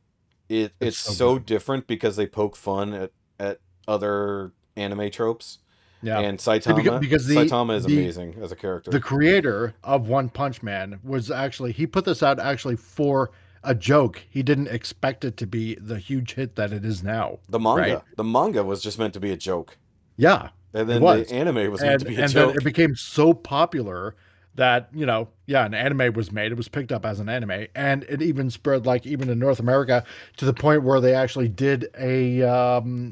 it's so different because they poke fun at other anime tropes. Yeah, and Saitama because Saitama is amazing as a character. The creator of One Punch Man was he put this out for a joke. He didn't expect it to be the huge hit that it is now. The manga was just meant to be a joke. Yeah, and then the anime was meant to be a joke. And then it became so popular that an anime was made. It was picked up as an anime, and it even spread even in North America to the point where they actually did a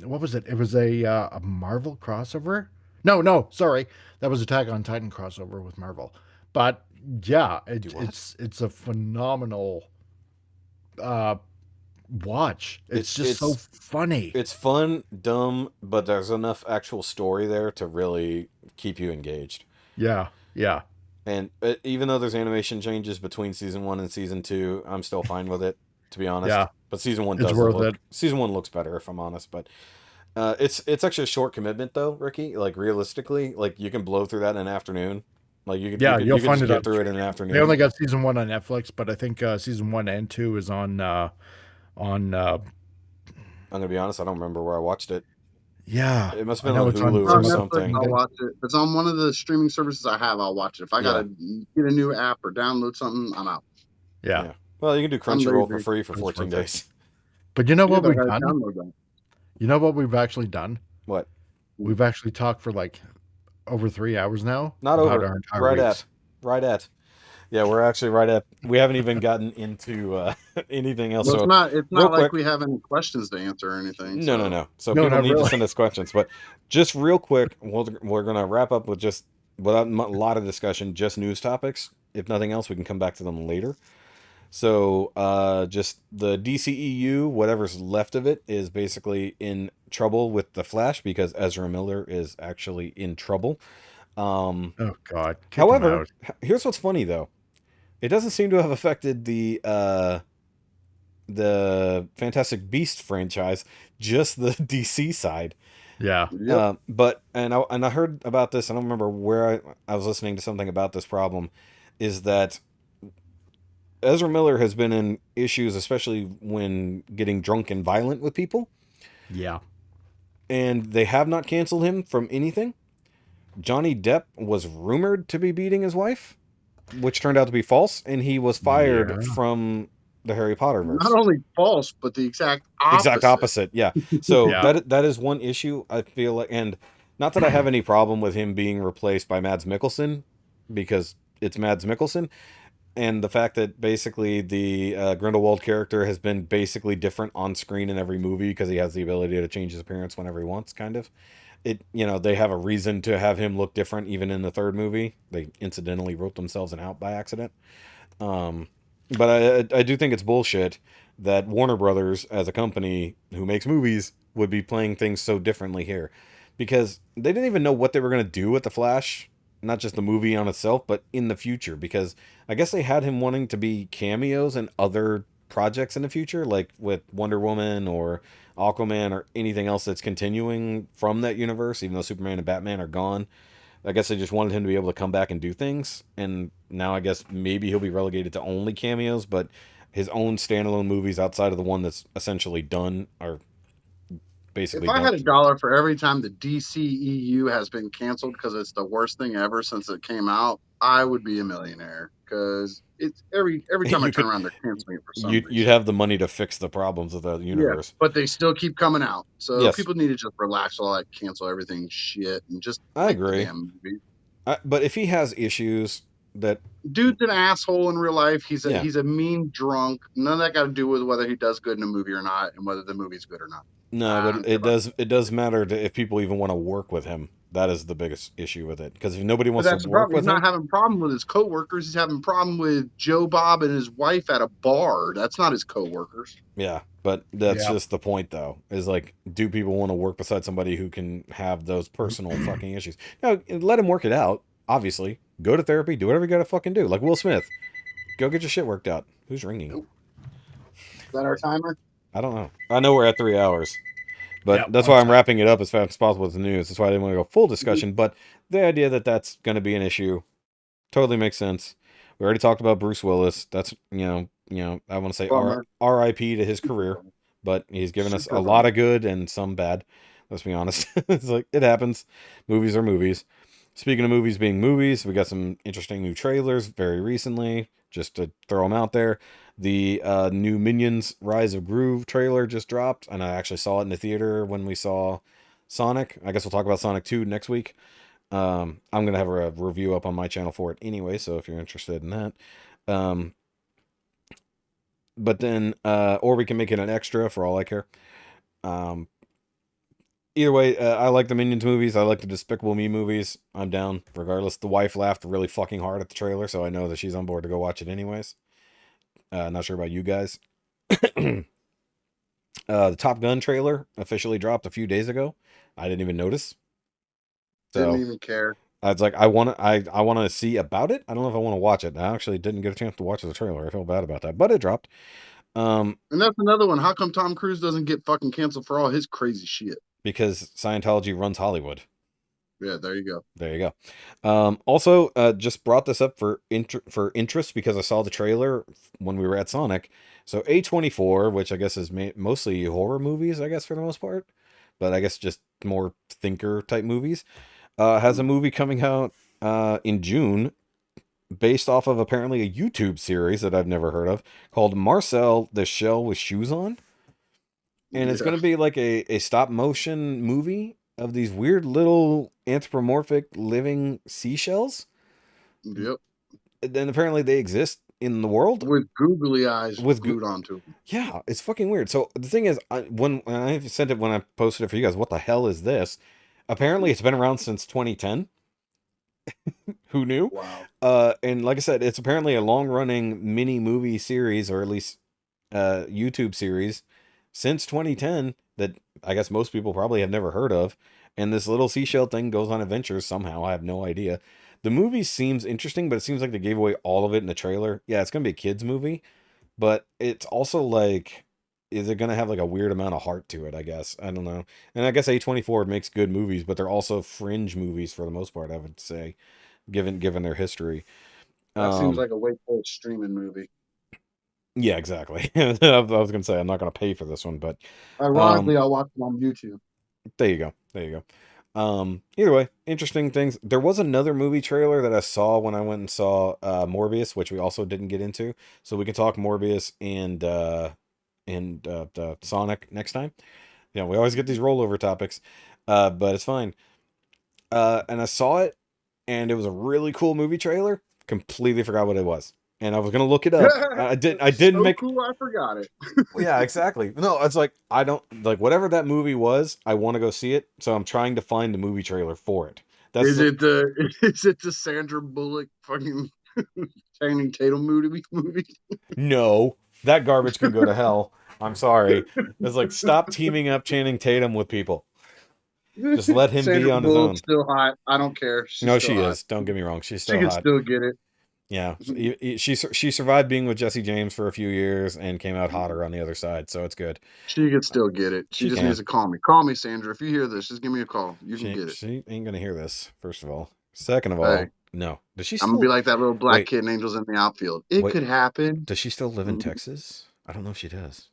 what was it? It was a Marvel crossover. No, sorry, that was Attack on Titan crossover with Marvel. But yeah, it's a phenomenal watch. It's just so funny. It's fun, dumb, but there's enough actual story there to really keep you engaged. Yeah. And even though there's animation changes between season 1 and season 2, I'm still fine with it, to be honest. Yeah. But season 1 Season 1 looks better, if I'm honest. But it's actually a short commitment, though, Ricky. Like realistically, you can blow through that in an afternoon. You'll find it get through it in an afternoon. They only got season 1 on Netflix, but I think season 1 and 2 is on. I'm gonna be honest, I don't remember where I watched it. Yeah, it must have been on Hulu or something. I'll watch it. If it's on one of the streaming services I have, I'll watch it. If I gotta get a new app or download something, I'm out. Yeah. Well, you can do Crunchyroll for free for 14 days. But you know what we've done? You know what we've actually done? What? We've actually talked for over 3 hours now. Not over. Right at. Yeah, we're actually right at. We haven't even gotten into anything else. Well, it's not like quick, we have any questions to answer or anything. No. So people need to send us questions. But just real quick, we're going to wrap up with just without a lot of discussion, just news topics. If nothing else, we can come back to them later. So just the DCEU, whatever's left of it, is basically in trouble with the Flash because Ezra Miller is actually in trouble. Oh God! However, here's what's funny though. It doesn't seem to have affected the Fantastic Beast franchise, just the DC side. Yeah. But I heard about this. I don't remember where I was listening to something about this problem. Is that Ezra Miller has been in issues, especially when getting drunk and violent with people. Yeah. And they have not canceled him from anything. Johnny Depp was rumored to be beating his wife, which turned out to be false, and he was fired from the Harry Potter verse. Not only false, but the exact opposite. Exact opposite, yeah. So that is one issue I feel like, and not that I have any problem with him being replaced by Mads Mikkelsen, because it's Mads Mikkelsen, and the fact that basically the Grindelwald character has been basically different on screen in every movie because he has the ability to change his appearance whenever he wants, kind of. They have a reason to have him look different even in the third movie. They incidentally wrote themselves out by accident. But I do think it's bullshit that Warner Brothers, as a company who makes movies, would be playing things so differently here. Because they didn't even know what they were going to do with The Flash. Not just the movie on itself, but in the future. Because I guess they had him wanting to be cameos in other projects in the future, like with Wonder Woman or Aquaman or anything else that's continuing from that universe, even though Superman and Batman are gone. I guess they just wanted him to be able to come back and do things, and now I guess maybe he'll be relegated to only cameos, but his own standalone movies outside of the one that's essentially done are basically If I had $1 for every time the DCEU has been canceled because it's the worst thing ever since it came out, I would be a millionaire, because it's every time I turn around, they're canceling it for some reason. You'd have the money to fix the problems of the universe. Yeah, but they still keep coming out. So people need to just relax all that cancel everything shit and just I agree. But if he has issues that dude's an asshole in real life, he's a mean drunk. None of that got to do with whether he does good in a movie or not, and whether the movie's good or not. No, but it does matter if people even want to work with him. That is the biggest issue with it, because if nobody wants to work with him, he's not having a problem with his coworkers. He's having a problem with Joe Bob and his wife at a bar. That's not his coworkers. Yeah, but that's just the point, though. Is like, do people want to work beside somebody who can have those personal fucking issues? No, let him work it out. Obviously, go to therapy. Do whatever you gotta fucking do. Like Will Smith, go get your shit worked out. Who's ringing? Is that our timer? I don't know. I know we're at 3 hours. But that's why I'm wrapping it up as fast as possible with the news. That's why I didn't want to go full discussion. But the idea that that's going to be an issue totally makes sense. We already talked about Bruce Willis. That's, I want to say R.I.P. to his career. But he's given us a lot of good and some bad. Let's be honest. It's like, it happens. Movies are movies. Speaking of movies being movies, we got some interesting new trailers very recently, just to throw them out there. The new Minions Rise of Gru trailer just dropped, and I actually saw it in the theater when we saw Sonic. I guess we'll talk about Sonic 2 next week. I'm going to have a review up on my channel for it anyway, so if you're interested in that. But then, or we can make it an extra for all I care. Either way, I like the Minions movies. I like the Despicable Me movies. I'm down, regardless. The wife laughed really fucking hard at the trailer, so I know that she's on board to go watch it anyways. Not sure about you guys. The Top Gun trailer officially dropped a few days ago. I didn't even notice. Didn't even care. I was like, I want to see about it. I don't know if I want to watch it. I actually didn't get a chance to watch the trailer. I feel bad about that, but it dropped. And that's another one. How come Tom Cruise doesn't get fucking canceled for all his crazy shit? Because Scientology runs Hollywood. Yeah, there you go. There you go. Also, just brought this up for interest because I saw the trailer when we were at Sonic. So A24, which I guess is mostly horror movies, I guess for the most part, but I guess just more thinker type movies, has a movie coming out in June based off of apparently a YouTube series that I've never heard of called Marcel the Shell with Shoes On. And it's going to be like a stop motion movie of these weird little anthropomorphic living seashells. Yep. And apparently they exist in the world. With googly eyes glued onto them. Yeah, it's fucking weird. So the thing is, when I sent it, when I posted it for you guys, what the hell is this? Apparently it's been around since 2010. Who knew? Wow. And like I said, it's apparently a long-running mini movie series, or at least YouTube series, since 2010 that I guess most people probably have never heard of. And this little seashell thing goes on adventures somehow. I have no idea. The movie seems interesting, but it seems like they gave away all of it in the trailer. Yeah, it's going to be a kid's movie, but it's also like, is it going to have like a weird amount of heart to it, I guess? I don't know. And I guess A24 makes good movies, but they're also fringe movies for the most part, I would say, given their history. That seems like a wait for it streaming movie. Yeah, exactly. I was going to say, I'm not going to pay for this one, but... Ironically, I'll watch it on YouTube. There you go. Either way, interesting things. There was another movie trailer that I saw when I went and saw Morbius, which we also didn't get into. So we can talk Morbius and Sonic next time. Yeah, we always get these rollover topics, but it's fine. And I saw it, and it was a really cool movie trailer. Completely forgot what it was, and I was gonna look it up. I didn't so make. Cool, I forgot it. Yeah, exactly. No, it's like I don't like whatever that movie was. I want to go see it, so I'm trying to find the movie trailer for it. Is it the Sandra Bullock fucking Channing Tatum movie? No, that garbage can go to hell. I'm sorry. It's like stop teaming up Channing Tatum with people. Just let him Sandra be on Bullock's his own. Still hot. I don't care. She's no, still she hot. is. Don't get me wrong. She's still she can hot. Still get it. Yeah, she survived being with Jesse James for a few years and came out hotter on the other side, so it's good. She can still get it. She just needs to call me. Call me, Sandra. If you hear this, just give me a call. You can get it. She ain't gonna hear this. First of all, second of all, no. Does she? Still... I'm gonna be like that little black kid in Angels in the Outfield. It could happen. Does she still live in Texas? I don't know if she does.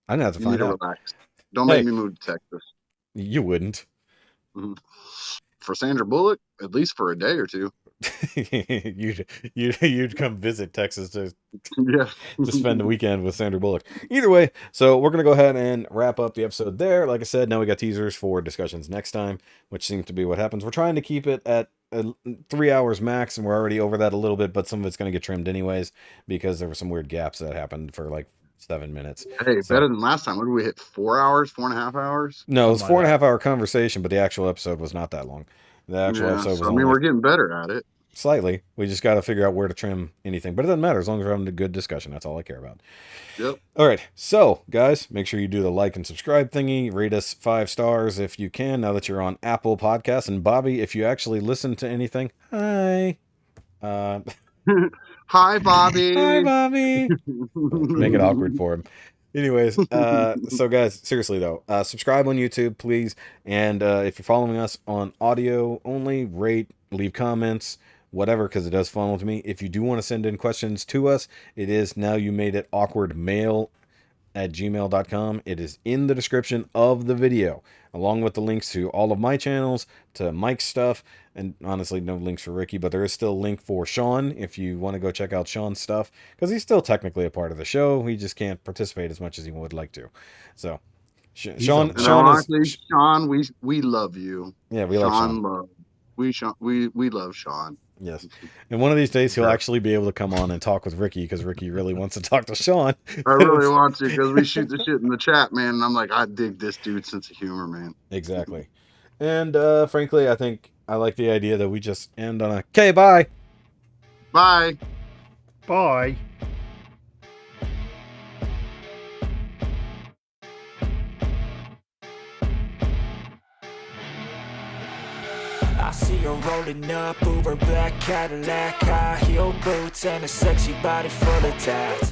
I didn't have to find out. Relax. Don't make me move to Texas. You wouldn't. For Sandra Bullock, at least for a day or two. you'd come visit Texas to spend the weekend with Sandra Bullock. Either way, so we're gonna go ahead and wrap up the episode there. Like I said, now we got teasers for discussions next time, which seems to be what happens. We're trying to keep it at 3 hours max, and we're already over that a little bit, but some of it's gonna get trimmed anyways because there were some weird gaps that happened for like 7 minutes. Hey, better than last time. What did we hit? 4 hours, 4.5 hours? No, it was 4.5 hour conversation, but the actual episode was not that long. The actual episode was we're getting better at it. Slightly. We just got to figure out where to trim anything. But it doesn't matter as long as we're having a good discussion. That's all I care about. Yep. All right. So, guys, make sure you do the like and subscribe thingy. Rate us 5 stars if you can, now that you're on Apple Podcasts. And Bobby, if you actually listen to anything, hi. Hi, Bobby. Hi, Bobby. Make it awkward for him. Anyways, so guys, seriously though, subscribe on YouTube, please. And if you're following us on audio only, rate, leave comments, whatever, because it does funnel to me. If you do want to send in questions to us, it is NowYouMadeItAwkwardMail at gmail.com. It is in the description of the video, along with the links to all of my channels, to Mike's stuff, and honestly, no links for Ricky, but there is still a link for Sean if you want to go check out Sean's stuff, because he's still technically a part of the show. He just can't participate as much as he would like to. So, Sean, we love you. Yeah, we love Sean. We love Sean. Yes. And one of these days, he'll actually be able to come on and talk with Ricky, because Ricky really wants to talk to Sean. I really want to, because we shoot the shit in the chat, man. And I'm like, I dig this dude's sense of humor, man. Exactly. And frankly, I think I like the idea that we just end on a, okay, bye. Bye. Bye. I see her rolling up, Uber black Cadillac, high heel boots and a sexy body full of tats.